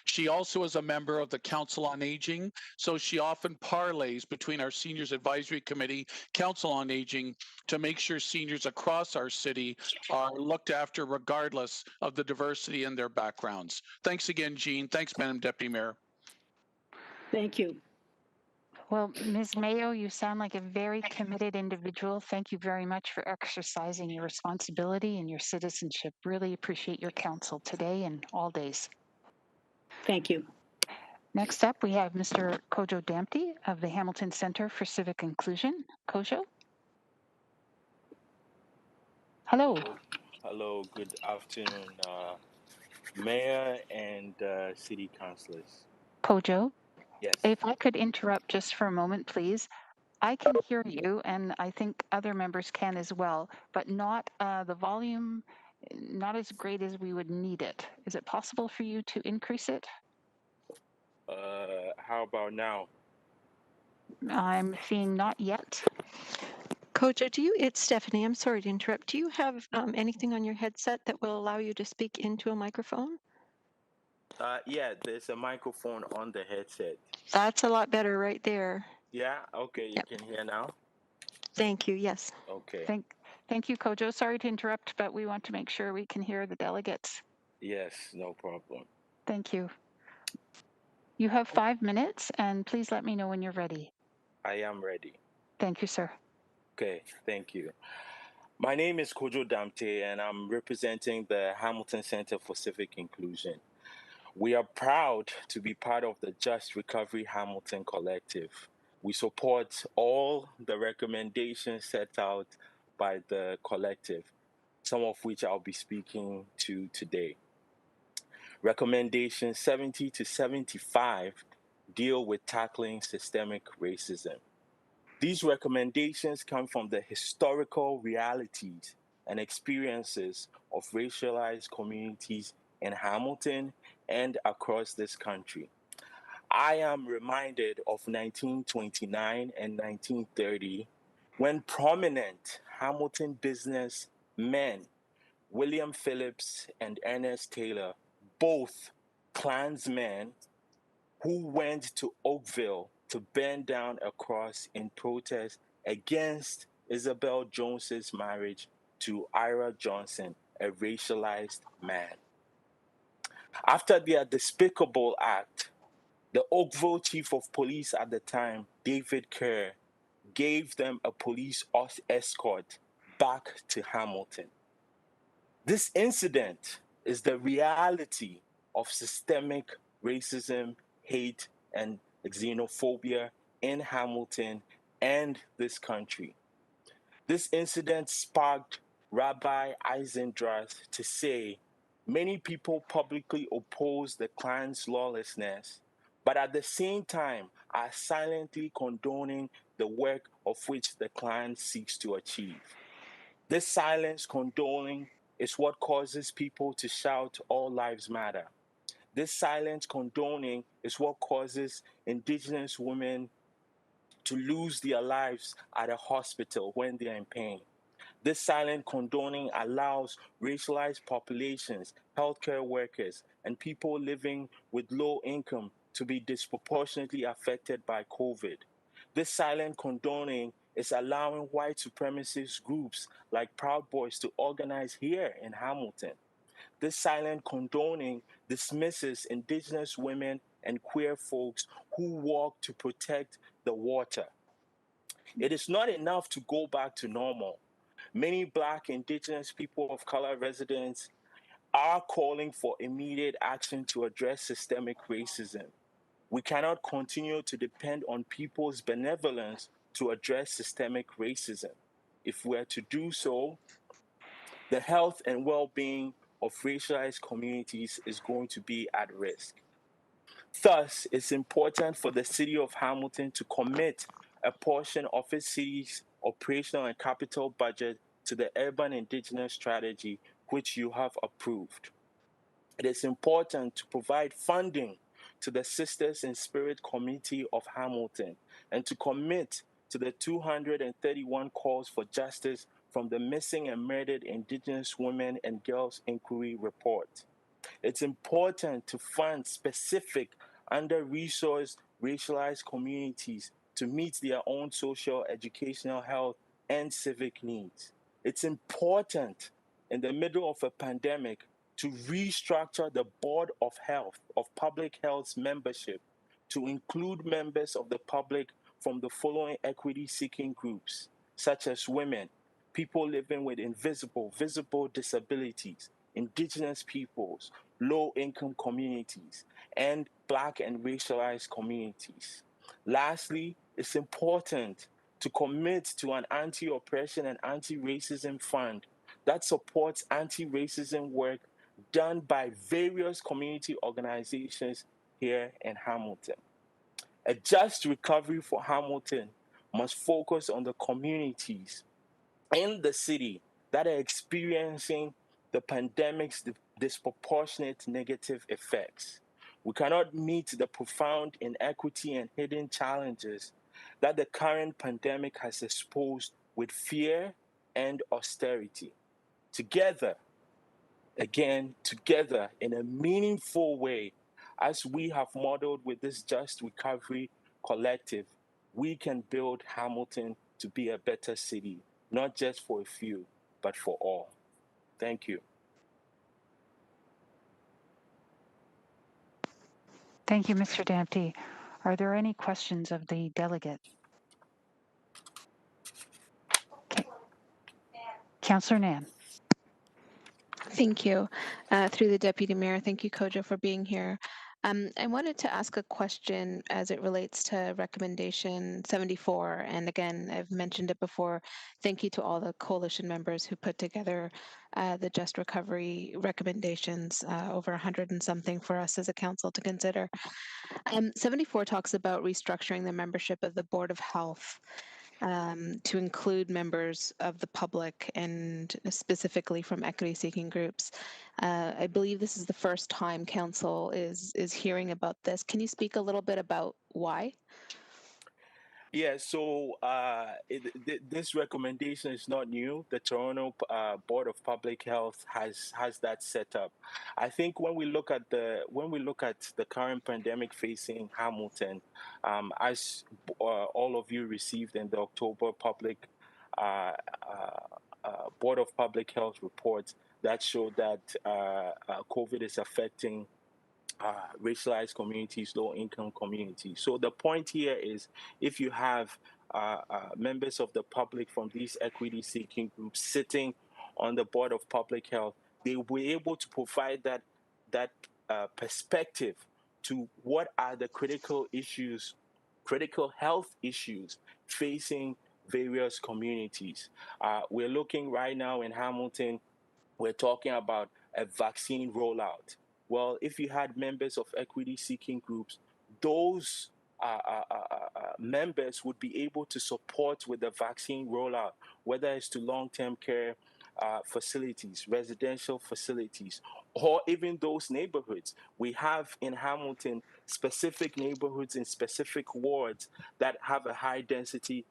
she also is a member of the Council on Aging, so she often parlays between our Seniors Advisory Committee, Council on Aging, to make sure seniors across our city are looked after regardless of the diversity in their backgrounds. Thanks again, Jean. Thanks, Madam Deputy Mayor. Thank you. Well, Ms. Mayo, you sound like a very committed individual. Thank you very much for exercising your responsibility and your citizenship. Really appreciate your counsel today and all days. Thank you. Next up, we have Mr. Kojo Damte of the Hamilton Center for Civic Inclusion. Kojo? Hello. Hello, good afternoon, Mayor and City Councilors. Kojo? Yes. If I could interrupt just for a moment, please. I can hear you, and I think other members can as well, but not the volume, not as great as we would need it. Is it possible for you to increase it? How about now? I'm seeing not yet. Kojo, it's Stephanie. I'm sorry to interrupt. Do you have anything on your headset that will allow you to speak into a microphone? Yeah, there's a microphone on the headset. That's a lot better right there. Yeah, okay, you can hear now? Thank you, yes. Okay. Thank you, Kojo. Sorry to interrupt, but we want to make sure we can hear the delegates. Yes, no problem. Thank you. You have 5 minutes, and please let me know when you're ready. I am ready. Thank you, sir. Okay, thank you. My name is Kojo Damte, and I'm representing the Hamilton Center for Civic Inclusion. We are proud to be part of the Just Recovery Hamilton Collective. We support all the recommendations set out by the collective, some of which I'll be speaking to today. Recommendations 70 to 75 deal with tackling systemic racism. These recommendations come from the historical realities and experiences of racialized communities in Hamilton and across this country. I am reminded of 1929 and 1930 when prominent Hamilton businessmen, William Phillips and Ernest Taylor, both Klansmen who went to Oakville to burn down a cross in protest against Isabel Jones's marriage to Ira Johnson, a racialized man. After their despicable act, the Oakville chief of police at the time, David Kerr, gave them a police escort back to Hamilton. This incident is the reality of systemic racism, hate, and xenophobia in Hamilton and this country. This incident sparked Rabbi Eisendrath to say many people publicly oppose the Klan's lawlessness, but at the same time are silently condoning the work of which the Klan seeks to achieve. This silence condoning is what causes people to shout, "All lives matter." This silent condoning is what causes Indigenous women to lose their lives at a hospital when they are in pain. This silent condoning allows racialized populations, healthcare workers, and people living with low income to be disproportionately affected by COVID. This silent condoning is allowing white supremacist groups like Proud Boys to organize here in Hamilton. This silent condoning dismisses Indigenous women and queer folks who work to protect the water. It is not enough to go back to normal. Many Black, Indigenous, people of color residents are calling for immediate action to address systemic racism. We cannot continue to depend on people's benevolence to address systemic racism. If we are to do so, the health and well-being of racialized communities is going to be at risk. Thus, it's important for the City of Hamilton to commit a portion of its city's operational and capital budget to the Urban Indigenous Strategy, which you have approved. It is important to provide funding to the Sisters in Spirit Committee of Hamilton and to commit to the 231 calls for justice from the Missing and Murdered Indigenous Women and Girls Inquiry Report. It's important to fund specific under-resourced racialized communities to meet their own social, educational, health, and civic needs. It's important in the middle of a pandemic to restructure the Board of Health, of Public Health's membership, to include members of the public from the following equity-seeking groups, such as women, people living with visible disabilities, Indigenous peoples, low-income communities, and Black and racialized communities. Lastly, it's important to commit to an anti-oppression and anti-racism fund that supports anti-racism work done by various community organizations here in Hamilton. A just recovery for Hamilton must focus on the communities in the city that are experiencing the pandemic's disproportionate negative effects. We cannot meet the profound inequity and hidden challenges that the current pandemic has exposed with fear and austerity. Together in a meaningful way, as we have modeled with this Just Recovery Collective, we can build Hamilton to be a better city, not just for a few, but for all. Thank you. Thank you, Mr. Dempsey. Are there any questions of the delegate? Okay. Councillor Nan. Thank you. Through the Deputy Mayor, thank you, Kojo, for being here. I wanted to ask a question as it relates to recommendation 74. And again, I've mentioned it before. Thank you to all the coalition members who put together the Just Recovery recommendations, over 100 and something for us as a council to consider. 74 talks about restructuring the membership of the Board of Health to include members of the public and specifically from equity-seeking groups. I believe this is the first time council is hearing about this. Can you speak a little bit about why? Yeah, so this recommendation is not new. The Toronto Board of Public Health has that set up. I think when we look at the current pandemic facing Hamilton, as all of you received in the October public Board of Public Health reports that showed that COVID is affecting racialized communities, low-income communities. So the point here is, if you have members of the public from these equity-seeking groups sitting on the Board of Public Health, they will be able to provide that perspective to what are the critical health issues facing various communities. We're looking right now in Hamilton, we're talking about a vaccine rollout. Well, if you had members of equity-seeking groups, those members would be able to support with the vaccine rollout, whether it's to long-term care facilities, residential facilities, or even those neighborhoods. We have in Hamilton specific neighborhoods in specific wards that have a high density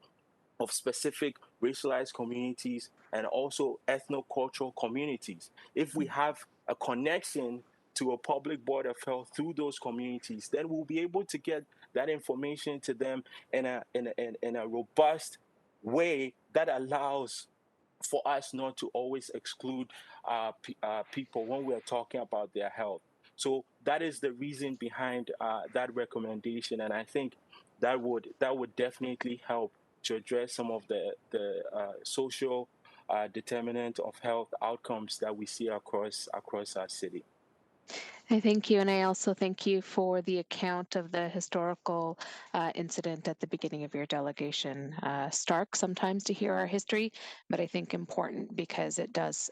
of specific racialized communities and also ethno-cultural communities. If we have a connection to a public board of health through those communities, then we'll be able to get that information to them in a robust way that allows for us not to always exclude people when we're talking about their health. So that is the reason behind that recommendation, and I think that would definitely help to address some of the social determinant of health outcomes that we see across our city. I thank you, and I also thank you for the account of the historical incident at the beginning of your delegation. Stark sometimes to hear our history, but I think important because it does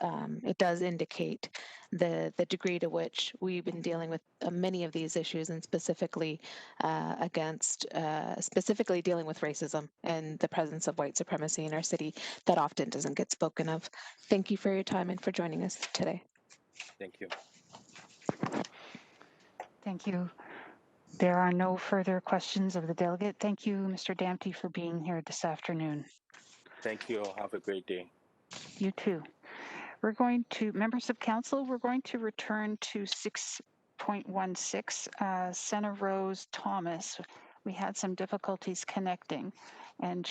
indicate the degree to which we've been dealing with many of these issues, and specifically specifically dealing with racism and the presence of white supremacy in our city that often doesn't get spoken of. Thank you for your time and for joining us today. Thank you. Thank you. There are no further questions of the delegate. Thank you, Mr. Damty, for being here this afternoon. Thank you. Have a great day. You too. We're going to, members of council, we're going to return to 6.16, Senna Rose Thomas. We had some difficulties connecting, and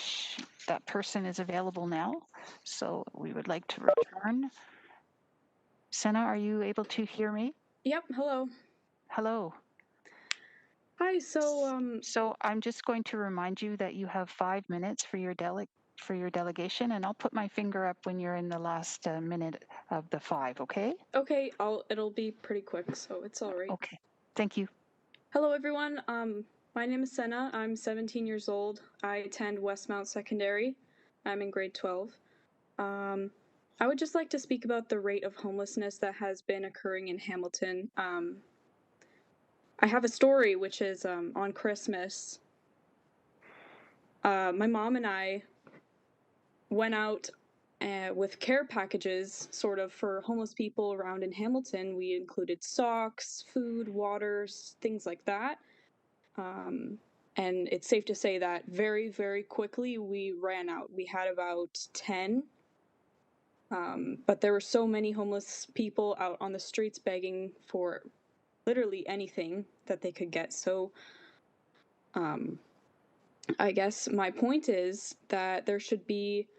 that person is available now. So we would like to return. Senna, are you able to hear me? Yep, hello. Hello. Hi, so I'm just going to remind you that you have 5 minutes for your delegation, and I'll put my finger up when you're in the last minute of the 5, okay? Okay, it'll be pretty quick, so it's all right. Okay. Thank you. Hello everyone. My name is Senna. I'm 17 years old. I attend Westmount Secondary. I'm in grade 12. I would just like to speak about the rate of homelessness that has been occurring in Hamilton. I have a story, which is on Christmas. My mom and I went out with care packages, sort of, for homeless people around in Hamilton. We included socks, food, waters, things like that. And it's safe to say that very, very quickly we ran out. We had about 10. But there were so many homeless people out on the streets begging for literally anything that they could get. So I guess my point is that there should be,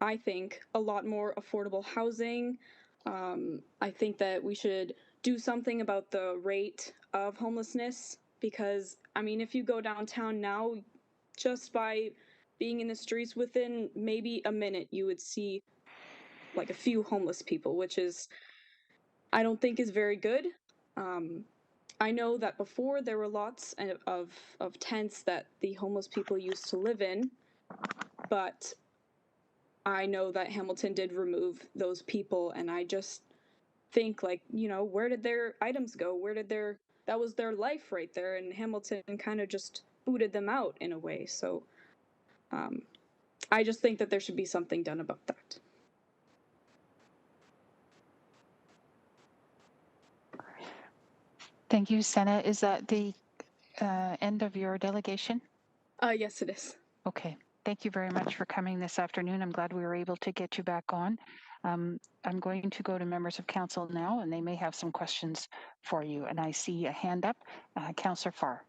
I think, a lot more affordable housing. I think that we should do something about the rate of homelessness, because, I mean, if you go downtown now, just by being in the streets, within maybe a minute, you would see like a few homeless people, which is, I don't think is very good. I know that before there were lots of tents that the homeless people used to live in, but I know that Hamilton did remove those people, and I just think, like, you know, where did their items go? Where did that was their life right there, and Hamilton kind of just booted them out in a way. So I just think that there should be something done about that. Thank you, Senna. Is that the end of your delegation? Yes, it is. Okay. Thank you very much for coming this afternoon. I'm glad we were able to get you back on. I'm going to go to members of council now, and they may have some questions for you. And I see a hand up. Councillor Farr.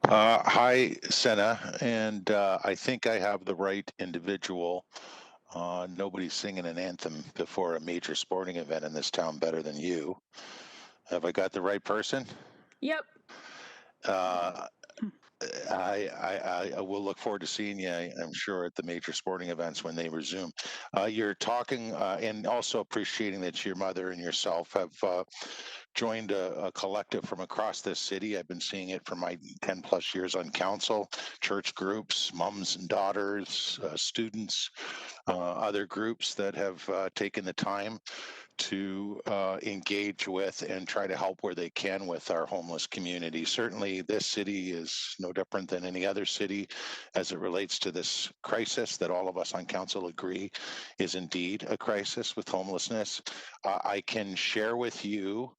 Hi, Senna, and I think I have the right individual. Nobody's singing an anthem before a major sporting event in this town better than you. Have I got the right person? Yep. I will look forward to seeing you, I'm sure, at the major sporting events when they resume. You're talking and also appreciating that your mother and yourself have joined a collective from across this city. I've been seeing it for my 10 plus years on council, church groups, mums and daughters, students, other groups that have taken the time to engage with and try to help where they can with our homeless community. Certainly this city is no different than any other city as it relates to this crisis that all of us on council agree is indeed a crisis with homelessness. I can share with you,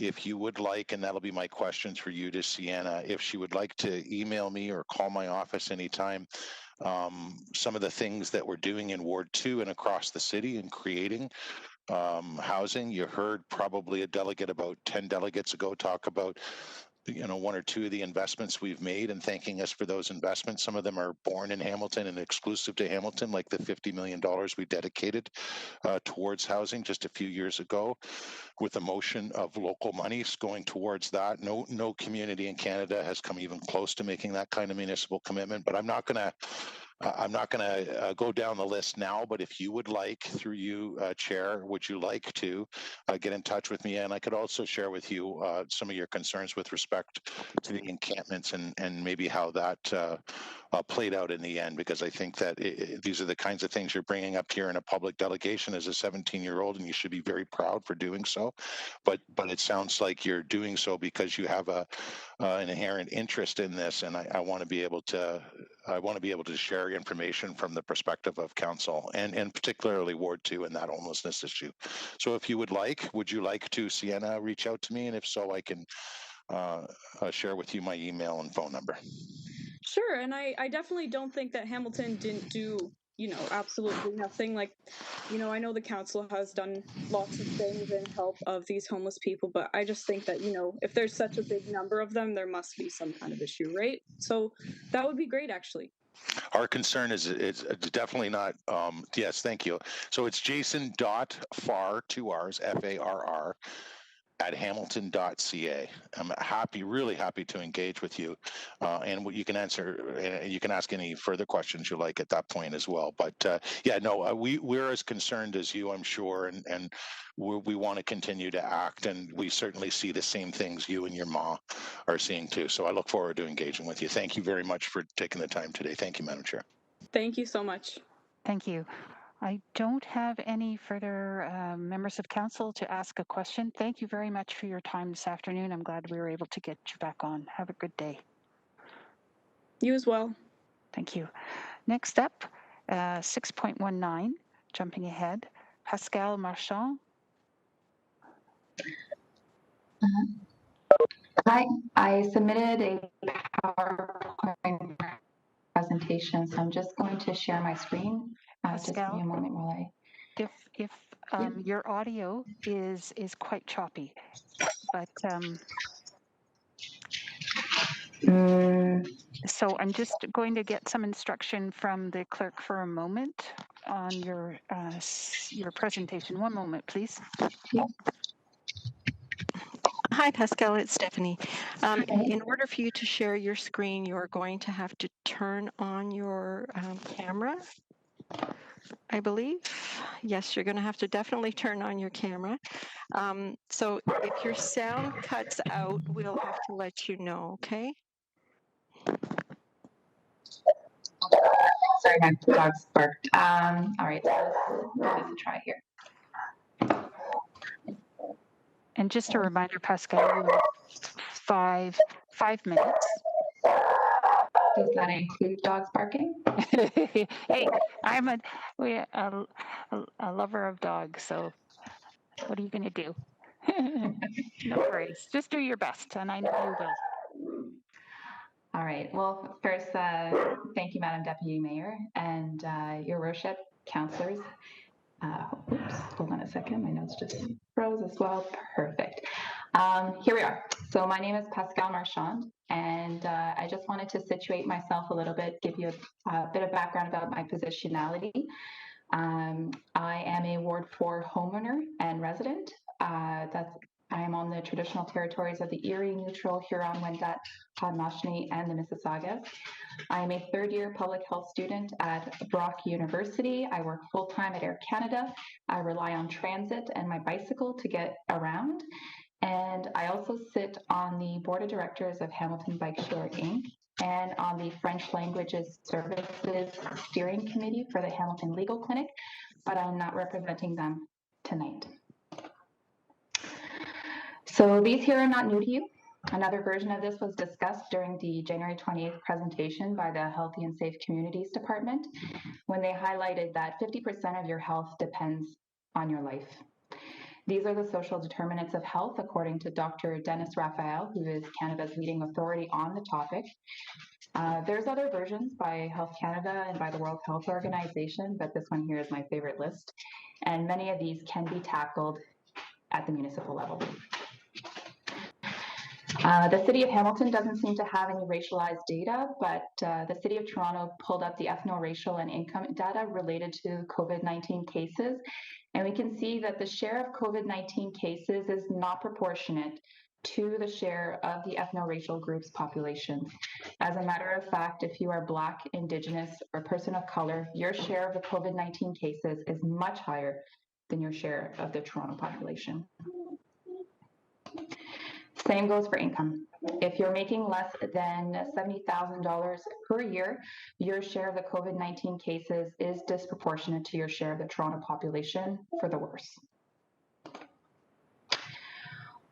if you would like, and that'll be my questions for you to Sienna, if she would like to email me or call my office anytime, some of the things that we're doing in Ward 2 and across the city and creating housing. You heard probably a delegate, about 10 delegates ago, talk about one or two of the investments we've made and thanking us for those investments. Some of them are born in Hamilton and exclusive to Hamilton, like the $50 million we dedicated towards housing just a few years ago, with a motion of local monies going towards that. No community in Canada has come even close to making that kind of municipal commitment, but I'm not going to go down the list now, but if you would like, through you, Chair, would you like to get in touch with me? And I could also share with you some of your concerns with respect to the encampments and maybe how that played out in the end, because I think that these are the kinds of things you're bringing up here in a public delegation as a 17-year-old, and you should be very proud for doing so. But it sounds like you're doing so because you have an inherent interest in this, and I want to be able to share information from the perspective of council and particularly Ward 2 and that homelessness issue. So if you would you like to, Sienna, reach out to me? And if so, I can share with you my email and phone number. Sure, and I definitely don't think that Hamilton didn't do, absolutely nothing. Like, I know the council has done lots of things in help of these homeless people, but I just think that, if there's such a big number of them, there must be some kind of issue, right? So that would be great, actually. Our concern is it's definitely not, yes, thank you. So it's jason.farr, 2 R's, Farr, at hamilton.ca. I'm really happy to engage with you, and you can ask any further questions you like at that point as well. But we're as concerned as you, I'm sure, and we want to continue to act, and we certainly see the same things you and your ma are seeing too. So I look forward to engaging with you. Thank you very much for taking the time today. Thank you, Madam Chair. Thank you so much. Thank you. I don't have any further members of council to ask a question. Thank you very much for your time this afternoon. I'm glad we were able to get you back on. Have a good day. You as well. Thank you. Next up, 6.19, jumping ahead, Pascal Marchand. Hi, I submitted a PowerPoint presentation, so I'm just going to share my screen. Just give me a moment while I... If your audio is quite choppy, but so I'm just going to get some instruction from the clerk for a moment on your presentation. One moment, please. Hi, Pascal, it's Stephanie. In order for you to share your screen, you're going to have to turn on your camera, I believe. Yes, you're going to have to definitely turn on your camera. So if your sound cuts out, we'll have to let you know, okay? Sorry, my dog's barked. All right, so let's give this a try here. And just a reminder, Pascal, you have 5 minutes. Does that include dogs barking? Hey, I'm a lover of dogs, so what are you going to do? No worries. Just do your best, and I know you will. All right. Well, first, thank you, Madam Deputy Mayor, and Your Worship, councillors. Oops, hold on a second. My notes just froze as well. Perfect. Here we are. So my name is Pascal Marchand, and I just wanted to situate myself a little bit, give you a bit of background about my positionality. I am a Ward 4 homeowner and resident. I am on the traditional territories of the Erie, Neutral, Huron-Wendat, Haudenosaunee, and the Mississaugas. I am a third-year public health student at Brock University. I work full-time at Air Canada. I rely on transit and my bicycle to get around. And I also sit on the board of directors of Hamilton Bike Share Inc. and on the French Languages Services Steering Committee for the Hamilton Legal Clinic, but I'm not representing them tonight. So these here are not new to you. Another version of this was discussed during the January 28th presentation by the Healthy and Safe Communities Department, when they highlighted that 50% of your health depends on your life. These are the social determinants of health, according to Dr. Dennis Raphael, who is Canada's leading authority on the topic. There's other versions by Health Canada and by the World Health Organization, but this one here is my favorite list. And many of these can be tackled at the municipal level. The City of Hamilton doesn't seem to have any racialized data, but the City of Toronto pulled up the ethno-racial and income data related to COVID-19 cases, and we can see that the share of COVID-19 cases is not proportionate to the share of the ethno-racial groups population. As a matter of fact, if you are Black, Indigenous, or person of color, your share of the COVID-19 cases is much higher than your share of the Toronto population. Same goes for income. If you're making less than $70,000 per year, your share of the COVID-19 cases is disproportionate to your share of the Toronto population, for the worse.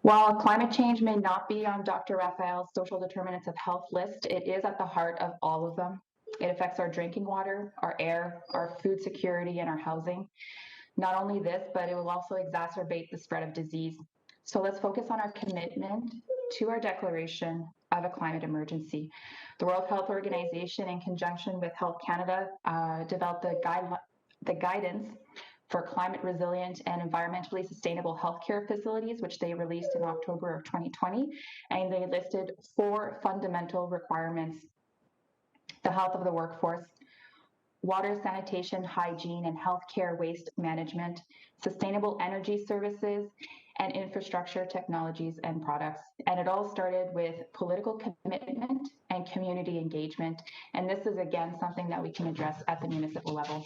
While climate change may not be on Dr. Raphael's social determinants of health list, it is at the heart of all of them. It affects our drinking water, our air, our food security, and our housing. Not only this, but it will also exacerbate the spread of disease. So let's focus on our commitment to our declaration of a climate emergency. The World Health Organization, in conjunction with Health Canada, developed the guidance for climate resilient and environmentally sustainable healthcare facilities, which they released in October of 2020. And they listed 4 fundamental requirements: the health of the workforce, water, sanitation, hygiene, and healthcare waste management, sustainable energy services, and infrastructure technologies and products. And it all started with political commitment and community engagement. And this is, again, something that we can address at the municipal level.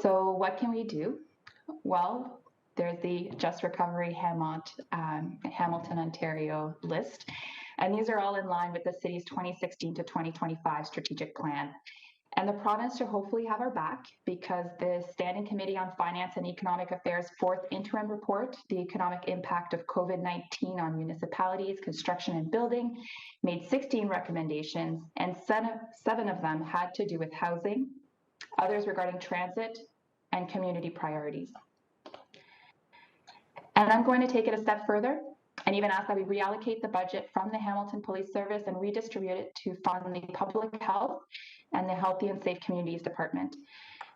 So what can we do? Well, there's the Just Recovery Hamilton, Ontario list. And these are all in line with the city's 2016 to 2025 strategic plan. And the province should hopefully have our back, because the Standing Committee on Finance and Economic Affairs' 4th interim report, The Economic Impact of COVID-19 on Municipalities, Construction and Building, made 16 recommendations, and 7 of them had to do with housing, others regarding transit, and community priorities. And I'm going to take it a step further and even ask that we reallocate the budget from the Hamilton Police Service and redistribute it to fund the public health and the Healthy and Safe Communities Department.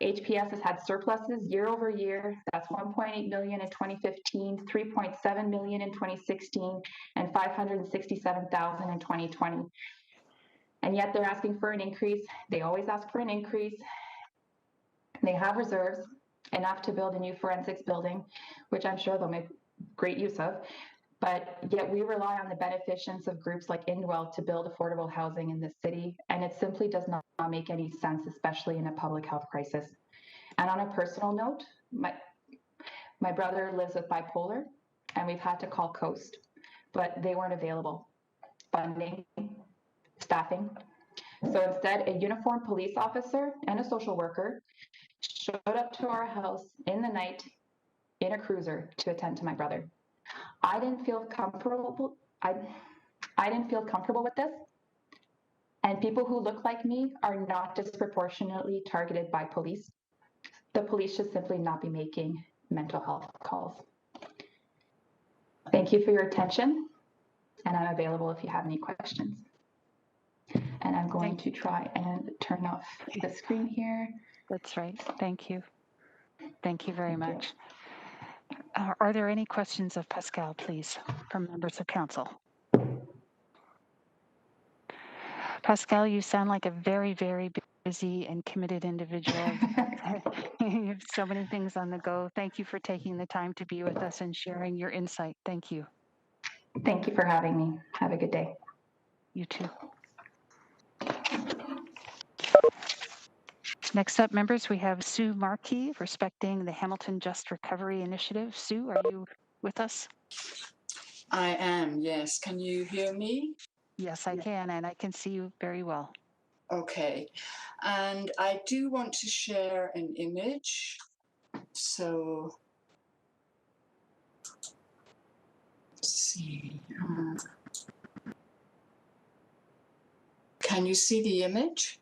HPS has had surpluses year over year. That's 1.8 million in 2015, 3.7 million in 2016, and 567,000 in 2020. And yet they're asking for an increase. They always ask for an increase. They have reserves, enough to build a new forensics building, which I'm sure they'll make great use of. But yet we rely on the beneficence of groups like Indwell to build affordable housing in this city, and it simply does not make any sense, especially in a public health crisis. And on a personal note, my brother lives with bipolar, and we've had to call Coast, but they weren't available. Funding, staffing. So instead, a uniformed police officer and a social worker showed up to our house in the night in a cruiser to attend to my brother. I didn't feel comfortable. I didn't feel comfortable with this. And people who look like me are not disproportionately targeted by police. The police should simply not be making mental health calls. Thank you for your attention, and I'm available if you have any questions. And I'm going to try and turn off the screen here. That's right. Thank you. Thank you very much. Are there any questions of Pascal, please, from members of council? Pascal, you sound like a very, very busy and committed individual. You have so many things on the go. Thank you for taking the time to be with us and sharing your insight. Thank you. Thank you for having me. Have a good day. You too. Next up, members, we have Sue Markey, respecting the Hamilton Just Recovery Initiative. Sue, are you with us? I am, yes. Can you hear me? Yes, I can, and I can see you very well. Okay. And I do want to share an image. So, let's see. Can you see the image?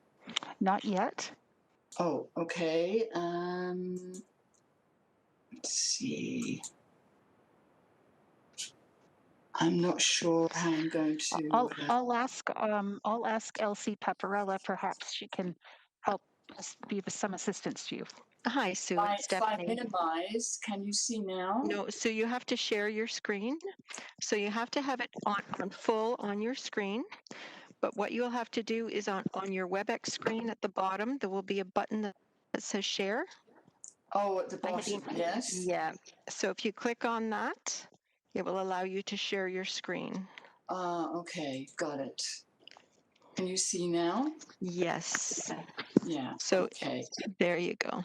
Not yet. Oh, okay. Let's see. I'm not sure how I'm going to. I'll ask Elsie Paparella. Perhaps she can help us be of some assistance to you. Hi, Sue. It's If I Stephanie. minimize, can you see now? No, so you have to share your screen. So you have to have it on full on your screen. But what you'll have to do is on your WebEx screen at the bottom, there will be a button that says share. Oh, at the bottom, yes. Yeah. So if you click on that, it will allow you to share your screen. Okay, got it. Can you see now? Yes. Yeah. So okay. There you go.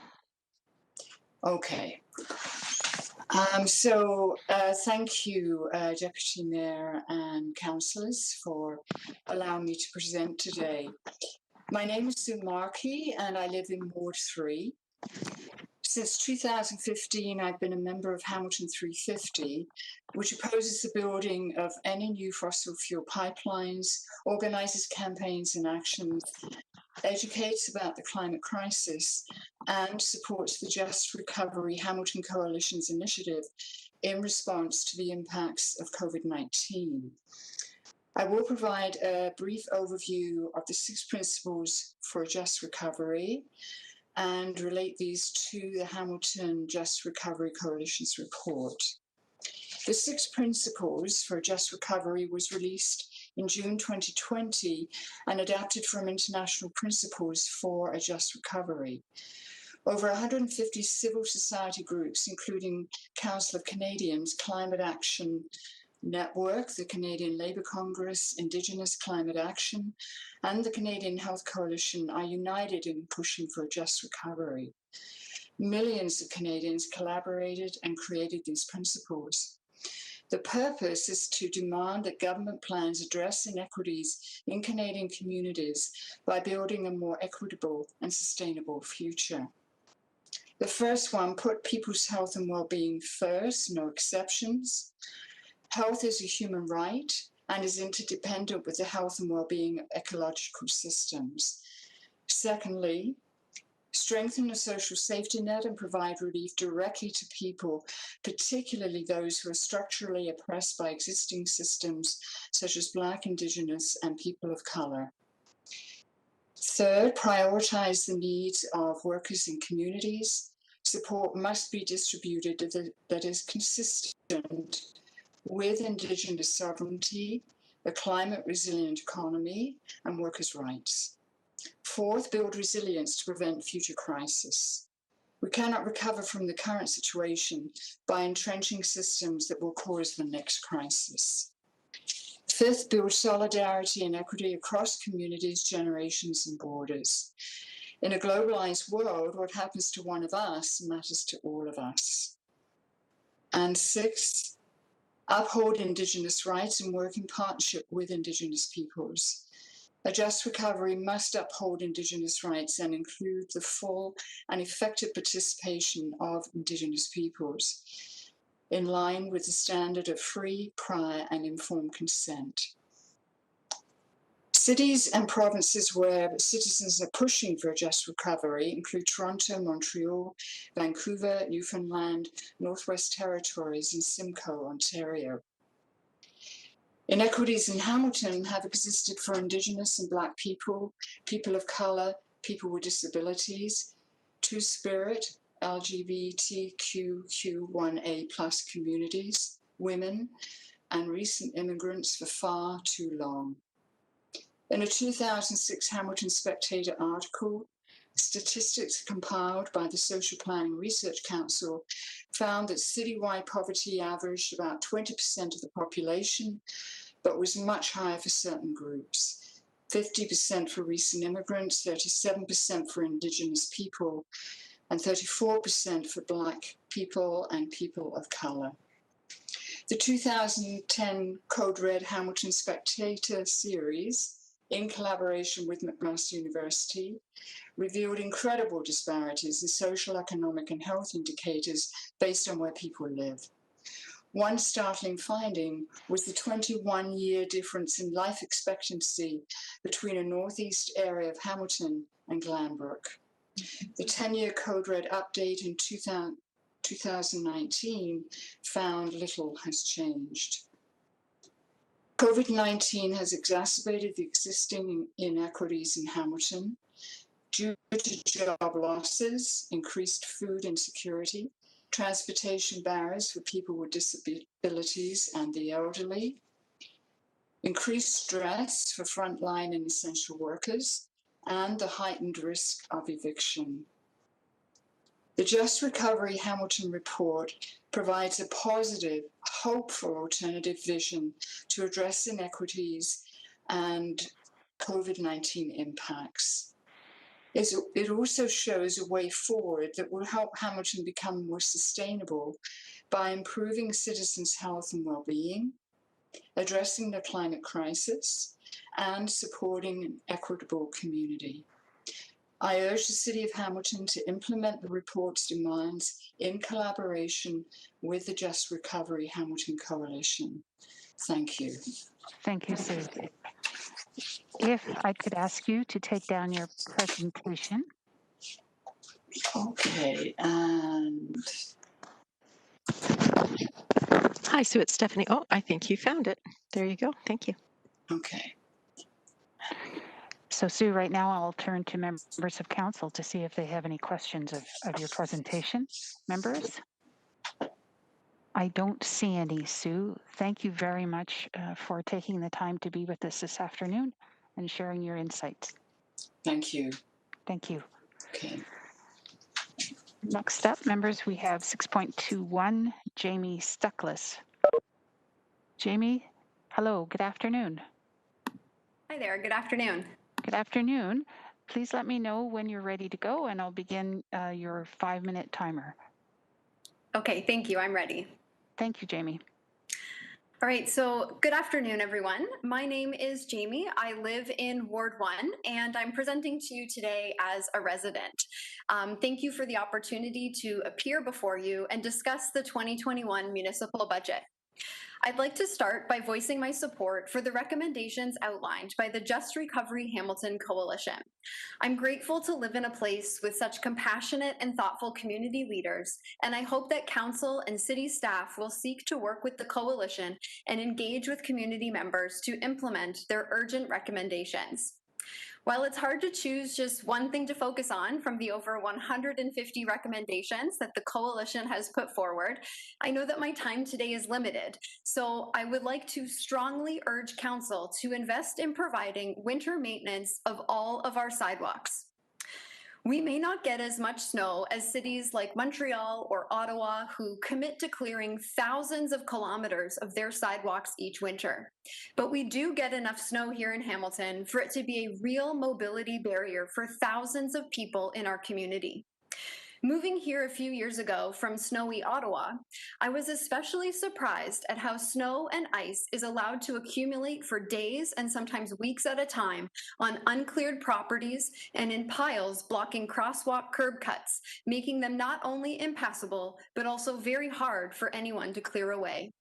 Okay. Thank you, Deputy Mayor and councillors, for allowing me to present today. My name is Sue Markey and I live in Ward 3. Since 2015, I've been a member of Hamilton 350, which opposes the building of any new fossil fuel pipelines, organises campaigns and actions, educates about the climate crisis, and supports the Just Recovery Hamilton Coalition's initiative in response to the impacts of COVID-19. I will provide a brief overview of the 6 principles for a just recovery and relate these to the Hamilton Just Recovery Coalition's report. The 6 principles for a just recovery was released in June 2020 and adapted from international principles for a just recovery. Over 150 civil society groups, including Council of Canadians, Climate Action Network, the Canadian Labour Congress, Indigenous Climate Action, and the Canadian Health Coalition are united in pushing for a just recovery. Millions of Canadians collaborated and created these principles. The purpose is to demand that government plans address inequities in Canadian communities by building a more equitable and sustainable future. The first one, put people's health and well-being first, no exceptions. Health is a human right and is interdependent with the health and well-being of ecological systems. Secondly, strengthen a social safety net and provide relief directly to people, particularly those who are structurally oppressed by existing systems such as Black, Indigenous, and people of colour. Third, prioritise the needs of workers and communities. Support must be distributed that is consistent with Indigenous sovereignty, a climate resilient economy, and workers' rights. Fourth, build resilience to prevent future crisis. We cannot recover from the current situation by entrenching systems that will cause the next crisis. Fifth, build solidarity and equity across communities, generations, and borders. In a globalized world, what happens to one of us matters to all of us. And sixth, uphold Indigenous rights and work in partnership with Indigenous peoples. A just recovery must uphold Indigenous rights and include the full and effective participation of Indigenous peoples, in line with the standard of free, prior, and informed consent. Cities and provinces where citizens are pushing for a just recovery include Toronto, Montreal, Vancouver, Newfoundland, Northwest Territories, and Simcoe, Ontario. Inequities in Hamilton have existed for Indigenous and Black people, people of colour, people with disabilities, Two-Spirit, LGBTQQ1A+ communities, women, and recent immigrants for far too long. In a 2006 Hamilton Spectator article, statistics compiled by the Social Planning Research Council found that citywide poverty averaged about 20% of the population, but was much higher for certain groups. 50% for recent immigrants, 37% for Indigenous people, and 34% for Black people and people of colour. The 2010 Code Red Hamilton Spectator series, in collaboration with McMaster University, revealed incredible disparities in social, economic, and health indicators based on where people live. One startling finding was the 21-year difference in life expectancy between a northeast area of Hamilton and Glanbrook. The 10-year Code Red update in 2019 found little has changed. COVID-19 has exacerbated the existing inequities in Hamilton. due to job losses, increased food insecurity, transportation barriers for people with disabilities and the elderly, increased stress for frontline and essential workers, and the heightened risk of eviction. The Just Recovery Hamilton report provides a positive, hopeful alternative vision to address inequities and COVID-19 impacts. It also shows a way forward that will help Hamilton become more sustainable by improving citizens' health and well-being, addressing the climate crisis, and supporting an equitable community. I urge the City of Hamilton to implement the report's demands in collaboration with the Just Recovery Hamilton Coalition. Thank you. Thank you, Sue. If I could ask you to take down your presentation. Okay, and Hi, Sue, it's Stephanie. Oh, I think you found it. There you go. Thank you. okay. So Sue, right now I'll turn to members of council to see if they have any questions of your presentation. Members? I don't see any, Sue. Thank you very much for taking the time to be with us this afternoon and sharing your insights. Thank you. Thank you. Okay. Next up, members, we have 6.21, Jamie Stuckless. Jamie, hello, good afternoon. Hi there, good afternoon. Good afternoon. Please let me know when you're ready to go and I'll begin your 5-minute timer. Okay, thank you, I'm ready. Thank you, Jamie. All right, so good afternoon, everyone. My name is Jamie. I live in Ward 1, and I'm presenting to you today as a resident. Thank you for the opportunity to appear before you and discuss the 2021 municipal budget. I'd like to start by voicing my support for the recommendations outlined by the Just Recovery Hamilton Coalition. I'm grateful to live in a place with such compassionate and thoughtful community leaders, and I hope that council and city staff will seek to work with the coalition and engage with community members to implement their urgent recommendations. While it's hard to choose just one thing to focus on from the over 150 recommendations that the coalition has put forward, I know that my time today is limited, so I would like to strongly urge council to invest in providing winter maintenance of all of our sidewalks. We may not get as much snow as cities like Montreal or Ottawa, who commit to clearing thousands of kilometers of their sidewalks each winter. But we do get enough snow here in Hamilton for it to be a real mobility barrier for thousands of people in our community. Moving here a few years ago from snowy Ottawa, I was especially surprised at how snow and ice is allowed to accumulate for days and sometimes weeks at a time on uncleared properties and in piles blocking crosswalk curb cuts, making them not only impassable, but also very hard for anyone to clear away.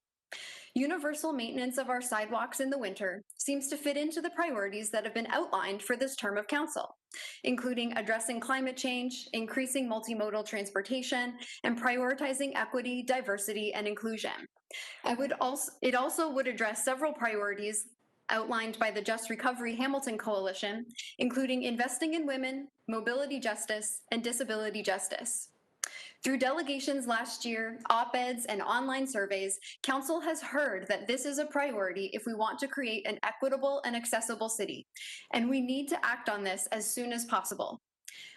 Universal maintenance of our sidewalks in the winter seems to fit into the priorities that have been outlined for this term of council, including addressing climate change, increasing multimodal transportation, and prioritizing equity, diversity, and inclusion. It also would address several priorities outlined by the Just Recovery Hamilton Coalition, including investing in women, mobility justice, and disability justice. Through delegations last year, op-eds, and online surveys, Council has heard that this is a priority if we want to create an equitable and accessible city, and we need to act on this as soon as possible.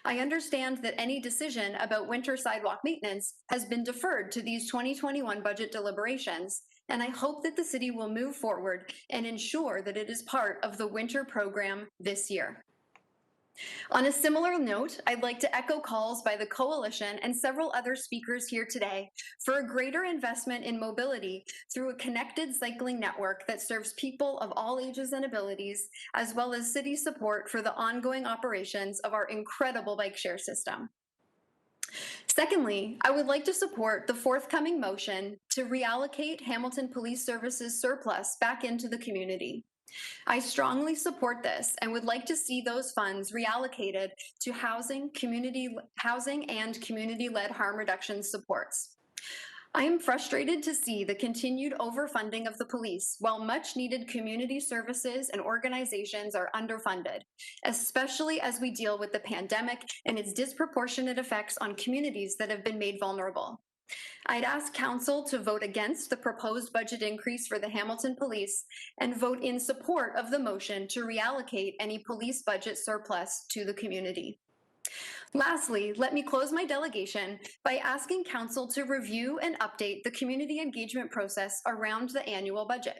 I understand that any decision about winter sidewalk maintenance has been deferred to these 2021 budget deliberations, and I hope that the city will move forward and ensure that it is part of the winter program this year. On a similar note, I'd like to echo calls by the Coalition and several other speakers here today for a greater investment in mobility through a connected cycling network that serves people of all ages and abilities, as well as city support for the ongoing operations of our incredible bike share system. Secondly, I would like to support the forthcoming motion to reallocate Hamilton Police Services surplus back into the community. I strongly support this and would like to see those funds reallocated to housing and community-led harm reduction supports. I am frustrated to see the continued overfunding of the police while much needed community services and organizations are underfunded, especially as we deal with the pandemic and its disproportionate effects on communities that have been made vulnerable. I'd ask Council to vote against the proposed budget increase for the Hamilton Police and vote in support of the motion to reallocate any police budget surplus to the community. Lastly, let me close my delegation by asking Council to review and update the community engagement process around the annual budget.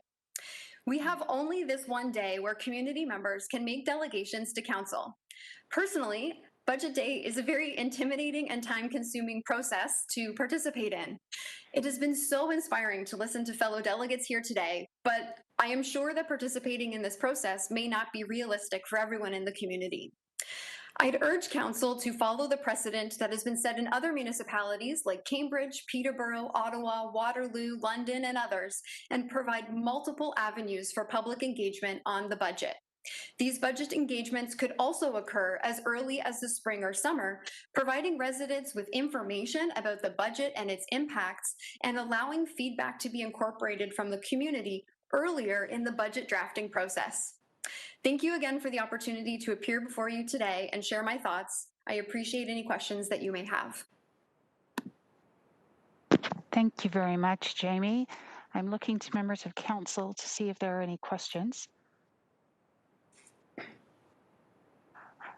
We have only this one day where community members can make delegations to Council. Personally, Budget Day is a very intimidating and time-consuming process to participate in. It has been so inspiring to listen to fellow delegates here today, but I am sure that participating in this process may not be realistic for everyone in the community. I'd urge Council to follow the precedent that has been set in other municipalities like Cambridge, Peterborough, Ottawa, Waterloo, London, and others, and provide multiple avenues for public engagement on the budget. These budget engagements could also occur as early as the spring or summer, providing residents with information about the budget and its impacts, and allowing feedback to be incorporated from the community earlier in the budget drafting process. Thank you again for the opportunity to appear before you today and share my thoughts. I appreciate any questions that you may have. Thank you very much, Jamie. I'm looking to members of council to see if there are any questions.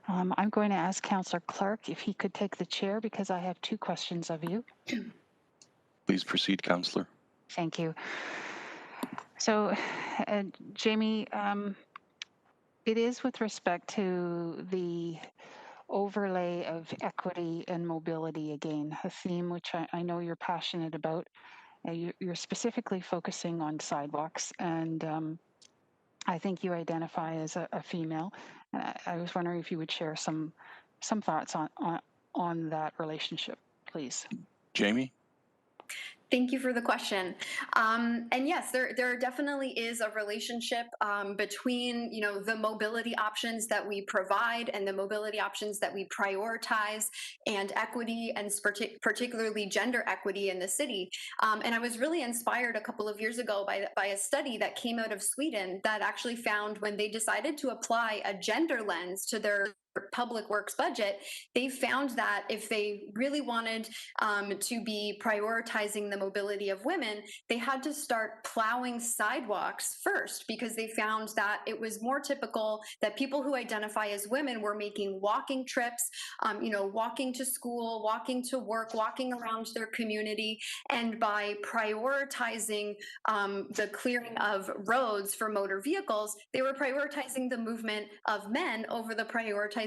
I'm going to ask Councillor Clark if he could take the chair because I have two questions of you. Please proceed, Councillor. Thank you. So, Jamie, it is with respect to the overlay of equity and mobility, again, a theme which I know you're passionate about. You're specifically focusing on sidewalks, and I think you identify as a female. I was wondering if you would share some thoughts on that relationship, please. Jamie? Thank you for the question. And yes, there definitely is a relationship between, the mobility options that we provide and the mobility options that we prioritize, and equity, and particularly gender equity in the city. And I was really inspired a couple of years ago by a study that came out of Sweden that actually found when they decided to apply a gender lens to their public works budget, they found that if they really wanted to be prioritizing the mobility of women, they had to start plowing sidewalks first, because they found that it was more typical that people who identify as women were making walking trips, walking to school, walking to work, walking around their community. And by prioritizing the clearing of roads for motor vehicles, they were prioritizing the movement of men over the prioritization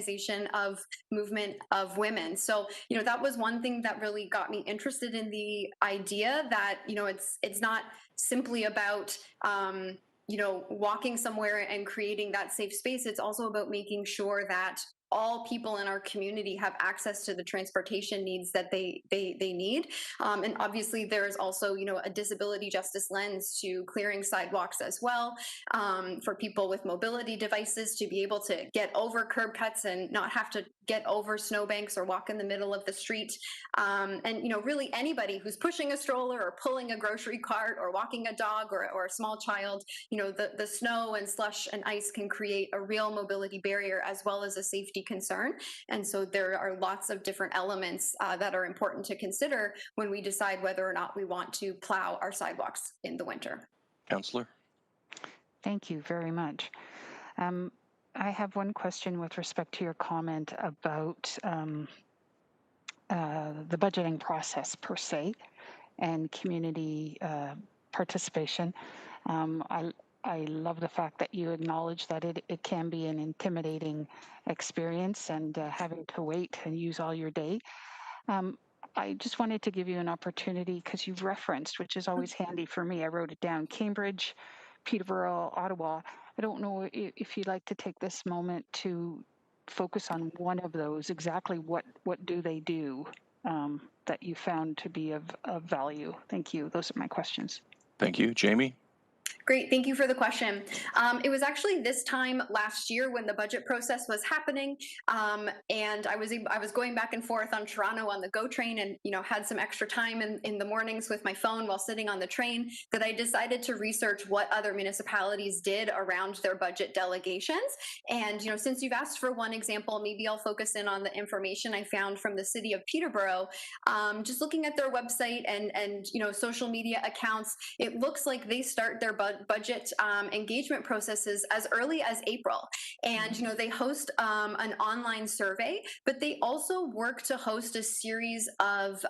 of movement of women. So, that was one thing that really got me interested in the idea that, it's not simply about, walking somewhere and creating that safe space. It's also about making sure that all people in our community have access to the transportation needs that they need. And obviously there's also, a disability justice lens to clearing sidewalks as well, for people with mobility devices to be able to get over curb cuts and not have to get over snowbanks or walk in the middle of the street. And, really anybody who's pushing a stroller or pulling a grocery cart or walking a dog or a small child, the snow and slush and ice can create a real mobility barrier as well as a safety concern. And so there are lots of different elements that are important to consider when we decide whether or not we want to plow our sidewalks in the winter. Councillor? Thank you very much. I have one question with respect to your comment about the budgeting process per se and community participation. I love the fact that you acknowledge that it can be an intimidating experience and having to wait and use all your day. I just wanted to give you an opportunity because you've referenced, which is always handy for me. I wrote it down: Cambridge, Peterborough, Ottawa. I don't know if you'd like to take this moment to focus on one of those. Exactly what do they do that you found to be of value? Thank you. Those are my questions. Thank you. Jamie? Great, thank you for the question. It was actually this time last year when the budget process was happening, and I was going back and forth on Toronto on the GO train, and had some extra time in the mornings with my phone while sitting on the train, that I decided to research what other municipalities did around their budget delegations. And since you've asked for one example, maybe I'll focus in on the information I found from the city of Peterborough. Just looking at their website and social media accounts, it looks like they start their budget engagement processes as early as April. And, they host an online survey, but they also work to host a series of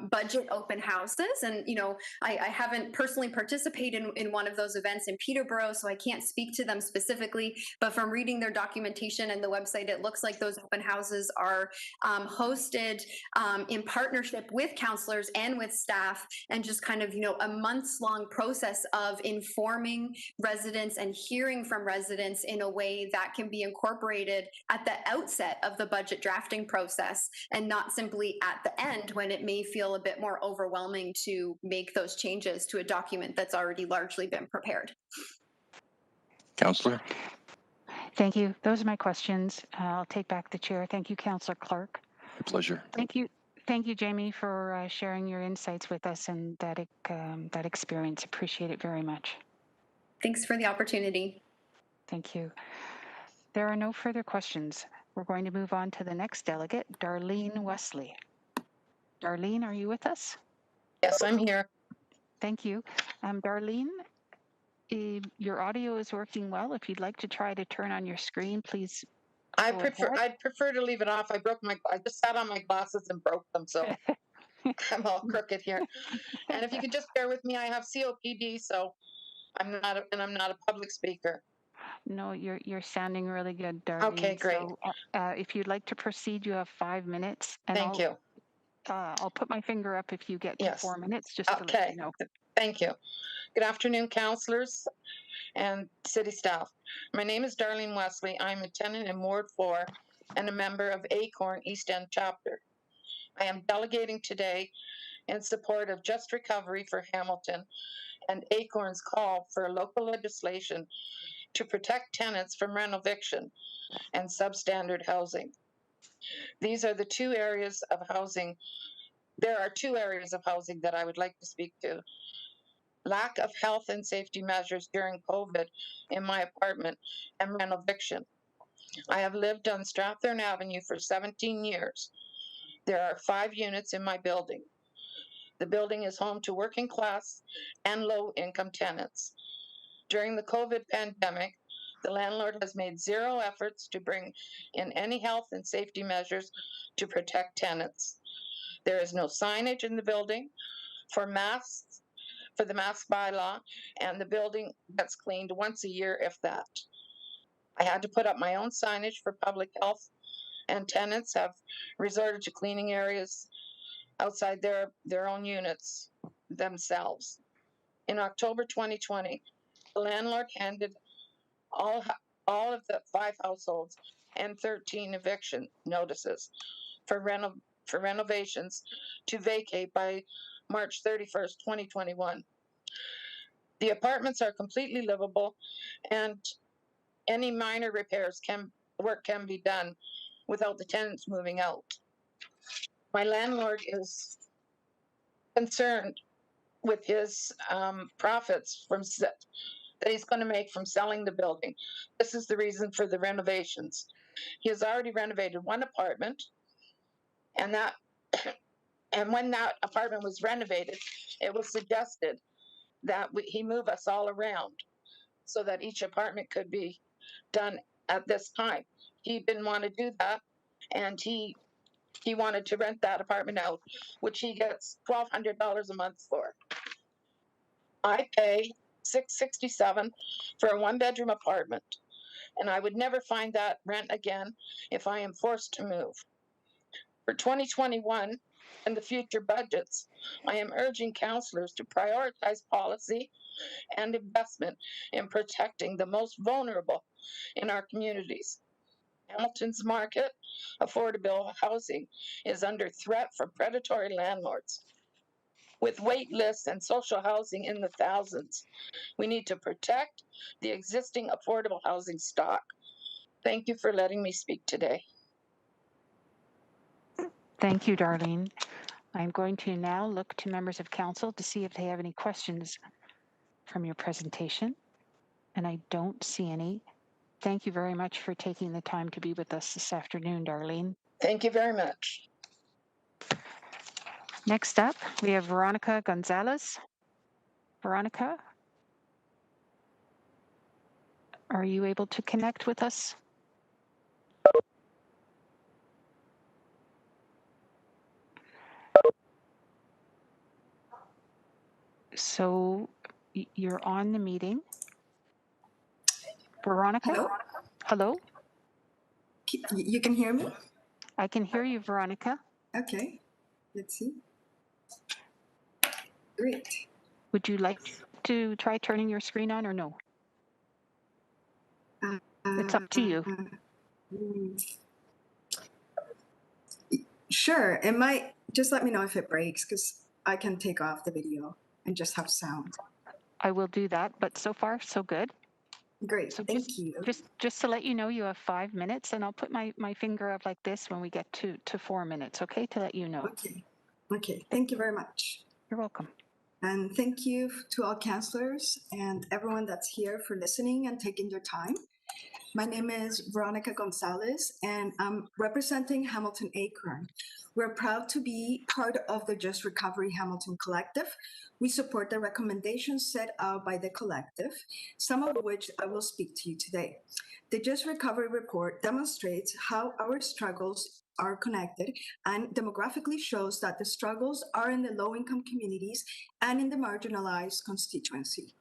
budget open houses. And, I haven't personally participated in one of those events in Peterborough, so I can't speak to them specifically, but from reading their documentation and the website, it looks like those open houses are hosted in partnership with counselors and with staff, and just kind of, a months-long process of informing residents and hearing from residents in a way that can be incorporated at the outset of the budget drafting process, and not simply at the end when it may feel a bit more overwhelming to make those changes to a document that's already largely been prepared. Councillor? Thank you. Those are my questions. I'll take back the chair. Thank you, Councillor Clark. My pleasure. Thank you. Thank you, Jamie, for sharing your insights with us and that experience. Appreciate it very much. Thanks for the opportunity. Thank you. There are no further questions. We're going to move on to the next delegate, Darlene Wesley. Darlene, are you with us? Yes, I'm here. Thank you. Darlene, your audio is working well. If you'd like to try to turn on your screen, please. I'd prefer to leave it off. I just sat on my glasses and broke them, so I'm all crooked here. And if you could just bear with me, I have COPD, so I'm not a public speaker. No, you're sounding really good, Darlene. Okay, great. So, if you'd like to proceed, you have 5 minutes. And Thank you. I'll put my finger up if you get to 4 minutes, just to Okay. let you know. Thank you. Good afternoon, councillors and city staff. My name is Darlene Wesley. I'm a tenant in Ward 4 and a member of Acorn East End chapter. I am delegating today in support of Just Recovery for Hamilton and Acorn's call for local legislation to protect tenants from rent eviction and substandard housing. These are the two areas of housing. There are two areas of housing that I would like to speak to. Lack of health and safety measures during COVID in my apartment and rent eviction. I have lived on Strathern Avenue for 17 years. There are 5 units in my building. The building is home to working class and low income tenants. During the COVID pandemic, the landlord has made zero efforts to bring in any health and safety measures to protect tenants. There is no signage in the building for masks, for the mask bylaw, and the building gets cleaned once a year, if that. I had to put up my own signage for public health, and tenants have resorted to cleaning areas outside their own units themselves. In October 2020, the landlord handed all of the 5 households and 13 eviction notices for renovations to vacate by March 31st, 2021. The apartments are completely livable, and any minor repairs can be done without the tenants moving out. My landlord is concerned with his profits that he's going to make from selling the building. This is the reason for the renovations. He has already renovated 1 apartment, and when that apartment was renovated, it was suggested that he move us all around so that each apartment could be done at this time. He didn't want to do that, and he wanted to rent that apartment out, which he gets $1,200 a month for. I pay $667 for a 1-bedroom apartment, and I would never find that rent again if I am forced to move. For 2021 and the future budgets, I am urging councillors to prioritize policy and investment in protecting the most vulnerable in our communities. Hamilton's market affordable housing is under threat from predatory landlords. with wait lists and social housing in the thousands. We need to protect the existing affordable housing stock. Thank you for letting me speak today. Thank you, Darlene. I'm going to now look to members of council to see if they have any questions from your presentation, and I don't see any. Thank you very much for taking the time to be with us this afternoon, Darlene. Thank you very much. Next up, we have Veronica Gonzalez. Veronica, are you able to connect with us? So you're on the meeting. Veronica? Hello? Hello? You can hear me? I can hear you, Veronica. Okay, let's see. Great. Would you like to try turning your screen on or no? It's up to you. Sure, it might, just let me know if it breaks because I can take off the video and just have sound. I will do that, but so far, so good. Great, So thank you. Just to let you know, you have 5 minutes, and I'll put my finger up like this when we get to 4 minutes, okay, to let you know. Okay, thank you very much. You're welcome. And thank you to all councillors and everyone that's here for listening and taking your time. My name is Veronica Gonzalez, and I'm representing Hamilton Acorn. We're proud to be part of the Just Recovery Hamilton Collective. We support the recommendations set out by the collective, some of which I will speak to you today. The Just Recovery report demonstrates how our struggles are connected and demographically shows that the struggles are in the low-income communities and in the marginalized constituency.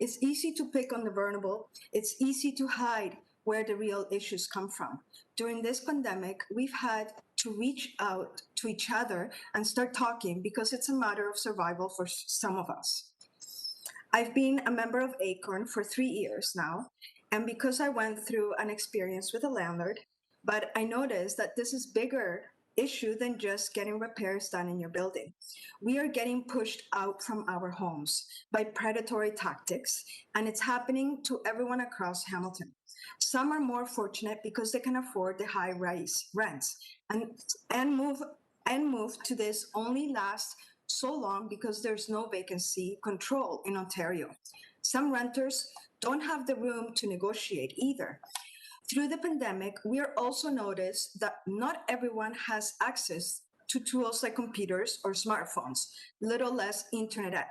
It's easy to pick on the vulnerable. It's easy to hide where the real issues come from. During this pandemic, we've had to reach out to each other and start talking because it's a matter of survival for some of us. I've been a member of Acorn for 3 years now, and because I went through an experience with a landlord, but I noticed that this is bigger issue than just getting repairs done in your building. We are getting pushed out from our homes by predatory tactics, and it's happening to everyone across Hamilton. Some are more fortunate because they can afford the high rise rents, and move to this only lasts so long because there's no vacancy control in Ontario. Some renters don't have the room to negotiate either. Through the pandemic, we are also noticed that not everyone has access to tools like computers or smartphones, little less internet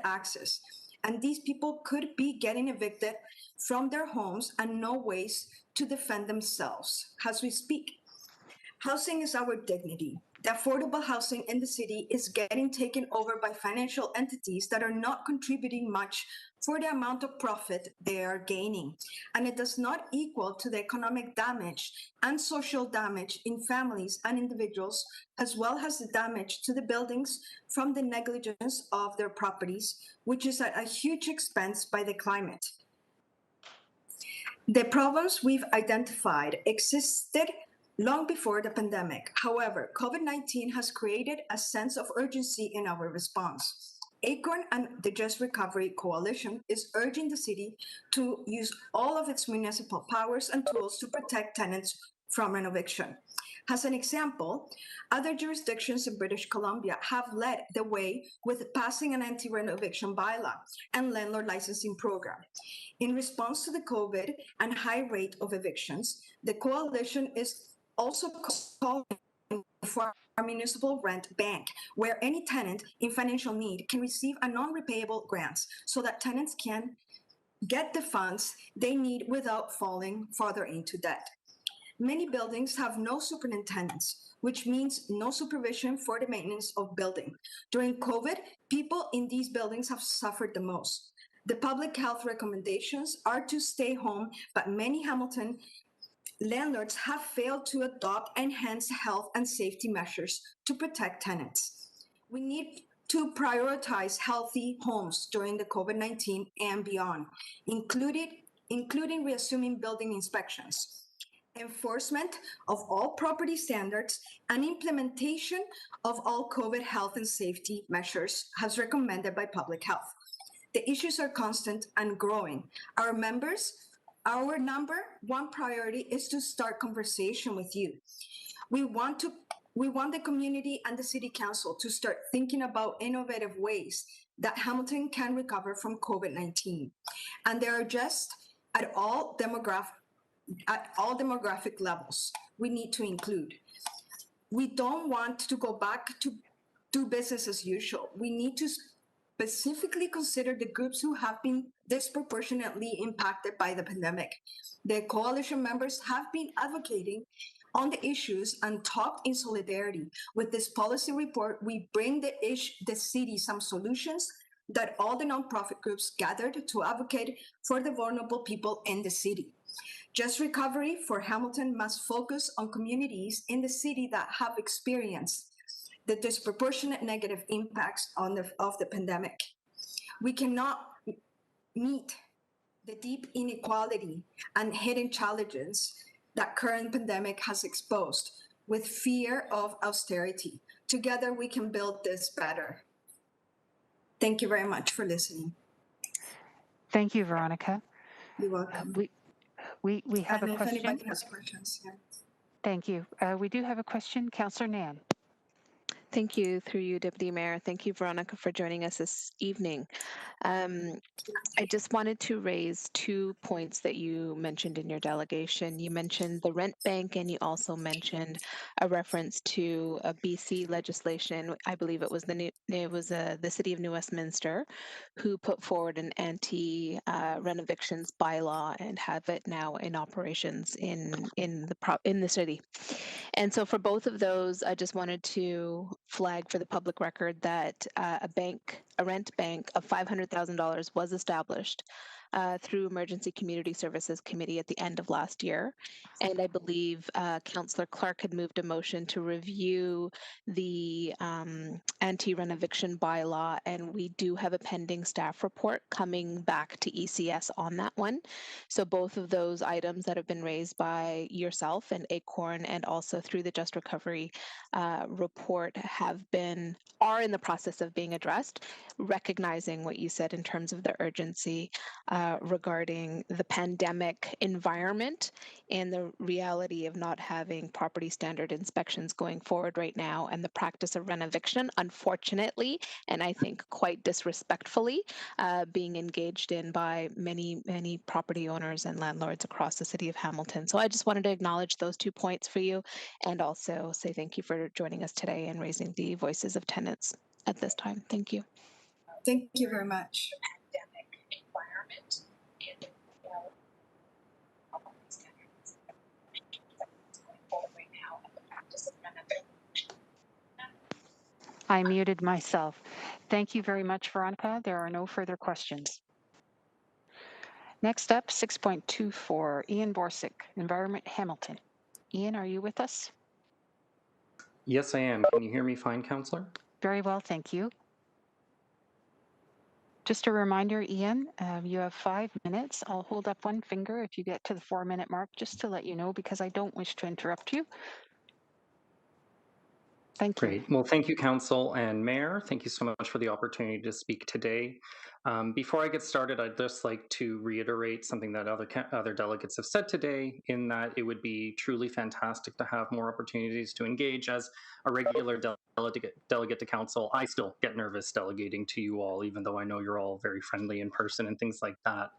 access. And these people could be getting evicted from their homes and no ways to defend themselves as we speak. Housing is our dignity. The affordable housing in the city is getting taken over by financial entities that are not contributing much for the amount of profit they are gaining. And it does not equal to the economic damage and social damage in families and individuals, as well as the damage to the buildings from the negligence of their properties, which is at a huge expense by the climate. The problems we've identified existed long before the pandemic. However, COVID-19 has created a sense of urgency in our response. Acorn and the Just Recovery Coalition is urging the city to use all of its municipal powers and tools to protect tenants from an eviction. As an example, other jurisdictions in British Columbia have led the way with passing an anti-rent-eviction bylaw and landlord licensing program. In response to the COVID and high rate of evictions, the coalition is also calling for a municipal rent bank where any tenant in financial need can receive a non-repayable grants so that tenants can get the funds they need without falling further into debt. Many buildings have no superintendents, which means no supervision for the maintenance of building. During COVID, people in these buildings have suffered the most. The public health recommendations are to stay home, but many Hamilton landlords have failed to adopt enhanced health and safety measures to protect tenants. We need to prioritize healthy homes during the COVID-19 and beyond, including reassuming building inspections. enforcement of all property standards, and implementation of all COVID health and safety measures as recommended by public health. The issues are constant and growing. Our number one priority is to start conversation with you. We want the community and the city council to start thinking about innovative ways that Hamilton can recover from COVID-19. And they are just at all demographic levels we need to include. We don't want to go back to do business as usual. We need to specifically consider the groups who have been disproportionately impacted by the pandemic. The coalition members have been advocating on the issues and talked in solidarity. With this policy report, we bring the city some solutions that all the nonprofit groups gathered to advocate for the vulnerable people in the city. Just Recovery for Hamilton must focus on communities in the city that have experienced the disproportionate negative impacts of the pandemic. We cannot meet the deep inequality and hidden challenges that current pandemic has exposed with fear of austerity. Together we can build this better. Thank you very much for listening. Thank you, Veronica. You're welcome. We have And a if question. anybody has questions, yeah. Thank you. We do have a question. Councillor Nan. Thank you, through you, Deputy Mayor. Thank you, Veronica, for joining us this evening. I just wanted to raise 2 points that you mentioned in your delegation. You mentioned the rent bank, and you also mentioned a reference to a BC legislation. I believe it was the City of New Westminster who put forward an anti-rent evictions bylaw and have it now in operations in the city. And so for both of those, I just wanted to flag for the public record that a rent bank of $500,000 was established through Emergency Community Services Committee at the end of last year. And I believe Councillor Clark had moved a motion to review the anti-rent eviction bylaw, and we do have a pending staff report coming back to ECS on that one. So both of those items that have been raised by yourself and ACORN and also through the Just Recovery report are in the process of being addressed, recognizing what you said in terms of the urgency regarding the pandemic environment and the reality of not having property standard inspections going forward right now, and the practice of rent eviction, unfortunately, and I think quite disrespectfully, being engaged in by many property owners and landlords across the city of Hamilton. So I just wanted to acknowledge those 2 points for you, and also say thank you for joining us today and raising the voices of tenants at this time. Thank you. Thank you very much. I muted myself. Thank you very much, Veronica. There are no further questions. Next up, 6.24, Ian Borsick, Environment Hamilton. Ian, are you with us? Yes, I am. Can you hear me fine, Councillor? Very well, thank you. Just a reminder, Ian, you have 5 minutes. I'll hold up one finger if you get to the 4-minute mark, just to let you know, because I don't wish to interrupt you. Thank you. Great. Well, thank you, Council and Mayor. Thank you so much for the opportunity to speak today. Before I get started, I'd just like to reiterate something that other delegates have said today, in that it would be truly fantastic to have more opportunities to engage. As a regular delegate to Council, I still get nervous delegating to you all, even though I know you're all very friendly in person and things like that.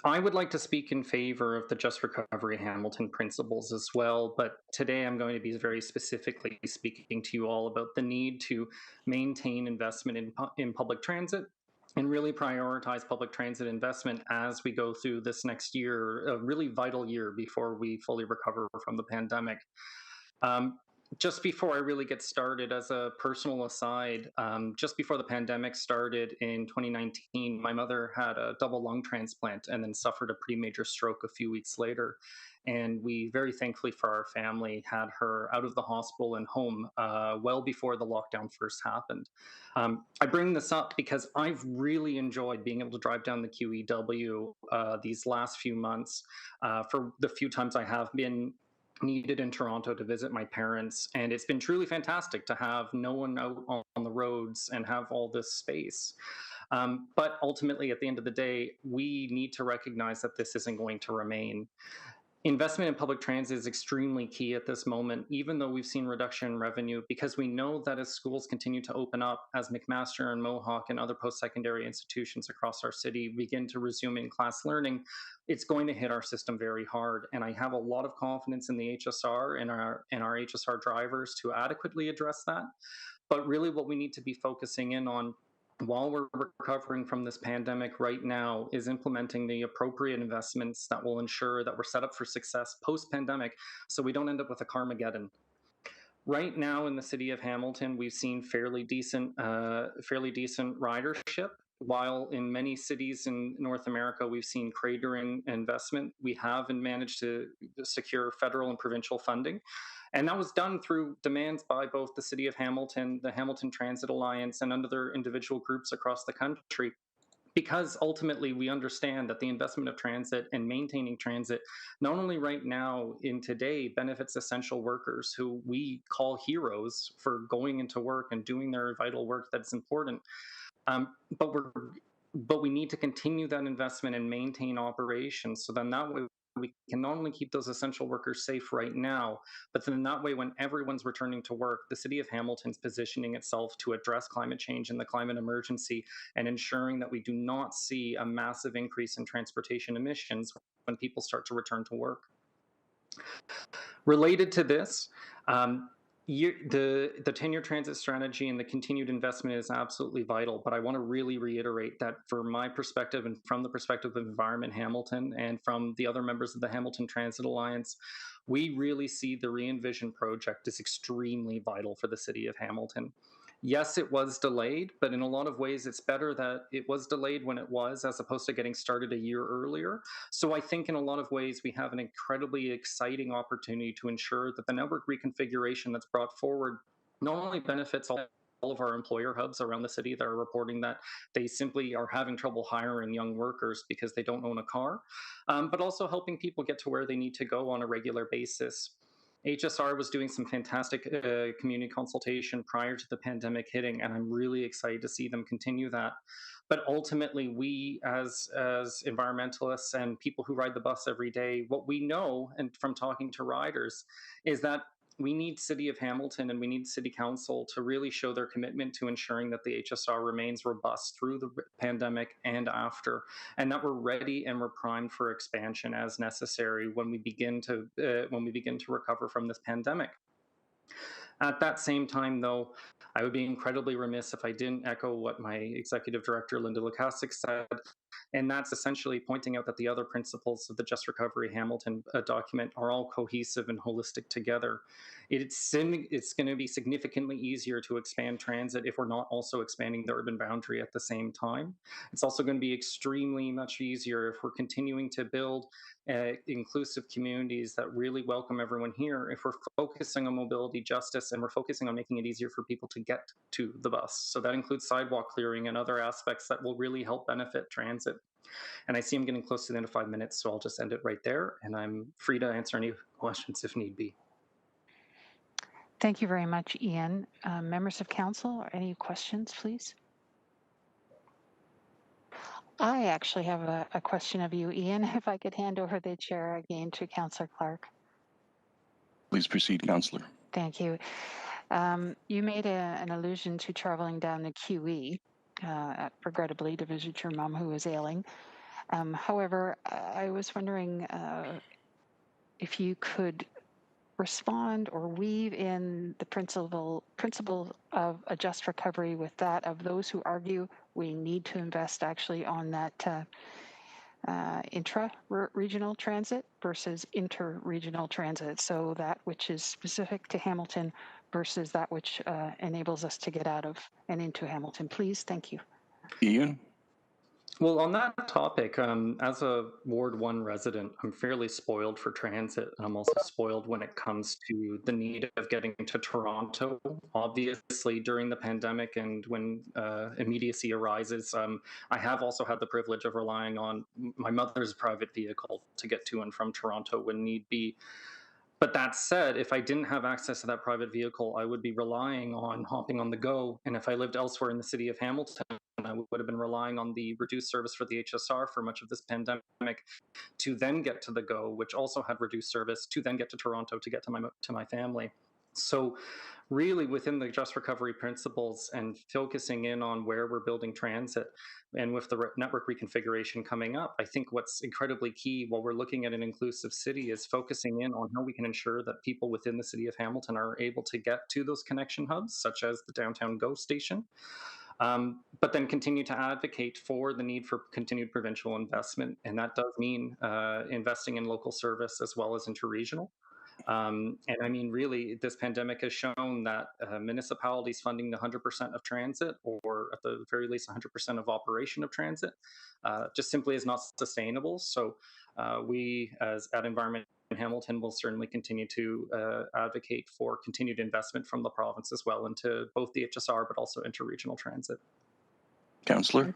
I would like to speak in favor of the Just Recovery Hamilton principles as well, but today I'm going to be very specifically speaking to you all about the need to maintain investment in public transit and really prioritize public transit investment as we go through this next year, a really vital year before we fully recover from the pandemic. Just before I really get started, as a personal aside, just before the pandemic started in 2019, my mother had a double lung transplant and then suffered a pretty major stroke a few weeks later. And we very thankfully for our family had her out of the hospital and home well before the lockdown first happened. I bring this up because I've really enjoyed being able to drive down the QEW these last few months for the few times I have been needed in Toronto to visit my parents. And it's been truly fantastic to have no one out on the roads and have all this space. But ultimately, at the end of the day, we need to recognize that this isn't going to remain. Investment in public transit is extremely key at this moment, even though we've seen reduction in revenue, because we know that as schools continue to open up, as McMaster and Mohawk and other post-secondary institutions across our city begin to resume in-class learning, it's going to hit our system very hard. And I have a lot of confidence in the HSR and our HSR drivers to adequately address that. But really what we need to be focusing in on while we're recovering from this pandemic right now is implementing the appropriate investments that will ensure that we're set up for success post-pandemic so we don't end up with a Carmageddon. Right now in the city of Hamilton, we've seen fairly decent ridership, while in many cities in North America, we've seen cratering investment. We have managed to secure federal and provincial funding. And that was done through demands by both the City of Hamilton, the Hamilton Transit Alliance, and other individual groups across the country. Because ultimately we understand that the investment of transit and maintaining transit, not only right now in today, benefits essential workers who we call heroes for going into work and doing their vital work that's important. But we need to continue that investment and maintain operations. So then that way we can not only keep those essential workers safe right now, but then that way when everyone's returning to work, the City of Hamilton's positioning itself to address climate change and the climate emergency and ensuring that we do not see a massive increase in transportation emissions when people start to return to work. Related to this, the 10-year transit strategy and the continued investment is absolutely vital, but I want to really reiterate that from my perspective and from the perspective of Environment Hamilton and from the other members of the Hamilton Transit Alliance, we really see the Re-envision project as extremely vital for the city of Hamilton. Yes, it was delayed, but in a lot of ways, it's better that it was delayed when it was, as opposed to getting started a year earlier. So I think in a lot of ways, we have an incredibly exciting opportunity to ensure that the network reconfiguration that's brought forward not only benefits all of our employer hubs around the city that are reporting that they simply are having trouble hiring young workers because they don't own a car, but also helping people get to where they need to go on a regular basis. HSR was doing some fantastic community consultation prior to the pandemic hitting, and I'm really excited to see them continue that. But ultimately, we as environmentalists and people who ride the bus every day, what we know, and from talking to riders, is that we need City of Hamilton and we need City Council to really show their commitment to ensuring that the HSR remains robust through the pandemic and after, and that we're ready and we're primed for expansion as necessary when we begin to recover from this pandemic. At that same time, though, I would be incredibly remiss if I didn't echo what my executive director, Linda Lukasik, said, and that's essentially pointing out that the other principles of the Just Recovery Hamilton document are all cohesive and holistic together. It's going to be significantly easier to expand transit if we're not also expanding the urban boundary at the same time. It's also going to be extremely much easier if we're continuing to build inclusive communities that really welcome everyone here, if we're focusing on mobility justice and we're focusing on making it easier for people to get to the bus. So that includes sidewalk clearing and other aspects that will really help benefit transit. And I see I'm getting close to the end of 5 minutes, so I'll just end it right there, and I'm free to answer any questions if need be. Thank you very much, Ian. Members of council, any questions, please? I actually have a question of you, Ian, if I could hand over the chair again to Councillor Clark. Please proceed, Councillor. Thank you. You made an allusion to traveling down the QE, regrettably, to visit your mom who was ailing. However, I was wondering if you could respond or weave in the principle of a just recovery with that of those who argue we need to invest actually on that intra-regional transit versus inter-regional transit. So that which is specific to Hamilton versus that which enables us to get out of and into Hamilton. Please, thank you. Ian? Well, on that topic, as a Ward 1 resident, I'm fairly spoiled for transit. And I'm also spoiled when it comes to the need of getting to Toronto. Obviously, during the pandemic and when immediacy arises, I have also had the privilege of relying on my mother's private vehicle to get to and from Toronto when need be. But that said, if I didn't have access to that private vehicle, I would be relying on hopping on the go. And if I lived elsewhere in the city of Hamilton, I would have been relying on the reduced service for the HSR for much of this pandemic to then get to the go, which also had reduced service, to then get to Toronto to get to my family. So really within the Just Recovery principles and focusing in on where we're building transit and with the network reconfiguration coming up, I think what's incredibly key while we're looking at an inclusive city is focusing in on how we can ensure that people within the city of Hamilton are able to get to those connection hubs, such as the downtown GO station. But then continue to advocate for the need for continued provincial investment. And that does mean investing in local service as well as interregional. And I mean, really, this pandemic has shown that municipalities funding the 100% of transit, or at the very least 100% of operation of transit, just simply is not sustainable. So we, as at Environment Hamilton, will certainly continue to advocate for continued investment from the province as well into both the HSR, but also interregional transit. Councillor?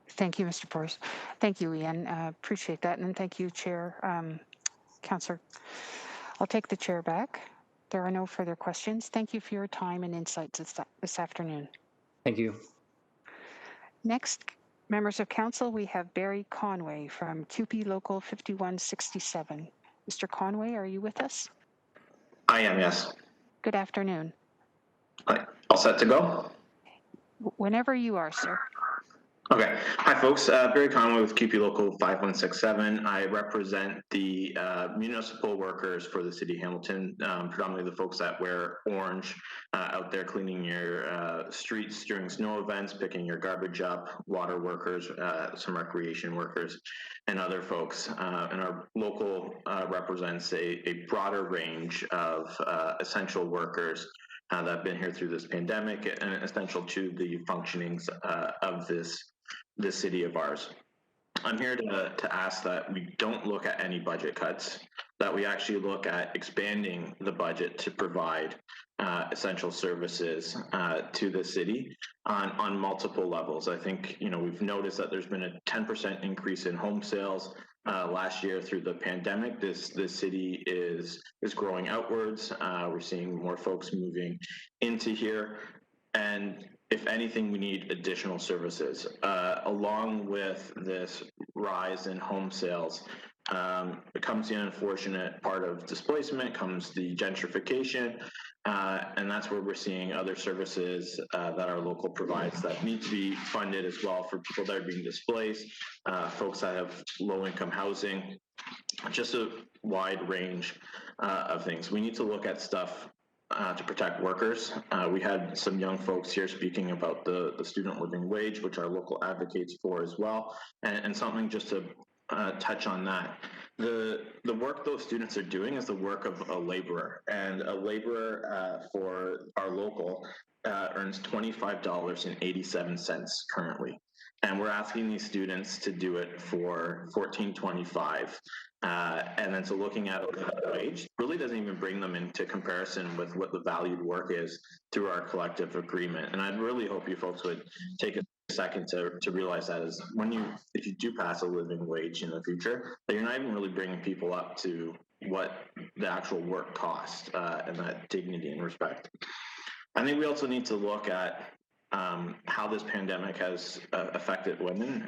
Thank you, Mr. Porras. Thank you, Ian. Appreciate that. And thank you, Chair. Councillor. I'll take the chair back. There are no further questions. Thank you for your time and insights this afternoon. Thank you. Next, members of council, we have Barry Conway from QP Local 5167. Mr. Conway, are you with us? I am, yes. Good afternoon. All set to go? Whenever you are, sir. Okay. Hi, folks. Barry Conway with QP Local 5167. I represent the municipal workers for the City of Hamilton, predominantly the folks that wear orange out there cleaning your streets during snow events, picking your garbage up, water workers, some recreation workers, and other folks. And our local represents a broader range of essential workers that have been here through this pandemic and essential to the functionings of this city of ours. I'm here to ask that we don't look at any budget cuts, that we actually look at expanding the budget to provide essential services to the city on multiple levels. I think, we've noticed that there's been a 10% increase in home sales last year through the pandemic. This city is growing outwards. We're seeing more folks moving into here. And if anything, we need additional services. Along with this rise in home sales, comes the unfortunate part of displacement, comes the gentrification, and that's where we're seeing other services that our local provides that need to be funded as well for people that are being displaced, folks that have low-income housing, just a wide range of things. We need to look at stuff to protect workers. We had some young folks here speaking about the student living wage, which our local advocates for as well, and something just to touch on that. The work those students are doing is the work of a laborer, and a laborer for our local earns $25.87 currently. And we're asking these students to do it for $14.25. And then so looking at a wage really doesn't even bring them into comparison with what the valued work is through our collective agreement. And I'd really hope you folks would take a second to realize that is if you do pass a living wage in the future, that you're not even really bringing people up to what the actual work costs and that dignity and respect. I think we also need to look at how this pandemic has affected women.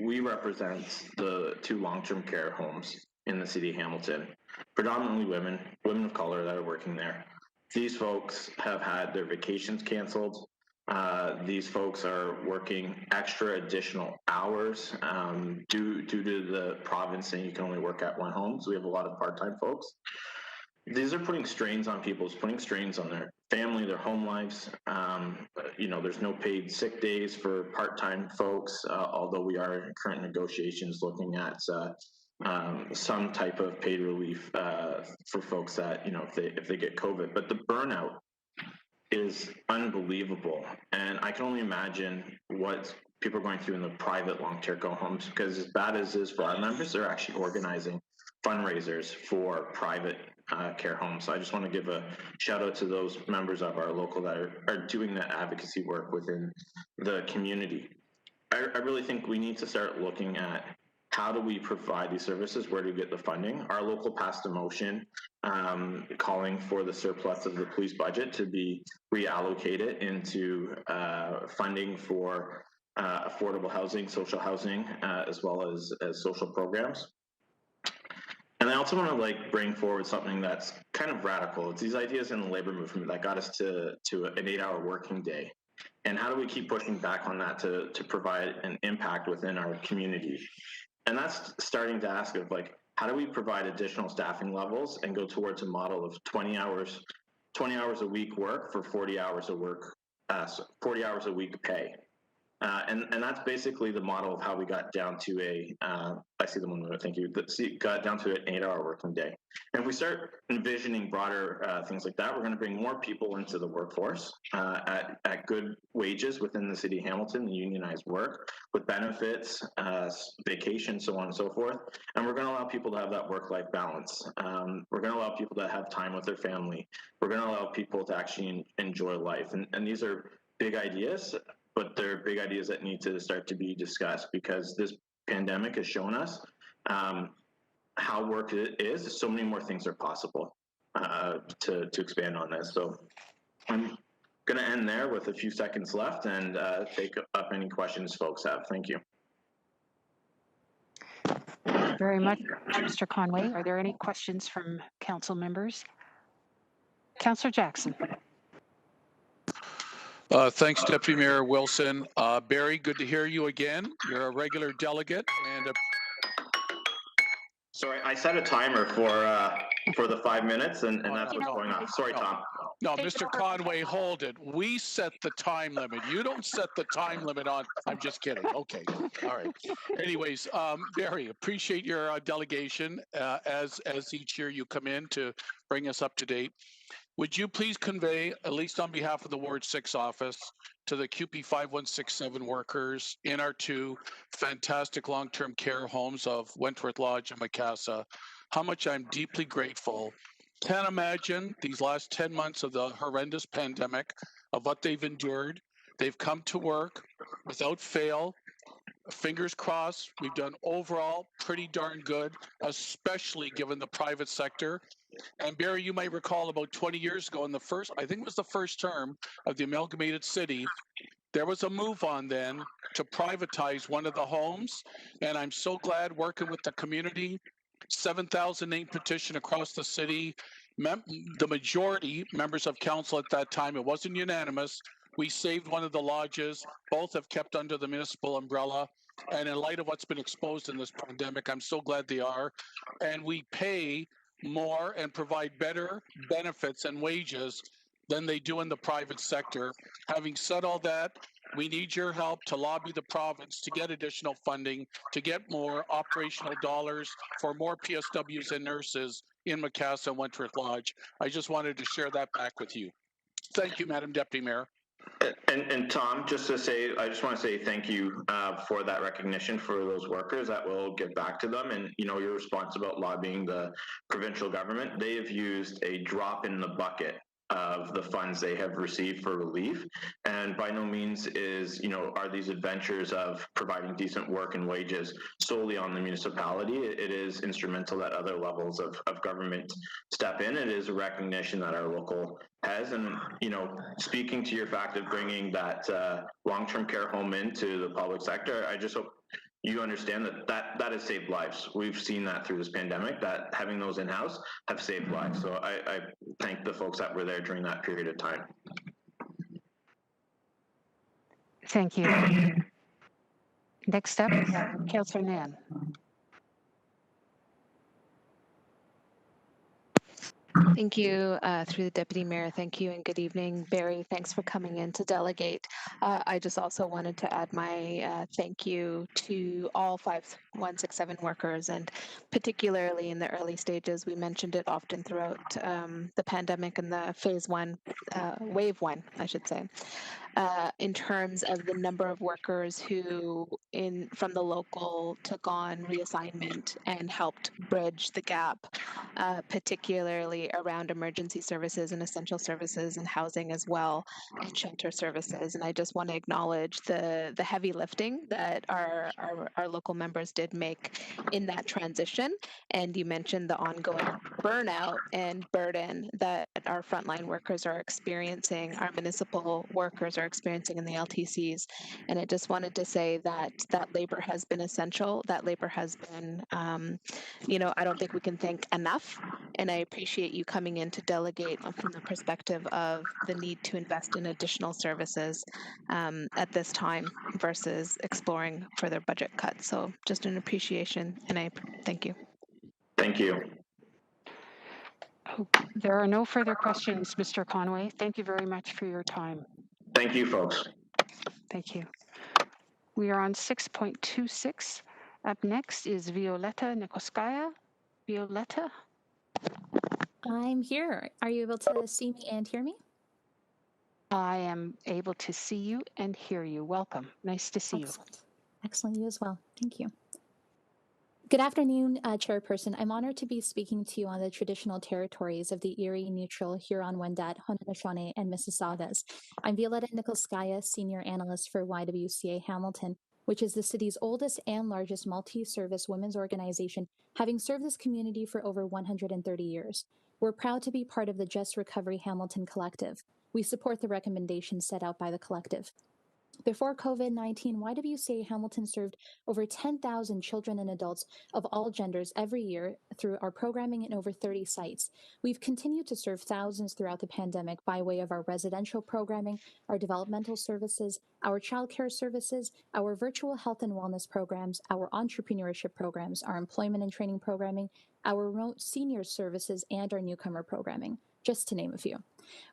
We represent the 2 long-term care homes in the city of Hamilton, predominantly women of color that are working there. These folks have had their vacations canceled. These folks are working extra additional hours due to the province saying you can only work at one home. So we have a lot of part-time folks. These are putting strains on people, it's putting strains on their family, their home lives. There's no paid sick days for part-time folks, although we are in current negotiations looking at some type of paid relief for folks that, if they get COVID. But the burnout is unbelievable. And I can only imagine what's people are going through in the private long-term care homes, because as bad as it is for our members, they're actually organizing fundraisers for private care homes. So I just want to give a shout out to those members of our local that are doing that advocacy work within the community. I really think we need to start looking at how do we provide these services? Where do we get the funding? Our local passed a motion calling for the surplus of the police budget to be reallocated into funding for affordable housing, social housing, as well as social programs. And I also want to bring forward something that's kind of radical. It's these ideas in the labor movement that got us to an 8-hour working day. And how do we keep pushing back on that to provide an impact within our community? And that's starting to ask of how do we provide additional staffing levels and go towards a model of 20 hours a week work for 40 hours of work, 40 hours a week pay. And that's basically the model of how we got down to I see the one there, thank you, got down to an 8-hour working day. And if we start envisioning broader things like that, we're going to bring more people into the workforce at good wages within the city of Hamilton, the unionized work, with benefits, vacation, so on and so forth. And we're going to allow people to have that work-life balance. We're going to allow people to have time with their family. We're going to allow people to actually enjoy life. And these are big ideas, but they're big ideas that need to start to be discussed, because this pandemic has shown us how work is. So many more things are possible to expand on this. So I'm going to end there with a few seconds left and take up any questions folks have. Thank you. Very much, Mr. Conway. Are there any questions from council members? Councillor Jackson. Thanks, Deputy Mayor Wilson. Barry, good to hear you again. You're a regular delegate. And sorry, I set a timer for the 5 minutes, and that's what's going on. Sorry, Tom. No, Mr. Conway, hold it. We set the time limit. You don't set the time limit on. I'm just kidding. Okay. All right. Anyways, Barry, appreciate your delegation. As each year you come in to bring us up to date. Would you please convey, at least on behalf of the Ward 6 office, to the CUPE 5167 workers in our 2 fantastic long-term care homes of Wentworth Lodge and Macassa, how much I'm deeply grateful. Can't imagine these last 10 months of the horrendous pandemic, of what they've endured. They've come to work without fail. Fingers crossed, we've done overall pretty darn good, especially given the private sector. And Barry, you might recall about 20 years ago in the first, I think it was the first term of the amalgamated city, there was a move on then to privatize one of the homes. And I'm so glad working with the community, 7,000 name petition across the city. The majority members of council at that time, it wasn't unanimous. We saved one of the lodges. Both have kept under the municipal umbrella. And in light of what's been exposed in this pandemic, I'm so glad they are. And we pay more and provide better benefits and wages than they do in the private sector. Having said all that, we need your help to lobby the province to get additional funding, to get more operational dollars for more PSWs and nurses in Macassa and Wentworth Lodge. I just wanted to share that back with you. Thank you, Madam Deputy Mayor. And Tom, just to say, I just want to say thank you for that recognition for those workers. That will give back to them. And, your response about lobbying the provincial government, they have used a drop in the bucket of the funds they have received for relief. And by no means are these adventures of providing decent work and wages solely on the municipality. It is instrumental that other levels of government step in. It is a recognition that our local has. And, speaking to your fact of bringing that long-term care home into the public sector, I just hope you understand that has saved lives. We've seen that through this pandemic, that having those in-house have saved lives. So I thank the folks that were there during that period of time. Thank you. Next up, Councillor Nan. Thank you, through the Deputy Mayor. Thank you and good evening. Barry, thanks for coming in to delegate. I just also wanted to add my thank you to all 5 5167 workers, and particularly in the early stages, we mentioned it often throughout the pandemic and the phase one, wave one, I should say. In terms of the number of workers who from the local took on reassignment and helped bridge the gap, particularly around emergency services and essential services and housing as well, and shelter services. And I just want to acknowledge the heavy lifting that our local members did make in that transition. And you mentioned the ongoing burnout and burden that our frontline workers are experiencing, our municipal workers are experiencing in the LTCs. And I just wanted to say that that labor has been essential. That labor has been, I don't think we can thank enough. And I appreciate you coming in to delegate from the perspective of the need to invest in additional services at this time versus exploring further budget cuts. So just an appreciation, and I thank you. Thank you. There are no further questions, Mr. Conway. Thank you very much for your time. Thank you, folks. Thank you. We are on 6.26. Up next is Violeta Nikoskaya. Violeta? I'm here. Are you able to see me and hear me? I am able to see you and hear you. Welcome. Nice to see Excellent. Excellent. You as well. Thank you. Good afternoon, Chairperson. I'm honored to be speaking to you on the traditional territories of the Erie, Neutral, Huron-Wendat, Haudenosaunee, and Mississaugas. I'm Violeta Nikoskaya, Senior Analyst for YWCA Hamilton, which is the city's oldest and largest multi-service women's organization, having served this community for over 130 years. We're proud to be part of the Just Recovery Hamilton Collective. We support the recommendations set out by the collective. Before COVID-19, YWCA Hamilton served over 10,000 children and adults of all genders every year through our programming in over 30 sites. We've continued to serve thousands throughout the pandemic by way of our residential programming, our developmental services, our childcare services, our virtual health and wellness programs, our entrepreneurship programs, our employment and training programming, our remote senior services, and our newcomer programming, just to name a few.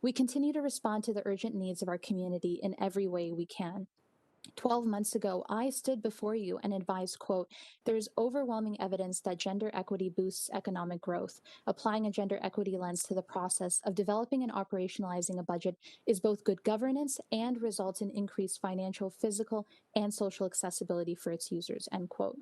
We continue to respond to the urgent needs of our community in every way we can. 12 months ago, I stood before you and advised, quote, there is overwhelming evidence that gender equity boosts economic growth. Applying a gender equity lens to the process of developing and operationalizing a budget is both good governance and results in increased financial, physical, and social accessibility for its users, end quote.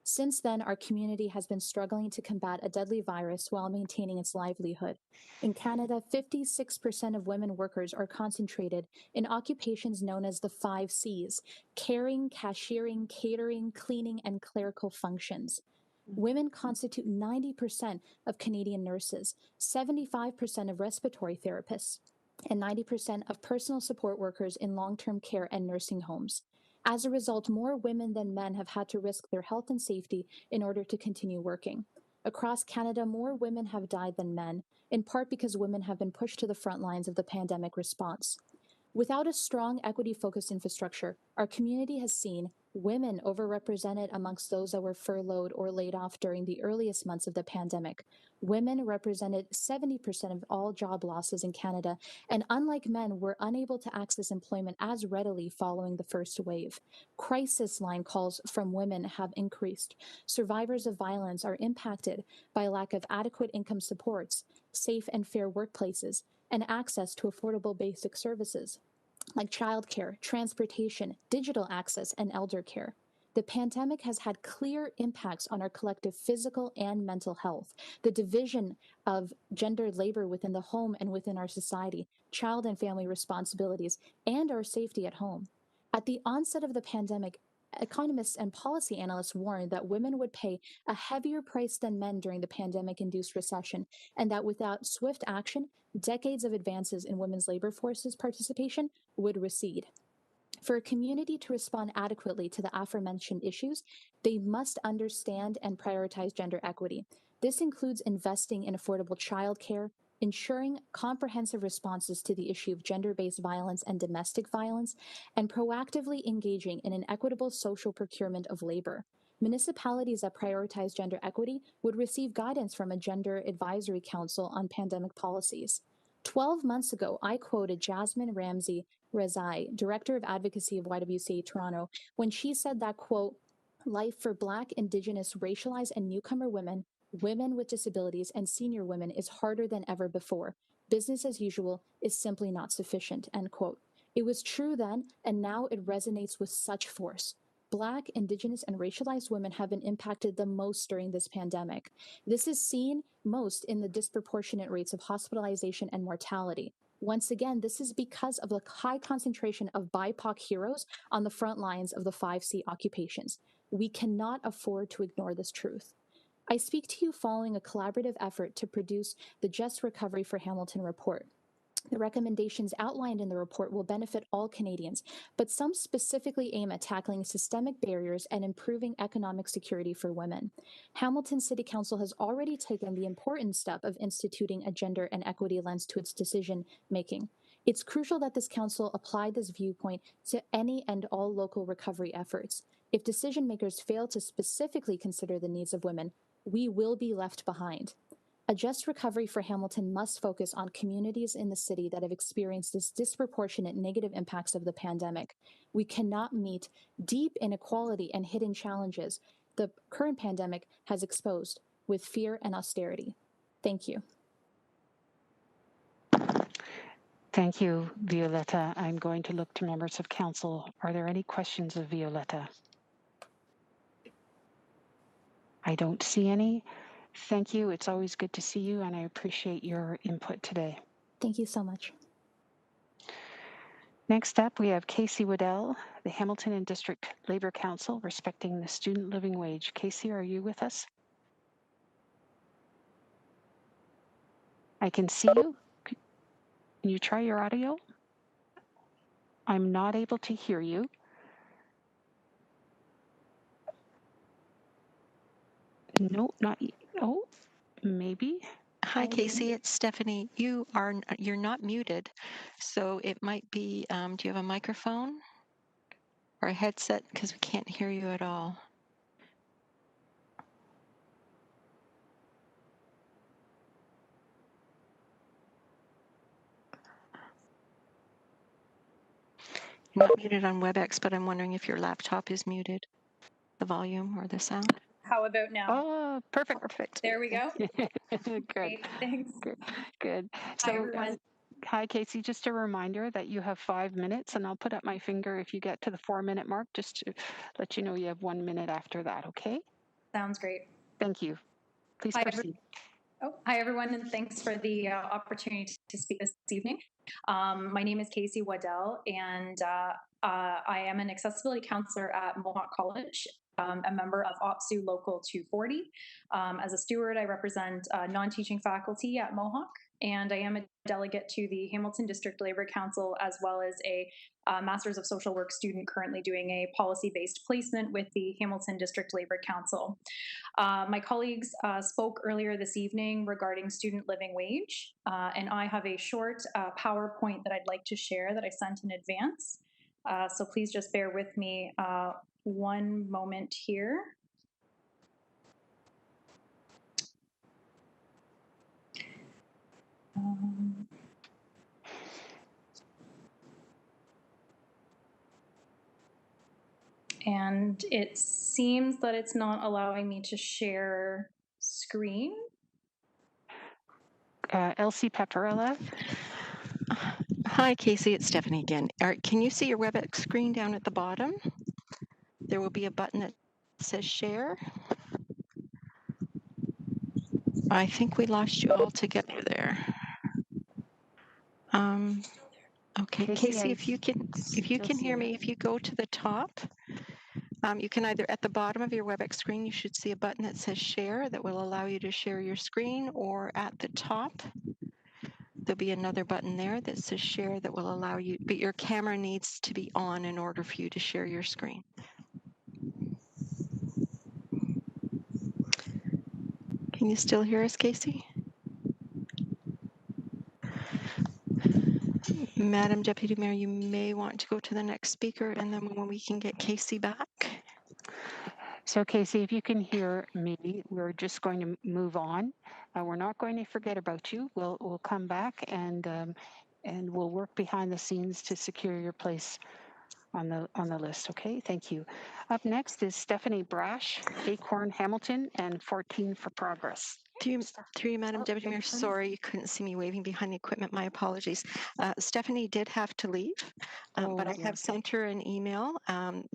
Since then, our community has been struggling to combat a deadly virus while maintaining its livelihood. In Canada, 56% of women workers are concentrated in occupations known as the 5 Cs: caring, cashiering, catering, cleaning, and clerical functions. Women constitute 90% of Canadian nurses, 75% of respiratory therapists, and 90% of personal support workers in long-term care and nursing homes. As a result, more women than men have had to risk their health and safety in order to continue working. Across Canada, more women have died than men, in part because women have been pushed to the front lines of the pandemic response. Without a strong equity-focused infrastructure, our community has seen women overrepresented amongst those that were furloughed or laid off during the earliest months of the pandemic. Women represented 70% of all job losses in Canada, and unlike men, were unable to access employment as readily following the first wave. Crisis line calls from women have increased. Survivors of violence are impacted by lack of adequate income supports, safe and fair workplaces, and access to affordable basic services like childcare, transportation, digital access, and elder care. The pandemic has had clear impacts on our collective physical and mental health, the division of gendered labor within the home and within our society, child and family responsibilities, and our safety at home. At the onset of the pandemic, economists and policy analysts warned that women would pay a heavier price than men during the pandemic-induced recession, and that without swift action, decades of advances in women's labor forces participation would recede. For a community to respond adequately to the aforementioned issues, they must understand and prioritize gender equity. This includes investing in affordable childcare, ensuring comprehensive responses to the issue of gender-based violence and domestic violence, and proactively engaging in an equitable social procurement of labor. Municipalities that prioritize gender equity would receive guidance from a Gender Advisory Council on pandemic policies. 12 months ago, I quoted Jasmine Ramsey Rezai, Director of Advocacy of YWCA Toronto, when she said that, quote, Life for Black, Indigenous, racialized, and newcomer women, women with disabilities, and senior women is harder than ever before. Business as usual is simply not sufficient, end quote. It was true then, and now it resonates with such force. Black, Indigenous, and racialized women have been impacted the most during this pandemic. This is seen most in the disproportionate rates of hospitalization and mortality. Once again, this is because of the high concentration of BIPOC heroes on the front lines of the 5C occupations. We cannot afford to ignore this truth. I speak to you following a collaborative effort to produce the Just Recovery for Hamilton report. The recommendations outlined in the report will benefit all Canadians, but some specifically aim at tackling systemic barriers and improving economic security for women. Hamilton City Council has already taken the important step of instituting a gender and equity lens to its decision making. It's crucial that this council apply this viewpoint to any and all local recovery efforts. If decision makers fail to specifically consider the needs of women, we will be left behind. A Just Recovery for Hamilton must focus on communities in the city that have experienced this disproportionate negative impacts of the pandemic. We cannot meet deep inequality and hidden challenges the current pandemic has exposed with fear and austerity. Thank you. Thank you, Violetta. I'm going to look to members of council. Are there any questions of Violetta? I don't see any. Thank you. It's always good to see you, and I appreciate your input today. Thank you so much. Next up, we have Casey Waddell, the Hamilton and District Labour Council, respecting the student living wage. Casey, are you with us? I can see you. Can you try your audio? I'm not able to hear you. No, not. Oh, maybe. Hi, Casey. It's Stephanie. You're not muted, so it might be. Do you have a microphone or a headset? Because we can't hear you at all. You're not muted on WebEx, but I'm wondering if your laptop is muted, the volume or the sound. How about now? Oh, perfect. Perfect. There we go. Good. Great, thanks. Good. Hi, everyone. Hi, Casey. Just a reminder that you have 5 minutes, and I'll put up my finger if you get to the 4-minute mark, just to let you know you have 1 minute after that, okay? Sounds great. Thank you. Please proceed. Hi, everyone, and thanks for the opportunity to speak this evening. My name is Casey Waddell, and I am an accessibility counselor at Mohawk College, a member of OPSU Local 240. As a steward, I represent non-teaching faculty at Mohawk, and I am a delegate to the Hamilton District Labour Council, as well as a Masters of Social Work student currently doing a policy-based placement with the Hamilton District Labour Council. My colleagues spoke earlier this evening regarding student living wage, and I have a short PowerPoint that I'd like to share that I sent in advance. So please just bear with me one moment here. And it seems that it's not allowing me to share screen. Elsie Pepperella. Hi, Casey. It's Stephanie again. Can you see your WebEx screen down at the bottom? There will be a button that says share. I think we lost you all together there. Okay, Casey, if you can hear me, if you go to the top, you can either at the bottom of your WebEx screen, you should see a button that says share that will allow you to share your screen, or at the top, there'll be another button there that says share that will allow you, but your camera needs to be on in order for you to share your screen. Can you still hear us, Casey? Madam Deputy Mayor, you may want to go to the next speaker, and then when we can get Casey back. So Casey, if you can hear me, we're just going to move on. We're not going to forget about you. We'll come back and we'll work behind the scenes to secure your place on the list. Okay, thank you. Up next is Stephanie Brash, Acorn Hamilton, and 14 for Progress. Through you, Madam Deputy Mayor, sorry you couldn't see me waving behind the equipment. My apologies. Stephanie did have to leave, but I have sent her an email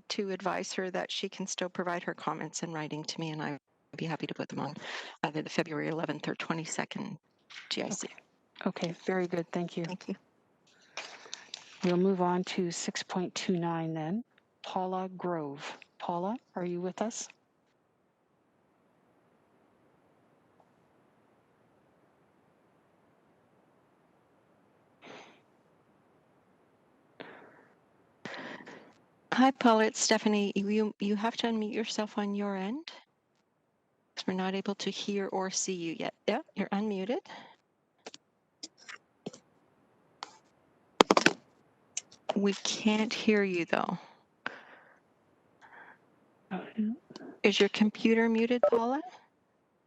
to advise her that she can still provide her comments in writing to me, and I'd be happy to put them on either the February 11th or 22nd GIC. Okay, very good. Thank you. Thank you. We'll move on to 6.29 then. Paula Grove. Paula, are you with us? Hi, Paula. It's Stephanie. You have to unmute yourself on your end because we're not able to hear or see you yet. Yeah, you're unmuted. We can't hear you though. Is your computer muted, Paula?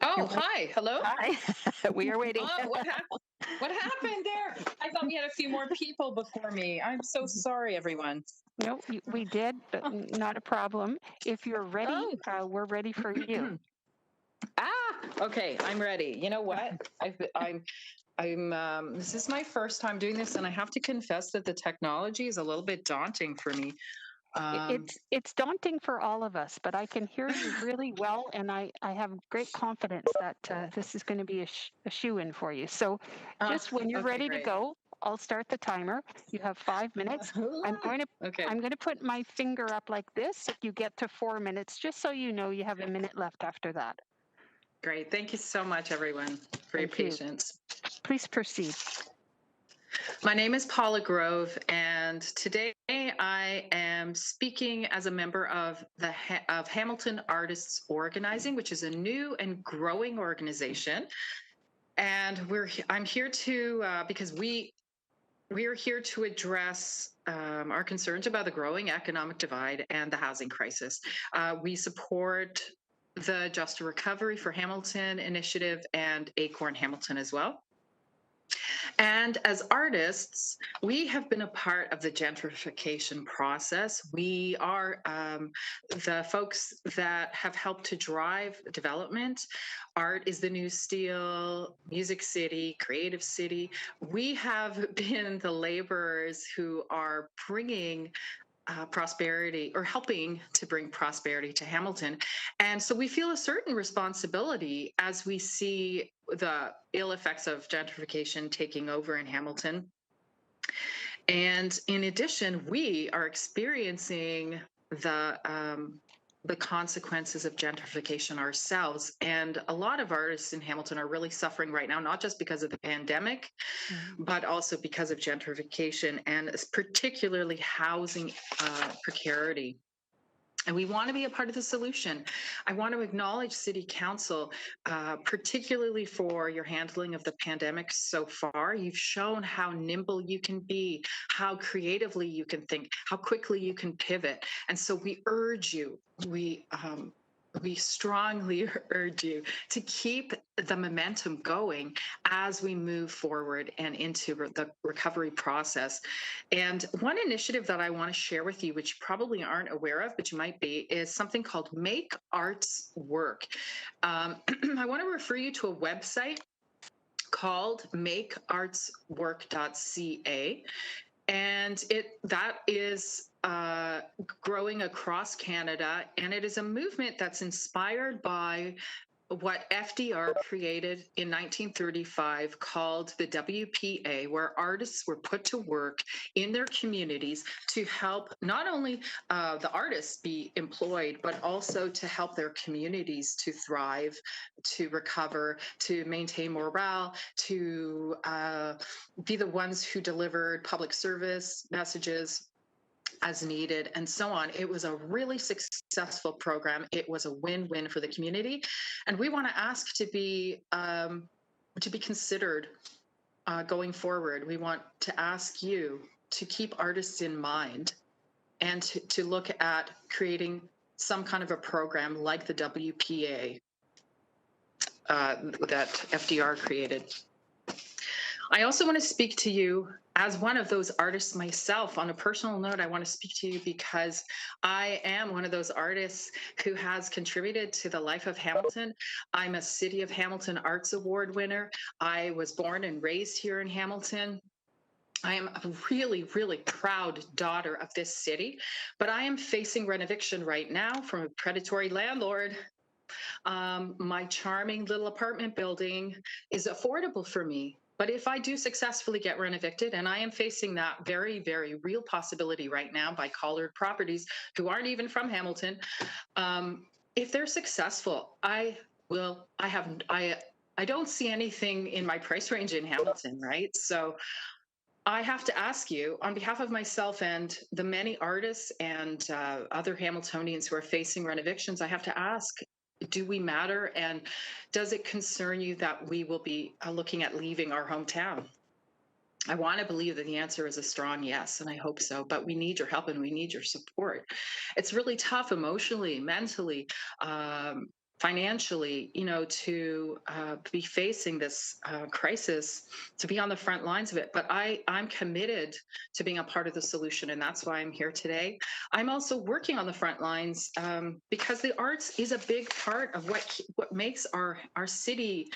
Oh, hi. Hello. Hi. We are waiting. Oh, what happened there? I thought we had a few more people before me. I'm so sorry, everyone. No, we did, but not a problem. If you're ready, we're ready for you. Okay, I'm ready. You know what? This is my first time doing this, and I have to confess that the technology is a little bit daunting for me. It's daunting for all of us, but I can hear you really well, and I have great confidence that this is going to be a shoe-in for you. So just when you're ready to go, I'll start the timer. You have 5 minutes. I'm going to put my finger up like this if you get to 4 minutes, just so you know you have a minute left after that. Great. Thank you so much, everyone, for your patience. Please proceed. My name is Paula Grove, and today I am speaking as a member of Hamilton Artists Organizing, which is a new and growing organization. And I'm here to because we are here to address our concerns about the growing economic divide and the housing crisis. We support the Just Recovery for Hamilton initiative and Acorn Hamilton as well. And as artists, we have been a part of the gentrification process. We are the folks that have helped to drive development. Art is the New Steel, Music City, Creative City. We have been the laborers who are bringing prosperity, or helping to bring prosperity to Hamilton. And so we feel a certain responsibility as we see the ill effects of gentrification taking over in Hamilton. And in addition, we are experiencing the consequences of gentrification ourselves. And a lot of artists in Hamilton are really suffering right now, not just because of the pandemic, but also because of gentrification and particularly housing precarity. And we want to be a part of the solution. I want to acknowledge City Council, particularly for your handling of the pandemic so far. You've shown how nimble you can be, how creatively you can think, how quickly you can pivot. And so we urge you, we strongly urge you to keep the momentum going as we move forward and into the recovery process. And one initiative that I want to share with you, which you probably aren't aware of, but you might be, is something called Make Arts Work. I want to refer you to a website called makeartswork.ca. And that is growing across Canada, and it is a movement that's inspired by what FDR created in 1935 called the WPA, where artists were put to work in their communities to help not only the artists be employed, but also to help their communities to thrive, to recover, to maintain morale, to be the ones who delivered public service messages as needed, and so on. It was a really successful program. It was a win-win for the community, and we want to ask to be considered going forward. We want to ask you to keep artists in mind and to look at creating some kind of a program like the WPA that FDR created. I also want to speak to you as one of those artists myself, on a personal note, I want to speak to you because I am one of those artists who has contributed to the life of Hamilton. I'm a City of Hamilton Arts Award winner. I was born and raised here in Hamilton. I am a really, really proud daughter of this city, but I am facing rent eviction right now from a predatory landlord. My charming little apartment building is affordable for me. But if I do successfully get rent evicted, and I am facing that very, very real possibility right now by Collard Properties, who aren't even from Hamilton, if they're successful, I don't see anything in my price range in Hamilton, right? So I have to ask you, on behalf of myself and the many artists and other Hamiltonians who are facing rent evictions, I have to ask, do we matter? And does it concern you that we will be looking at leaving our hometown? I want to believe that the answer is a strong yes, and I hope so, but we need your help and we need your support. It's really tough emotionally, mentally, financially, to be facing this crisis, to be on the front lines of it. But I'm committed to being a part of the solution, and that's why I'm here today. I'm also working on the front lines because the arts is a big part of what makes our city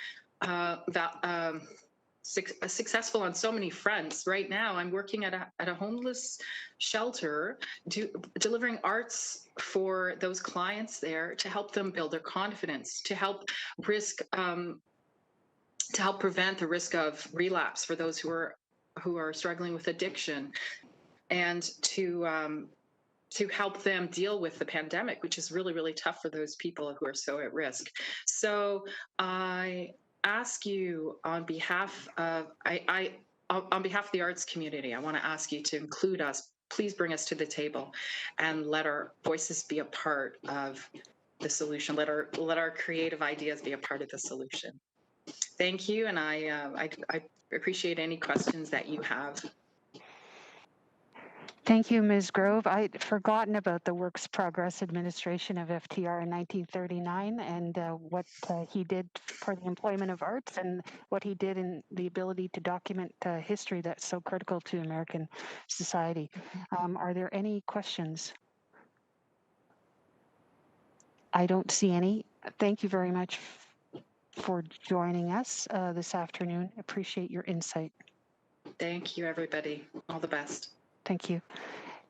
successful on so many fronts. Right now, I'm working at a homeless shelter, delivering arts for those clients there to help them build their confidence, to help prevent the risk of relapse for those who are struggling with addiction, and to help them deal with the pandemic, which is really, really tough for those people who are so at risk. So I ask you on behalf of the arts community, I want to ask you to include us. Please bring us to the table and let our voices be a part of the solution. Let our creative ideas be a part of the solution. Thank you, and I appreciate any questions that you have. Thank you, Ms. Grove. I'd forgotten about the Works Progress Administration of FTR in 1939 and what he did for the employment of arts and what he did in the ability to document history that's so critical to American society. Are there any questions? I don't see any. Thank you very much for joining us this afternoon. Appreciate your insight. Thank you, everybody. All the best. Thank you.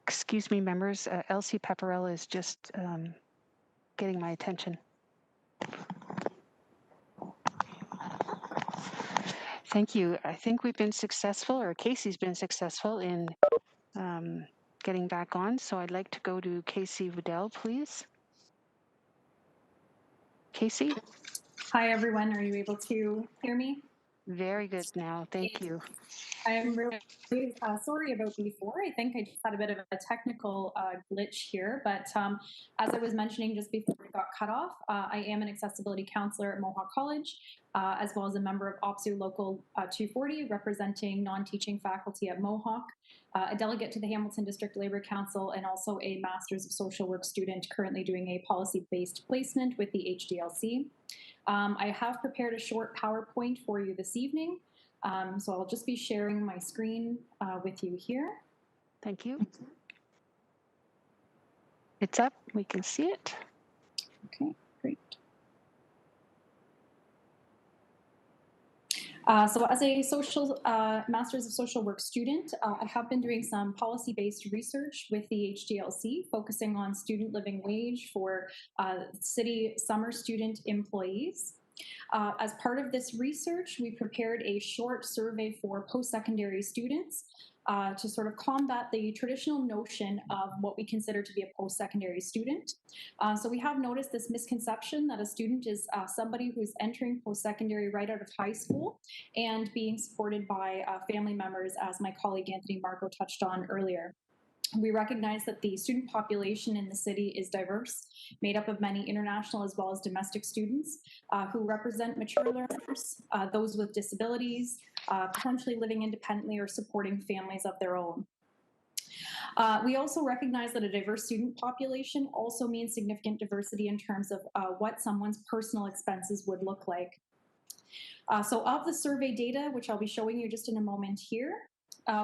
Excuse me, members. Elsie Pepperell is just getting my attention. Thank you. I think we've been successful, or Casey's been successful in getting back on. So I'd like to go to Casey Waddell, please. Casey? Hi, everyone. Are you able to hear me? Very good now. Thank you. I'm really sorry about before. I think I just had a bit of a technical glitch here, but as I was mentioning just before we got cut off, I am an accessibility counselor at Mohawk College, as well as a member of OPSU Local 240, representing non-teaching faculty at Mohawk, a delegate to the Hamilton District Labor Council, and also a Master's of Social Work student currently doing a policy-based placement with the HDLC. I have prepared a short PowerPoint for you this evening. So I'll just be sharing my screen with you here. Thank you. It's up. We can see it. Okay, great. So as a Master's of Social Work student, I have been doing some policy-based research with the HDLC, focusing on student living wage for city summer student employees. As part of this research, we prepared a short survey for post-secondary students to sort of combat the traditional notion of what we consider to be a post-secondary student. So we have noticed this misconception that a student is somebody who's entering post-secondary right out of high school and being supported by family members, as my colleague Anthony Marco touched on earlier. We recognize that the student population in the city is diverse, made up of many international as well as domestic students who represent mature learners, those with disabilities, potentially living independently or supporting families of their own. We also recognize that a diverse student population also means significant diversity in terms of what someone's personal expenses would look like. So of the survey data, which I'll be showing you just in a moment here,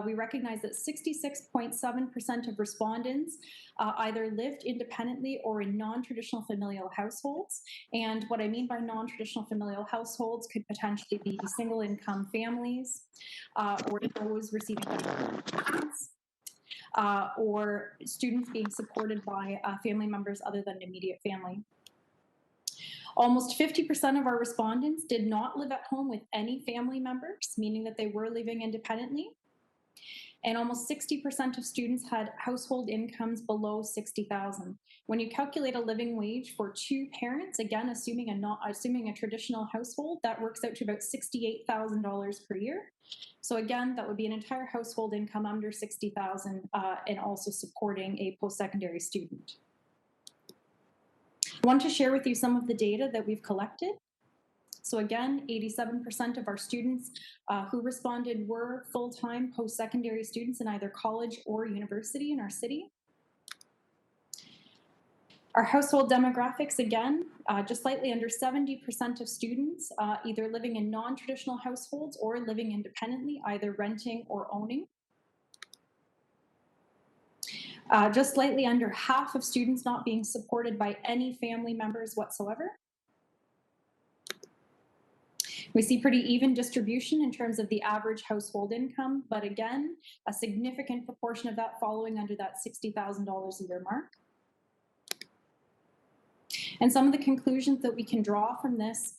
we recognize that 66.7% of respondents either lived independently or in non-traditional familial households. And what I mean by non-traditional familial households could potentially be single income families or those receiving or students being supported by family members other than immediate family. Almost 50% of our respondents did not live at home with any family members, meaning that they were living independently. And almost 60% of students had household incomes below $60,000. When you calculate a living wage for two parents, again, assuming a traditional household, that works out to about $68,000 per year. So again, that would be an entire household income under $60,000 and also supporting a post-secondary student. I want to share with you some of the data that we've collected. So again, 87% of our students who responded were full-time post-secondary students in either college or university in our city. Our household demographics, again, just slightly under 70% of students either living in non-traditional households or living independently, either renting or owning. Just slightly under half of students not being supported by any family members whatsoever. We see pretty even distribution in terms of the average household income, but again, a significant proportion of that falling under that $60,000 a year mark. And some of the conclusions that we can draw from this.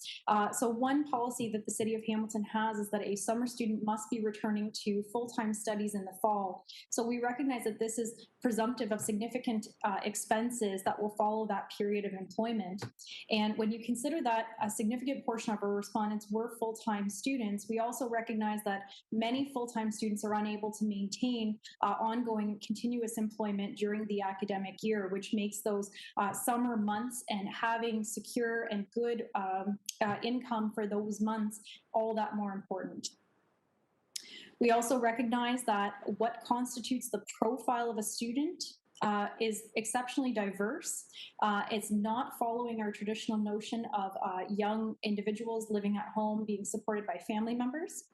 So one policy that the City of Hamilton has is that a summer student must be returning to full-time studies in the fall. So we recognize that this is presumptive of significant expenses that will follow that period of employment. And when you consider that a significant portion of our respondents were full-time students, we also recognize that many full-time students are unable to maintain ongoing continuous employment during the academic year, which makes those summer months and having secure and good income for those months all that more important. We also recognize that what constitutes the profile of a student is exceptionally diverse. It's not following our traditional notion of young individuals living at home being supported by family members.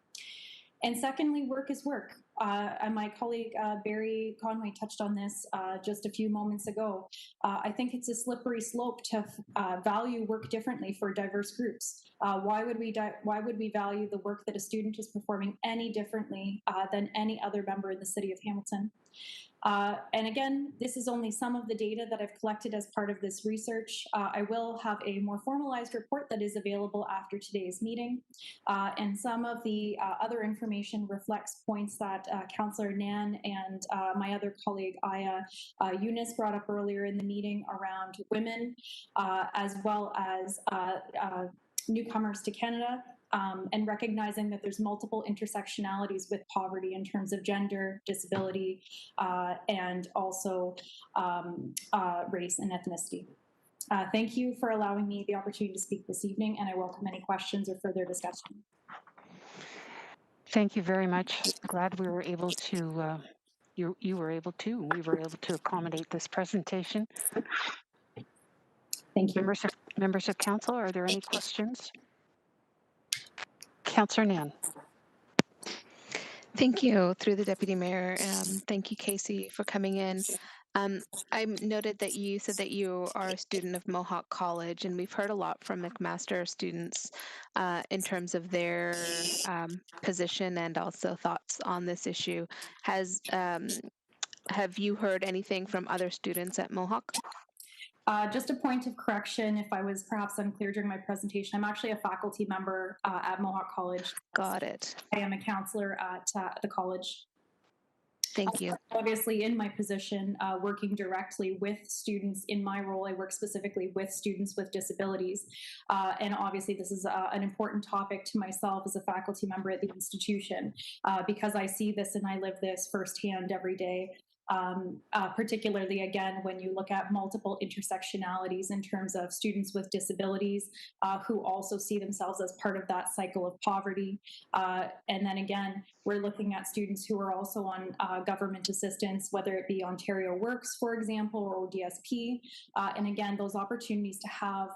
And secondly, work is work. And my colleague Barry Conway touched on this just a few moments ago. I think it's a slippery slope to value work differently for diverse groups. Why would we value the work that a student is performing any differently than any other member in the City of Hamilton? And again, this is only some of the data that I've collected as part of this research. I will have a more formalized report that is available after today's meeting. And some of the other information reflects points that Councillor Nan and my other colleague, Aya Eunice, brought up earlier in the meeting around women, as well as newcomers to Canada. And recognizing that there's multiple intersectionalities with poverty in terms of gender, disability, and also race and ethnicity. Thank you for allowing me the opportunity to speak this evening, and I welcome any questions or further discussion. Thank you very much. Glad we were able to, we were able to accommodate this presentation. Thank you. Members of council, are there any questions? Councillor Nan. Thank you, through the Deputy Mayor. Thank you, Casey, for coming in. I noted that you said that you are a student of Mohawk College, and we've heard a lot from McMaster students in terms of their position and also thoughts on this issue. Have you heard anything from other students at Mohawk? Just a point of correction, if I was perhaps unclear during my presentation, I'm actually a faculty member at Mohawk College. Got it. I am a counselor at the college. Thank you. Obviously, in my position, working directly with students in my role, I work specifically with students with disabilities. And obviously, this is an important topic to myself as a faculty member at the institution, because I see this and I live this firsthand every day. particularly again when you look at multiple intersectionalities in terms of students with disabilities who also see themselves as part of that cycle of poverty. And then again, we're looking at students who are also on government assistance, whether it be Ontario Works, for example, or ODSP. And again, those opportunities to have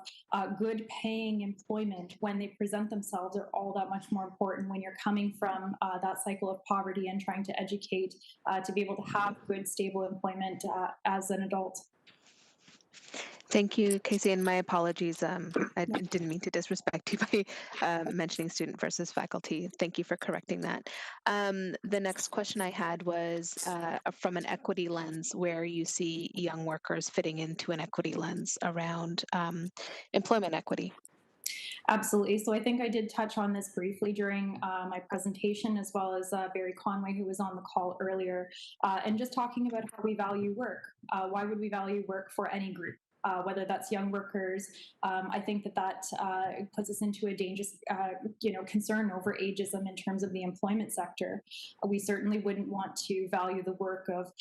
good paying employment when they present themselves are all that much more important when you're coming from that cycle of poverty and trying to educate to be able to have good, stable employment as an adult. Thank you, Casey, and my apologies. I didn't mean to disrespect you by mentioning student versus faculty. Thank you for correcting that. The next question I had was from an equity lens, where you see young workers fitting into an equity lens around employment equity. Absolutely. So I think I did touch on this briefly during my presentation, as well as Barry Conway, who was on the call earlier, and just talking about how we value work. Why would we value work for any group? Whether that's young workers, I think that puts us into a dangerous, concern over ageism in terms of the employment sector. We certainly wouldn't want to value the work of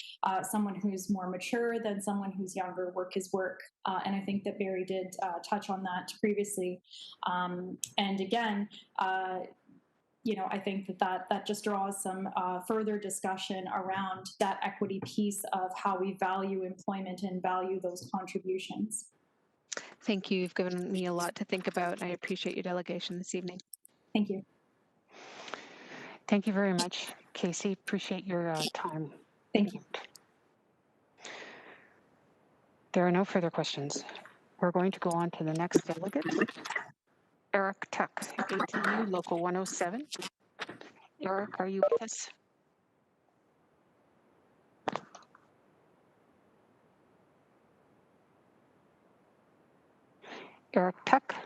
someone who's more mature than someone who's younger. Work is work, and I think that Barry did touch on that previously. And again, I think that just draws some further discussion around that equity piece of how we value employment and value those contributions. Thank you. You've given me a lot to think about. I appreciate your delegation this evening. Thank you. Thank you very much, Casey. Appreciate your time. Thank you. There are no further questions. We're going to go on to the next delegate. Eric Tuck, ATU Local 107. Eric, are you with us? Eric Tuck.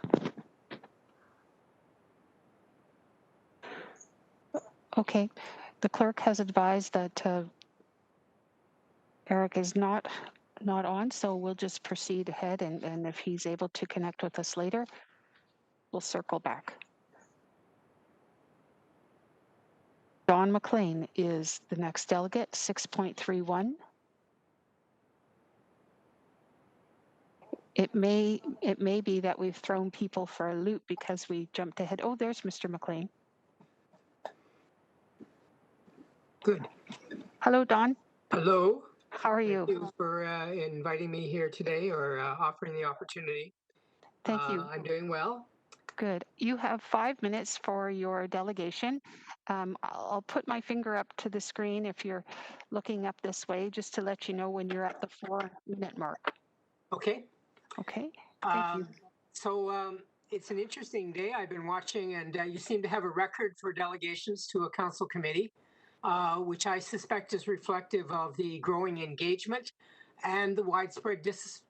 Okay, the clerk has advised that Eric is not on, so we'll just proceed ahead, and if he's able to connect with us later, we'll circle back. Don McLean is the next delegate, 6.31. It may be that we've thrown people for a loop because we jumped ahead. Oh, there's Mr. McLean. Good. Hello, Don. Hello. How are you? Thank you for inviting me here today, or offering the opportunity. Thank you. I'm doing well. Good. You have 5 minutes for your delegation. I'll put my finger up to the screen if you're looking up this way, just to let you know when you're at the 4-minute mark. Okay. Okay. Thank you. So it's an interesting day. I've been watching, and you seem to have a record for delegations to a council committee, which I suspect is reflective of the growing engagement and the widespread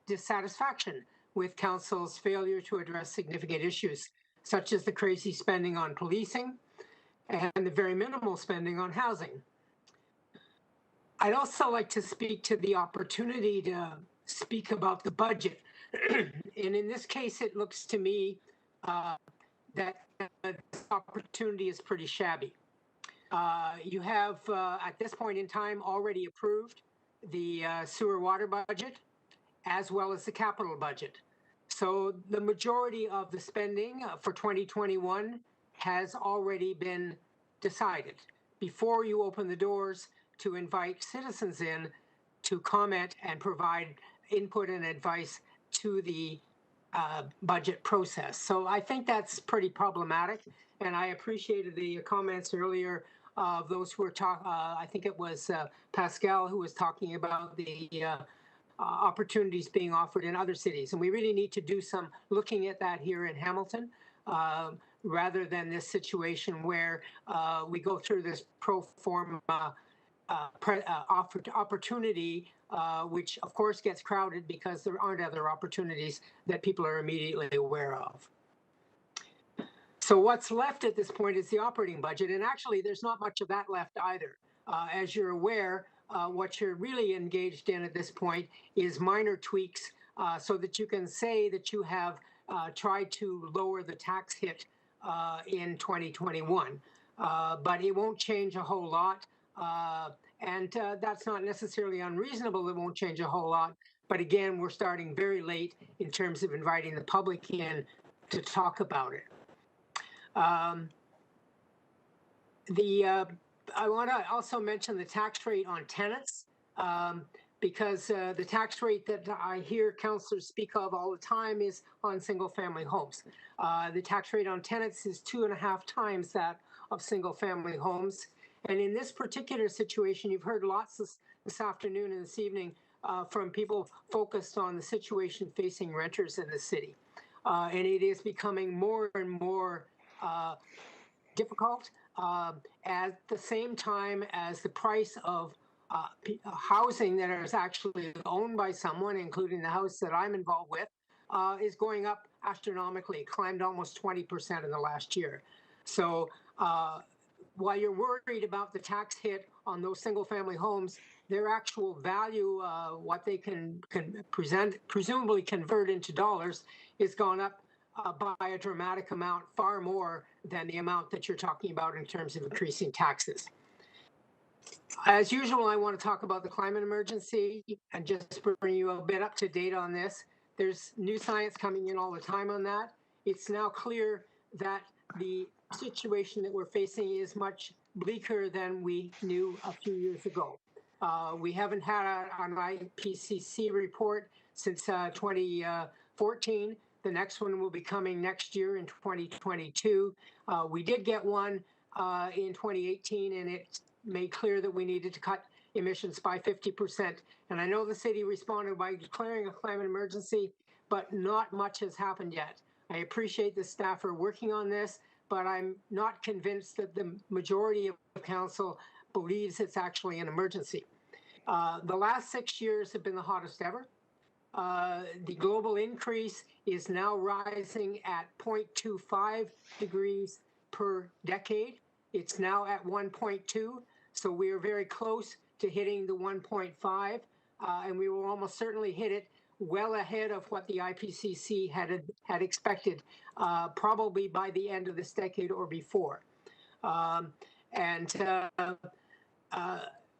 dissatisfaction with council's failure to address significant issues, such as the crazy spending on policing and the very minimal spending on housing. I'd also like to speak to the opportunity to speak about the budget. And in this case, it looks to me that this opportunity is pretty shabby. You have, at this point in time, already approved the sewer water budget, as well as the capital budget. So the majority of the spending for 2021 has already been decided before you open the doors to invite citizens in to comment and provide input and advice to the budget process. So I think that's pretty problematic, and I appreciated the comments earlier of those who were talking. I think it was Pascal who was talking about the opportunities being offered in other cities. And we really need to do some looking at that here in Hamilton, rather than this situation where we go through this pro forma opportunity, which of course gets crowded because there aren't other opportunities that people are immediately aware of. So what's left at this point is the operating budget. And actually, there's not much of that left either. As you're aware, what you're really engaged in at this point is minor tweaks so that you can say that you have tried to lower the tax hit in 2021. But it won't change a whole lot. And that's not necessarily unreasonable. It won't change a whole lot. But again, we're starting very late in terms of inviting the public in to talk about it. I want to also mention the tax rate on tenants, because the tax rate that I hear councillors speak of all the time is on single-family homes. The tax rate on tenants is 2.5 times that of single-family homes. And in this particular situation, you've heard lots this afternoon and this evening from people focused on the situation facing renters in the city. And it is becoming more and more difficult at the same time as the price of housing that is actually owned by someone, including the house that I'm involved with, is going up astronomically. It climbed almost 20% in the last year. So while you're worried about the tax hit on those single family homes, their actual value, what they can presumably convert into dollars, is gone up by a dramatic amount, far more than the amount that you're talking about in terms of increasing taxes. As usual, I want to talk about the climate emergency and just bring you a bit up to date on this. There's new science coming in all the time on that. It's now clear that the situation that we're facing is much bleaker than we knew a few years ago. We haven't had an IPCC report since 2014. The next one will be coming next year in 2022. We did get one in 2018, and it made clear that we needed to cut emissions by 50%. And I know the city responded by declaring a climate emergency, but not much has happened yet. I appreciate the staff are working on this, but I'm not convinced that the majority of council believes it's actually an emergency. The last 6 years have been the hottest ever. The global increase is now rising at 0.25 degrees per decade. It's now at 1.2, so we are very close to hitting the 1.5, and we will almost certainly hit it well ahead of what the IPCC had expected, probably by the end of this decade or before.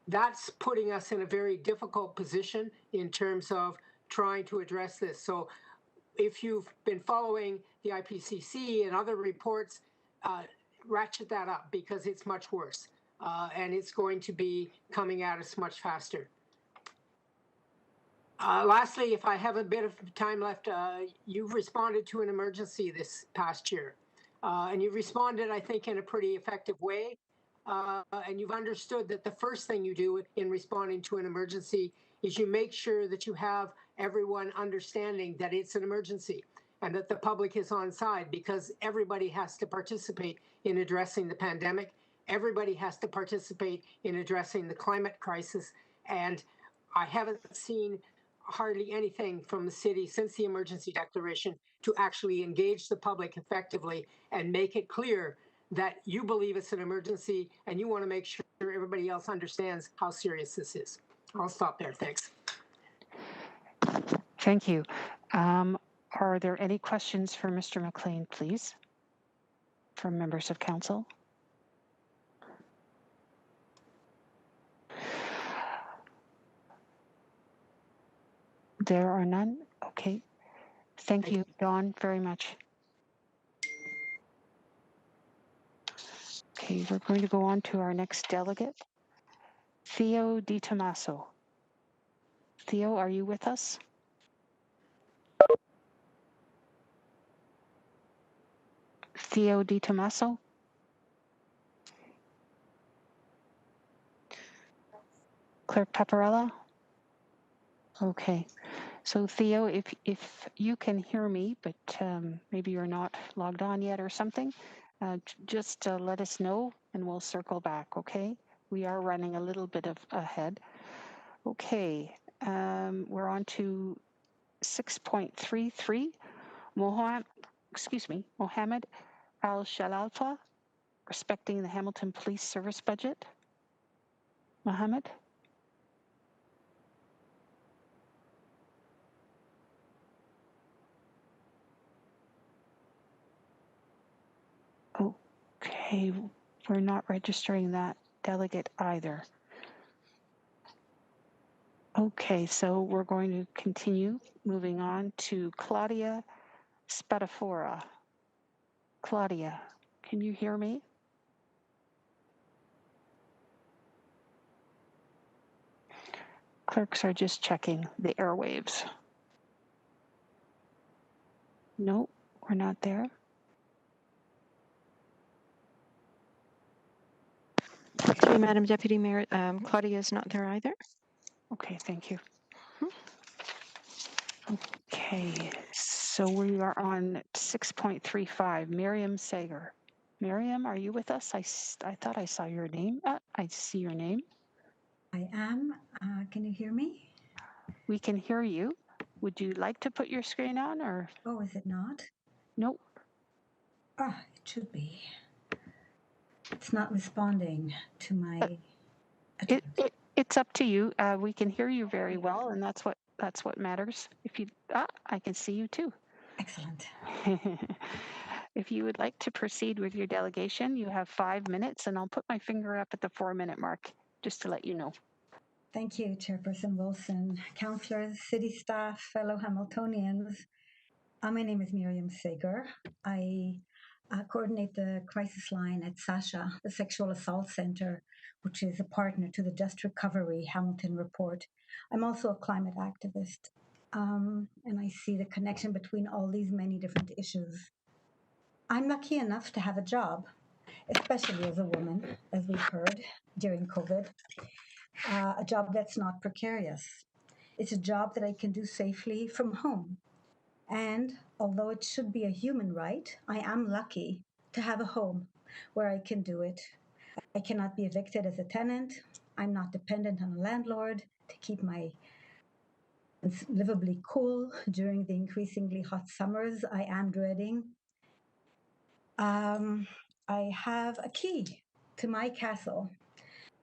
That's putting us in a very difficult position in terms of trying to address this. So if you've been following the IPCC and other reports, ratchet that up, because it's much worse, and it's going to be coming at us much faster. Lastly, if I have a bit of time left, you've responded to an emergency this past year, and you've responded, I think, in a pretty effective way. And you've understood that the first thing you do in responding to an emergency is you make sure that you have everyone understanding that it's an emergency and that the public is on side, because everybody has to participate in addressing the pandemic. Everybody has to participate in addressing the climate crisis. And I haven't seen hardly anything from the city since the emergency declaration to actually engage the public effectively and make it clear that you believe it's an emergency and you want to make sure everybody else understands how serious this is. I'll stop there. Thanks. Thank you. Are there any questions for Mr. McLean, please, from members of council? There are none. Okay. Thank you, Dawn, very much. Okay, we're going to go on to our next delegate, Theo DiTomaso. Theo, are you with us? Theo DiTomaso? Clerk Paparella? Okay. So Theo, if you can hear me, but maybe you're not logged on yet or something, just let us know and we'll circle back, okay? We are running a little bit ahead. Okay, we're on to 6.33. Mohammed Al-Shalalfa, respecting the Hamilton Police Service budget. Mohammed? Okay, we're not registering that delegate either. Okay, so we're going to continue moving on to Claudia Spadafora. Claudia, can you hear me? Clerks are just checking the airwaves. Nope, we're not there. Okay, Madam Deputy Mayor, Claudia is not there either. Okay, thank you. Okay, so we are on 6.35, Miriam Sager. Miriam, are you with us? I thought I saw your name. I see your name. I am. Can you hear me? We can hear you. Would you like to put your screen on or? Oh, is it not? Nope. Ah, it should be. It's not responding to my. It's up to you. We can hear you very well, and that's what matters. If you, I can see you too. Excellent. If you would like to proceed with your delegation, you have 5 minutes, and I'll put my finger up at the 4-minute mark just to let you know. Thank you, Chairperson Wilson, councillors, city staff, fellow Hamiltonians. My name is Miriam Sager. I coordinate the crisis line at SASHA, the Sexual Assault Center, which is a partner to the Just Recovery Hamilton Report. I'm also a climate activist, and I see the connection between all these many different issues. I'm lucky enough to have a job, especially as a woman, as we've heard during COVID, a job that's not precarious. It's a job that I can do safely from home. And although it should be a human right, I am lucky to have a home where I can do it. I cannot be evicted as a tenant. I'm not dependent on a landlord to keep my livably cool during the increasingly hot summers I am dreading. I have a key to my castle.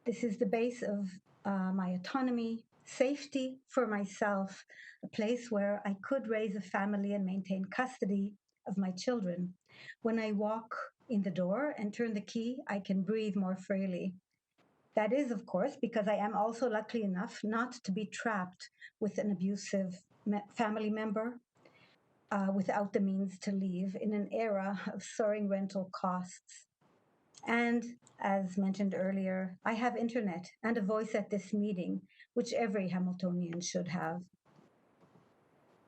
This is the base of my autonomy, safety for myself, a place where I could raise a family and maintain custody of my children. When I walk in the door and turn the key, I can breathe more freely. That is, of course, because I am also lucky enough not to be trapped with an abusive family member without the means to leave in an era of soaring rental costs. And as mentioned earlier, I have internet and a voice at this meeting, which every Hamiltonian should have.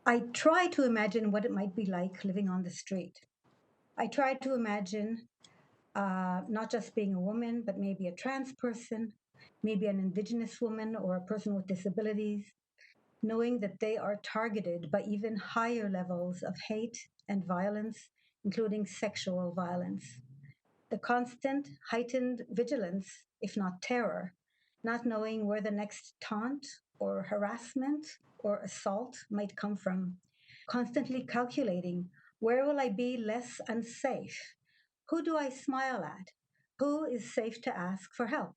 I try to imagine what it might be like living on the street. I try to imagine not just being a woman, but maybe a trans person, maybe an Indigenous woman or a person with disabilities, knowing that they are targeted by even higher levels of hate and violence, including sexual violence. The constant heightened vigilance, if not terror, not knowing where the next taunt or harassment or assault might come from, constantly calculating, where will I be less unsafe? Who do I smile at? Who is safe to ask for help?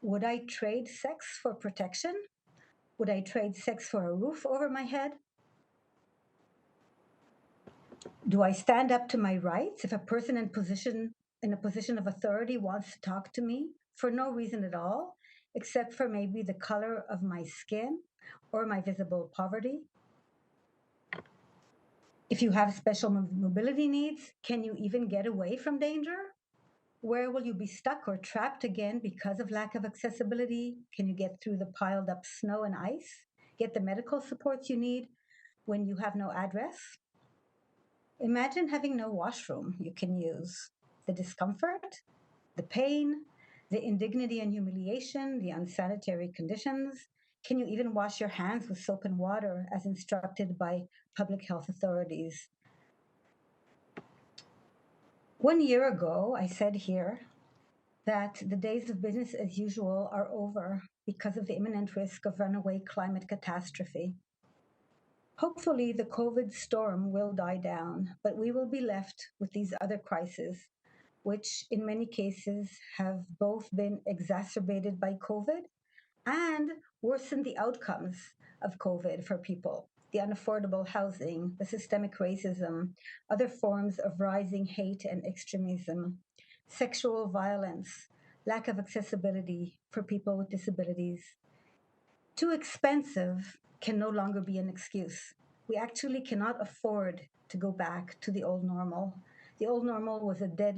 Would I trade sex for protection? Would I trade sex for a roof over my head? Do I stand up to my rights if a person in a position of authority wants to talk to me for no reason at all, except for maybe the color of my skin or my visible poverty? If you have special mobility needs, can you even get away from danger? Where will you be stuck or trapped again because of lack of accessibility? Can you get through the piled up snow and ice? Get the medical supports you need when you have no address? Imagine having no washroom you can use. The discomfort, the pain, the indignity and humiliation, the unsanitary conditions. Can you even wash your hands with soap and water as instructed by public health authorities? 1 year ago, I said here that the days of business as usual are over because of the imminent risk of runaway climate catastrophe. Hopefully, the COVID storm will die down, but we will be left with these other crises, which in many cases have both been exacerbated by COVID and worsened the outcomes of COVID for people. The unaffordable housing, the systemic racism, other forms of rising hate and extremism, sexual violence, lack of accessibility for people with disabilities. Too expensive can no longer be an excuse. We actually cannot afford to go back to the old normal. The old normal was a dead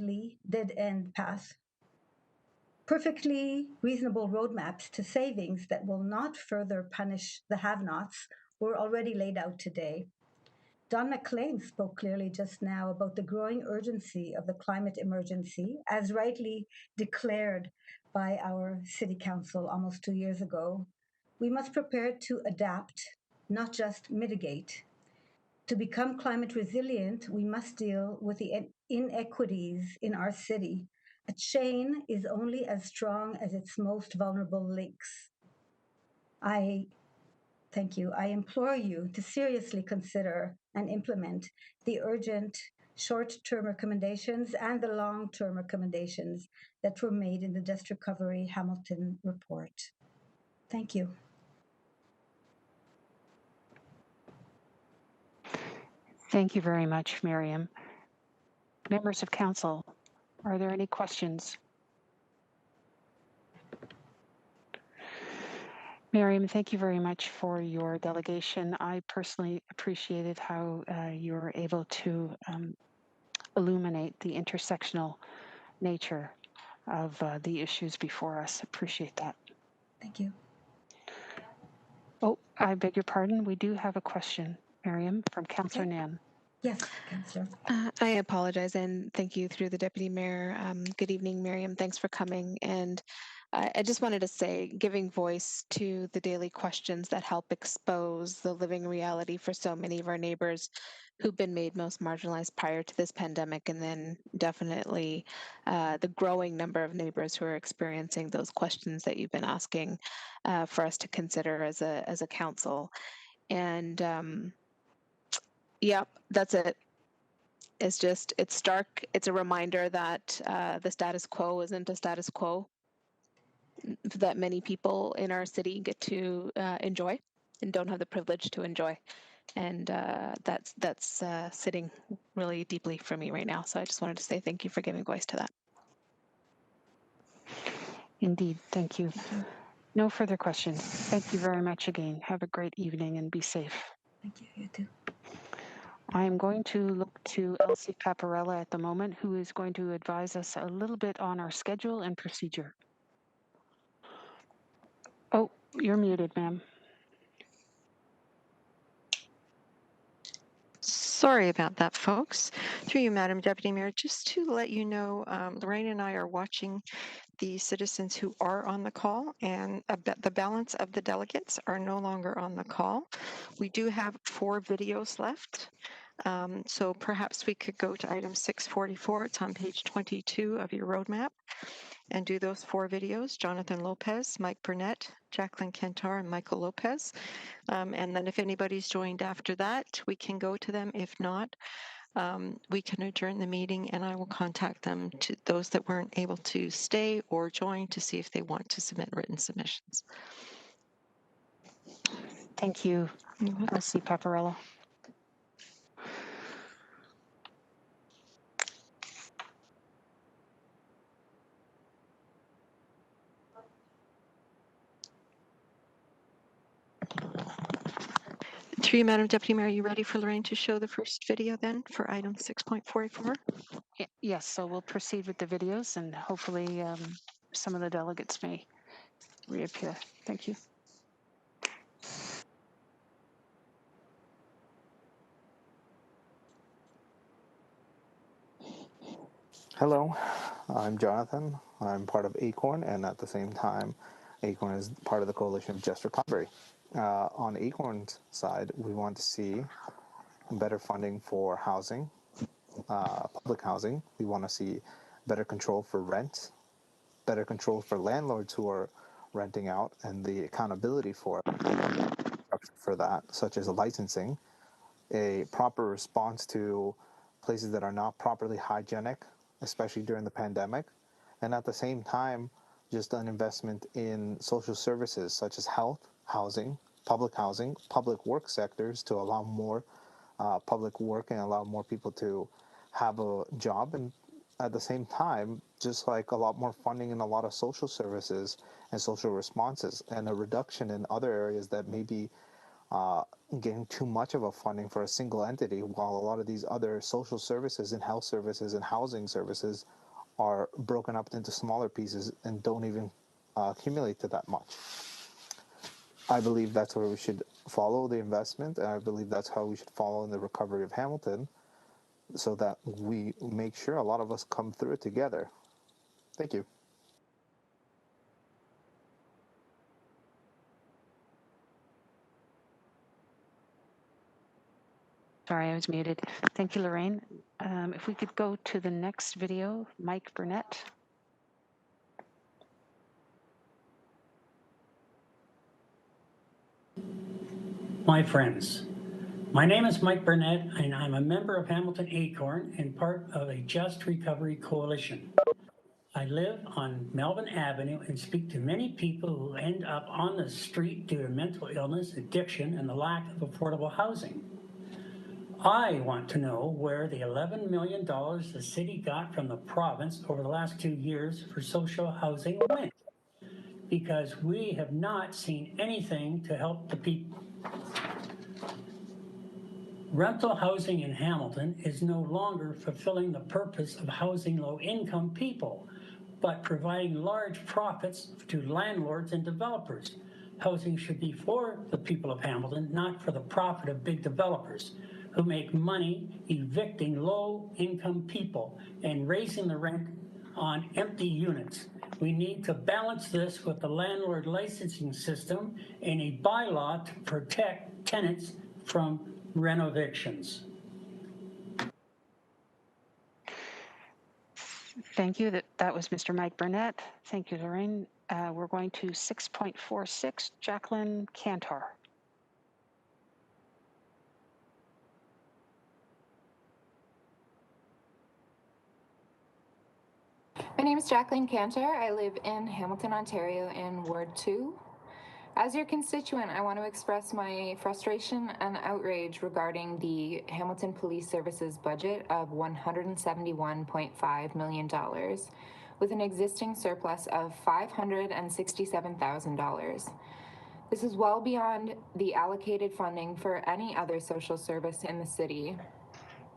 end path. Perfectly reasonable roadmaps to savings that will not further punish the have-nots were already laid out today. Don McLean spoke clearly just now about the growing urgency of the climate emergency, as rightly declared by our city council almost 2 years ago. We must prepare to adapt, not just mitigate. To become climate resilient, we must deal with the inequities in our city. A chain is only as strong as its most vulnerable links. Thank you. I implore you to seriously consider and implement the urgent short-term recommendations and the long-term recommendations that were made in the Dust Recovery Hamilton report. Thank you. Thank you very much, Miriam. Members of council, are there any questions? Miriam, thank you very much for your delegation. I personally appreciated how you were able to illuminate the intersectional nature of the issues before us. Appreciate that. Thank you. Oh, I beg your pardon. We do have a question, Miriam, from Councillor Nan. Yes, Councillor. I apologize and thank you through the Deputy Mayor. Good evening, Miriam. Thanks for coming. And I just wanted to say, giving voice to the daily questions that help expose the living reality for so many of our neighbors who've been made most marginalized prior to this pandemic, and then definitely the growing number of neighbors who are experiencing those questions that you've been asking for us to consider as a council. And yep, that's it. It's stark. It's a reminder that the status quo isn't a status quo that many people in our city get to enjoy and don't have the privilege to enjoy. And that's sitting really deeply for me right now. So I just wanted to say thank you for giving voice to that. Indeed, thank you. No further questions. Thank you very much again. Have a great evening and be safe. Thank you, you too. I am going to look to Elsie Paparella at the moment, who is going to advise us a little bit on our schedule and procedure. Oh, you're muted, ma'am. Sorry about that, folks. Through you, Madam Deputy Mayor, just to let you know, Lorraine and I are watching the citizens who are on the call, and the balance of the delegates are no longer on the call. We do have 4 videos left. So perhaps we could go to item 644. It's on page 22 of your roadmap, and do those 4 videos. Jonathan Lopez, Mike Burnett, Jacqueline Cantar, and Michael Lopez. And then if anybody's joined after that, we can go to them. If not, we can adjourn the meeting, and I will contact them, to those that weren't able to stay or join, to see if they want to submit written submissions. Thank you, Elsie Paparella. Through you, Madam Deputy Mayor, are you ready for Lorraine to show the first video then for item 6.44? Yes, so we'll proceed with the videos, and hopefully some of the delegates may reappear. Thank you. Hello, I'm Jonathan. I'm part of ACORN, and at the same time, ACORN is part of the Coalition of Just Recovery. On ACORN's side, we want to see better funding for housing, public housing. We want to see better control for rent, better control for landlords who are renting out, and the accountability for that, such as licensing, a proper response to places that are not properly hygienic, especially during the pandemic, and at the same time, just an investment in social services such as health, housing, public work sectors to allow more public work and allow more people to have a job, and at the same time, just like a lot more funding in a lot of social services and social responses, and a reduction in other areas that may be getting too much of a funding for a single entity, while a lot of these other social services and health services and housing services are broken up into smaller pieces and don't even accumulate to that much. I believe that's where we should follow the investment, and I believe that's how we should follow in the recovery of Hamilton, so that we make sure a lot of us come through it together. Thank you. Sorry, I was muted. Thank you, Lorraine. If we could go to the next video, Mike Burnett. My friends, my name is Mike Burnett, and I'm a member of Hamilton Acorn and part of a Just Recovery Coalition. I live on Melbourne Avenue and speak to many people who end up on the street due to mental illness, addiction, and the lack of affordable housing. I want to know where the $11 million the city got from the province over the last 2 years for social housing went, because we have not seen anything to help the people. Rental housing in Hamilton is no longer fulfilling the purpose of housing low-income people, but providing large profits to landlords and developers. Housing should be for the people of Hamilton, not for the profit of big developers who make money evicting low-income people and raising the rent on empty units. We need to balance this with the landlord licensing system and a bylaw to protect tenants from renovictions. Thank you. That was Mr. Mike Burnett. Thank you, Lorraine. We're going to 6.46, Jacqueline Cantor. My name is Jacqueline Cantor. I live in Hamilton, Ontario in Ward 2. As your constituent, I want to express my frustration and outrage regarding the Hamilton Police Services budget of $171.5 million, with an existing surplus of $567,000. This is well beyond the allocated funding for any other social service in the city.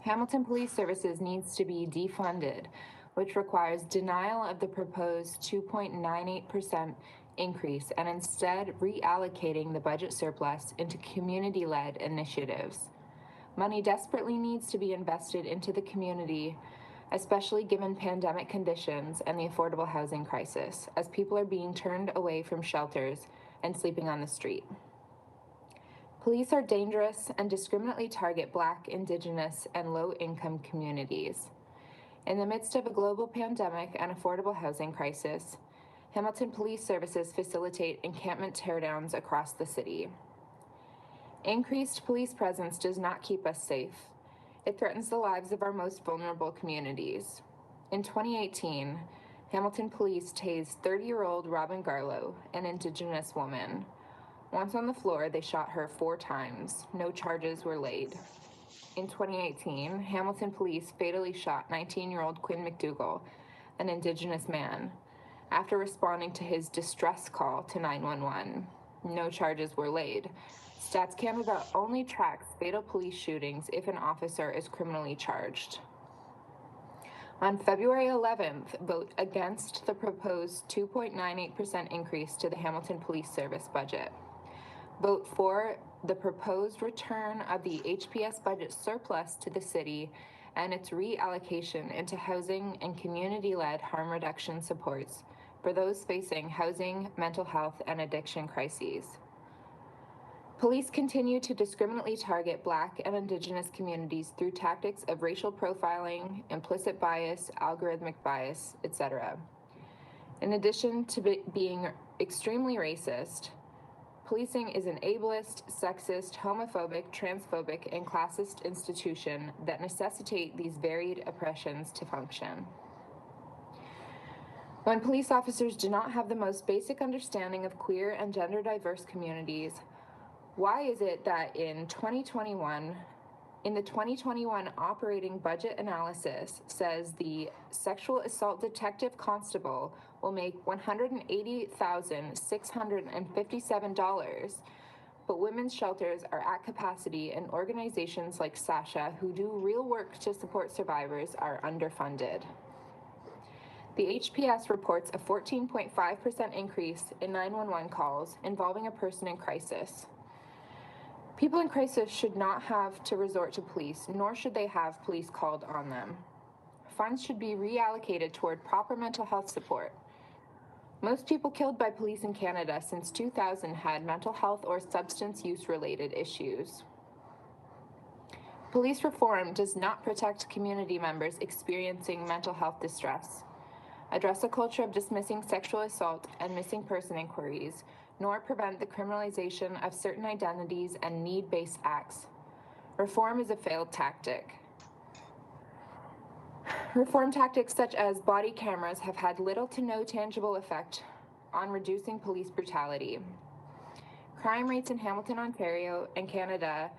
Hamilton Police Services needs to be defunded, which requires denial of the proposed 2.98% increase and instead reallocating the budget surplus into community-led initiatives. Money desperately needs to be invested into the community, especially given pandemic conditions and the affordable housing crisis, as people are being turned away from shelters and sleeping on the street. Police are dangerous and discriminately target Black, Indigenous, and low-income communities. In the midst of a global pandemic and affordable housing crisis, Hamilton Police Services facilitate encampment teardowns across the city. Increased police presence does not keep us safe. It threatens the lives of our most vulnerable communities. In 2018, Hamilton Police tased 30-year-old Robin Garlow, an Indigenous woman. Once on the floor, they shot her 4 times. No charges were laid. In 2018, Hamilton Police fatally shot 19-year-old Quinn McDougall, an Indigenous man, after responding to his distress call to 911. No charges were laid. Stats Canada only tracks fatal police shootings if an officer is criminally charged. On February 11th, vote against the proposed 2.98% increase to the Hamilton Police Service budget. Vote for the proposed return of the HPS budget surplus to the city and its reallocation into housing and community-led harm reduction supports for those facing housing, mental health, and addiction crises. Police continue to discriminately target Black and Indigenous communities through tactics of racial profiling, implicit bias, algorithmic bias, etc. In addition to being extremely racist, policing is an ableist, sexist, homophobic, transphobic, and classist institution that necessitate these varied oppressions to function. When police officers do not have the most basic understanding of queer and gender diverse communities, why is it that in 2021, in the 2021 operating budget analysis says the sexual assault detective constable will make $188,657, but women's shelters are at capacity and organizations like Sasha, who do real work to support survivors, are underfunded. The HPS reports a 14.5% increase in 911 calls involving a person in crisis. People in crisis should not have to resort to police, nor should they have police called on them. Funds should be reallocated toward proper mental health support. Most people killed by police in Canada since 2000 had mental health or substance use related issues. Police reform does not protect community members experiencing mental health distress, address a culture of dismissing sexual assault and missing person inquiries, nor prevent the criminalization of certain identities and need-based acts. Reform is a failed tactic. Reform tactics such as body cameras have had little to no tangible effect on reducing police brutality. Crime rates in Hamilton, Ontario, and Canada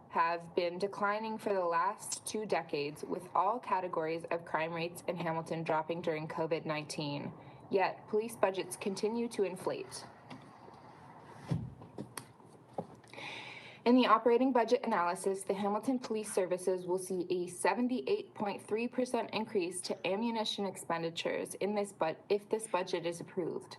have been declining for the last 2 decades, with all categories of crime rates in Hamilton dropping during COVID-19. Yet, police budgets continue to inflate. In the operating budget analysis, the Hamilton Police Services will see a 78.3% increase to ammunition expenditures if this budget is approved.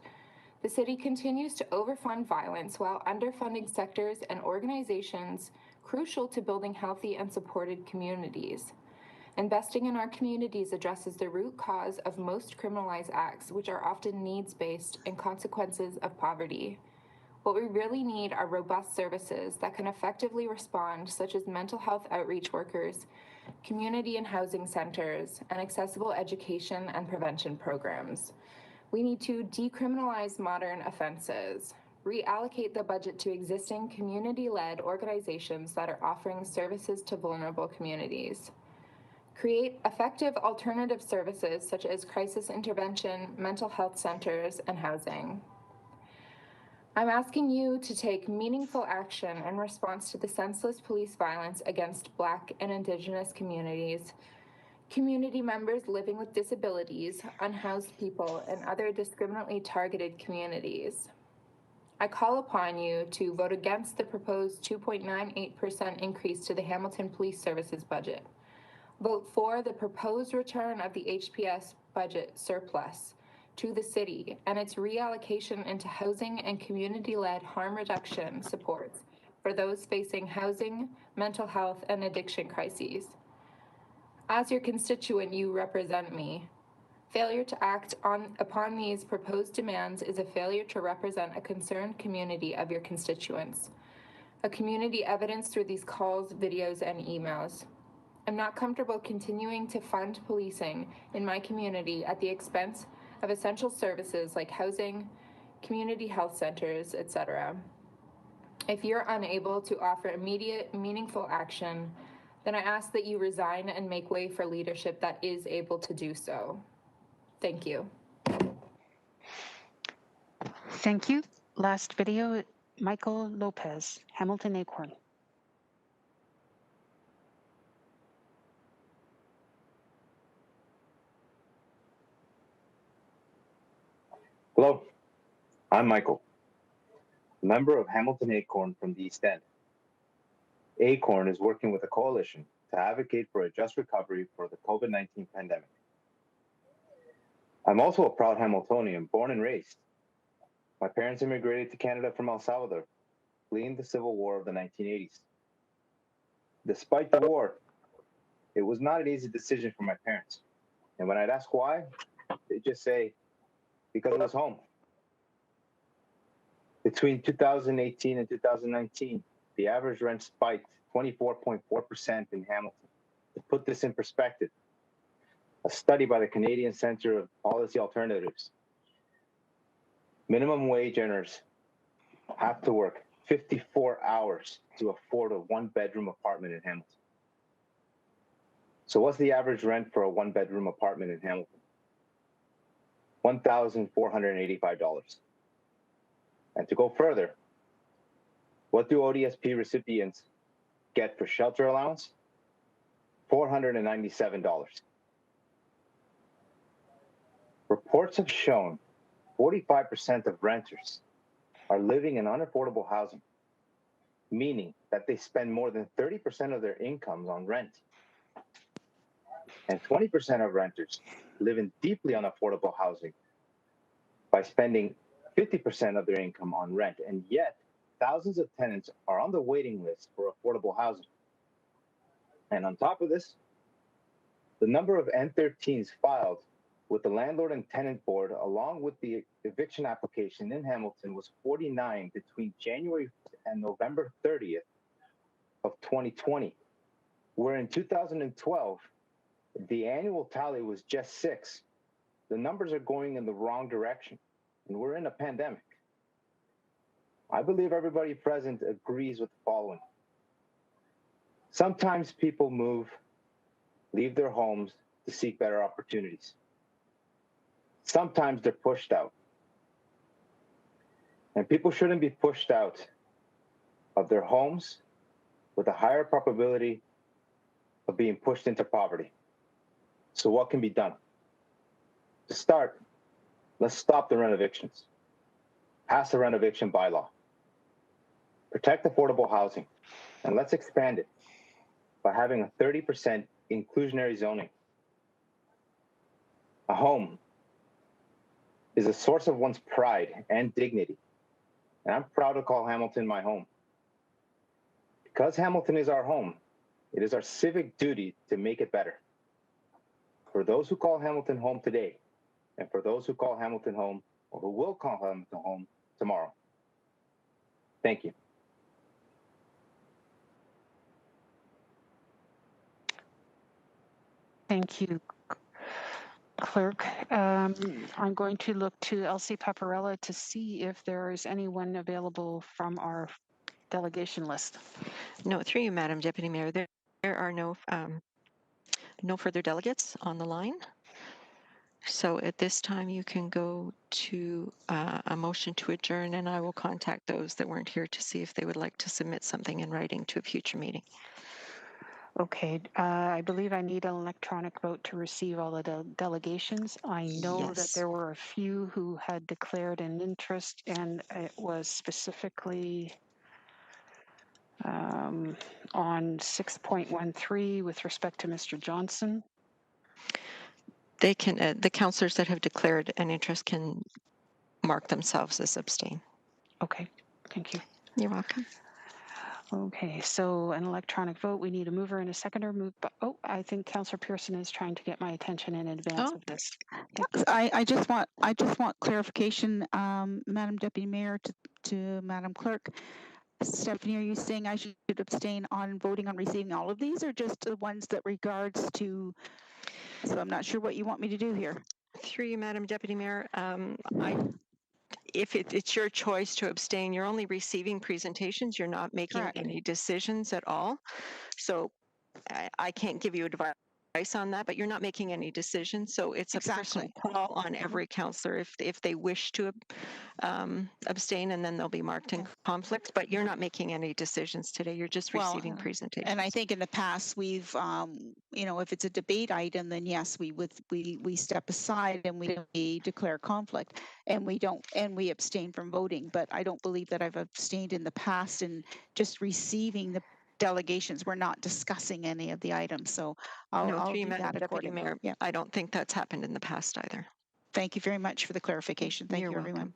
The city continues to overfund violence while underfunding sectors and organizations crucial to building healthy and supported communities. Investing in our communities addresses the root cause of most criminalized acts, which are often needs-based and consequences of poverty. What we really need are robust services that can effectively respond, such as mental health outreach workers, community and housing centers, and accessible education and prevention programs. We need to decriminalize modern offenses, reallocate the budget to existing community-led organizations that are offering services to vulnerable communities, create effective alternative services such as crisis intervention, mental health centers, and housing. I'm asking you to take meaningful action in response to the senseless police violence against Black and Indigenous communities, community members living with disabilities, unhoused people, and other discriminately targeted communities. I call upon you to vote against the proposed 2.98% increase to the Hamilton Police Services budget. Vote for the proposed return of the HPS budget surplus to the city and its reallocation into housing and community-led harm reduction supports for those facing housing, mental health, and addiction crises. As your constituent, you represent me. Failure to act upon these proposed demands is a failure to represent a concerned community of your constituents, a community evidenced through these calls, videos, and emails. I'm not comfortable continuing to fund policing in my community at the expense of essential services like housing, community health centers, etc. If you're unable to offer immediate, meaningful action, then I ask that you resign and make way for leadership that is able to do so. Thank you. Thank you. Last video, Michael Lopez, Hamilton Acorn. Hello, I'm Michael, a member of Hamilton Acorn from the East End. Acorn is working with a coalition to advocate for a just recovery for the COVID-19 pandemic. I'm also a proud Hamiltonian, born and raised. My parents immigrated to Canada from El Salvador, fleeing the Civil War of the 1980s. Despite the war, it was not an easy decision for my parents. And when I'd ask why, they'd just say, because it was home. Between 2018 and 2019, the average rent spiked 24.4% in Hamilton. To put this in perspective, a study by the Canadian Centre of Policy Alternatives, minimum wage earners have to work 54 hours to afford a one-bedroom apartment in Hamilton. So what's the average rent for a one-bedroom apartment in Hamilton? $1,485. And to go further, what do ODSP recipients get for shelter allowance? $497. Reports have shown 45% of renters are living in unaffordable housing, meaning that they spend more than 30% of their incomes on rent. And 20% of renters live in deeply unaffordable housing by spending 50% of their income on rent. And yet, thousands of tenants are on the waiting list for affordable housing. And on top of this, the number of N13s filed with the Landlord and Tenant Board, along with the eviction application in Hamilton, was 49 between January and November 30th of 2020, where in 2012, the annual tally was just 6. The numbers are going in the wrong direction, and we're in a pandemic. I believe everybody present agrees with the following. Sometimes people move, leave their homes to seek better opportunities. Sometimes they're pushed out. And people shouldn't be pushed out of their homes with a higher probability of being pushed into poverty. So what can be done? To start, let's stop the rent evictions. Pass the rent eviction bylaw. Protect affordable housing. And let's expand it by having a 30% inclusionary zoning. A home is a source of one's pride and dignity. And I'm proud to call Hamilton my home. Because Hamilton is our home, it is our civic duty to make it better. For those who call Hamilton home today, and for those who call Hamilton home, or who will call Hamilton home tomorrow, thank you. Thank you, Clerk. I'm going to look to Elsie Paparella to see if there is anyone available from our delegation list. No, through you, Madam Deputy Mayor. There are no further delegates on the line. So at this time, you can go to a motion to adjourn, and I will contact those that weren't here to see if they would like to submit something in writing to a future meeting. Okay, I believe I need an electronic vote to receive all the delegations. I know that Yes. there were a few who had declared an interest, and it was specifically on 6.13 with respect to Mr. Johnson. They can, the councillors that have declared an interest can mark themselves as abstain. Okay, thank you. You're welcome. Okay, so an electronic vote. We need a mover and a seconder. Oh, I think Councillor Pearson is trying to get my attention in advance of this. I just want clarification, Madam Deputy Mayor, to Madam Clerk. Stephanie, are you saying I should abstain on voting on receiving all of these, or just the ones that regards to? So I'm not sure what you want me to do here. Through you, Madam Deputy Mayor, if it's your choice to abstain, you're only receiving presentations. You're not making Correct. any decisions at all. So I can't give you advice on that, but you're not making any decisions. So it's a personal call on every councillor if they wish to abstain, and then they'll be marked in conflict. But you're not making any decisions today. You're just receiving presentations. And I think in the past we've, if it's a debate item, then yes, we step aside and we declare conflict, and we abstain from voting. But I don't believe that I've abstained in the past and just receiving the delegations. We're not discussing any of the items, so I'll do that accordingly. Mayor, Yeah. I don't think that's happened in the past either. Thank you very much for the clarification. Thank you, everyone.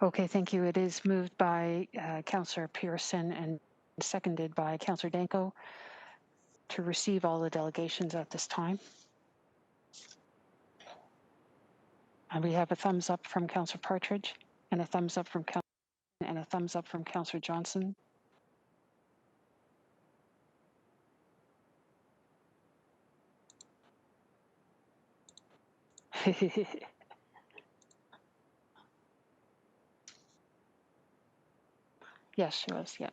Okay, thank you. It is moved by Councillor Pearson and seconded by Councillor Danko to receive all the delegations at this time. And we have a thumbs up from Councillor Partridge, and a thumbs up from Councillor, and a thumbs up from Councillor Johnson. Yes, she was. Yeah.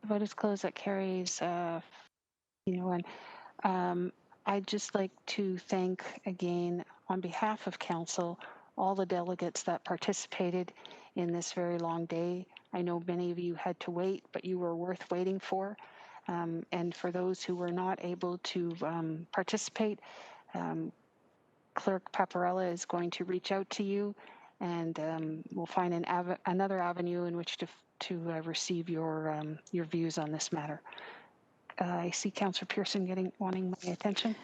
The vote is closed. That carries. I'd just like to thank again, on behalf of council, all the delegates that participated in this very long day. I know many of you had to wait, but you were worth waiting for. And for those who were not able to participate, Clerk Paparella is going to reach out to you, and we'll find another avenue in which to receive your views on this matter. I see Councillor Pearson wanting my attention.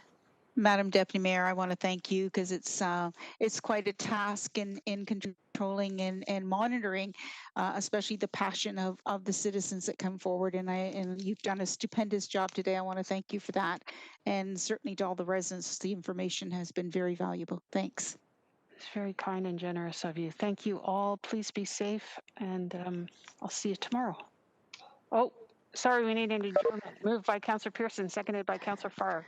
Madam Deputy Mayor, I want to thank you because it's quite a task in controlling and monitoring, especially the passion of the citizens that come forward. And you've done a stupendous job today. I want to thank you for that, and certainly to all the residents, the information has been very valuable. Thanks. It's very kind and generous of you. Thank you all. Please be safe, and I'll see you tomorrow. Oh, sorry, we need an adjournment. Moved by Councillor Pearson, seconded by Councillor Farr.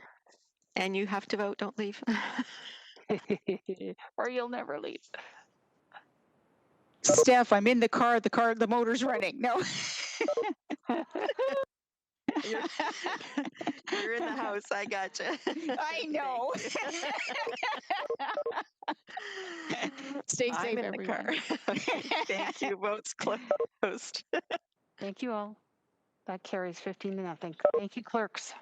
And you have to vote, don't leave. Or you'll never leave. Steph, I'm in the car, the motor's running. No. You're in the house, I gotcha. I know. Stay safe, I'm in everyone. the car. Thank you. Votes closed. Thank you all. That carries 15-0. Thank you, clerks.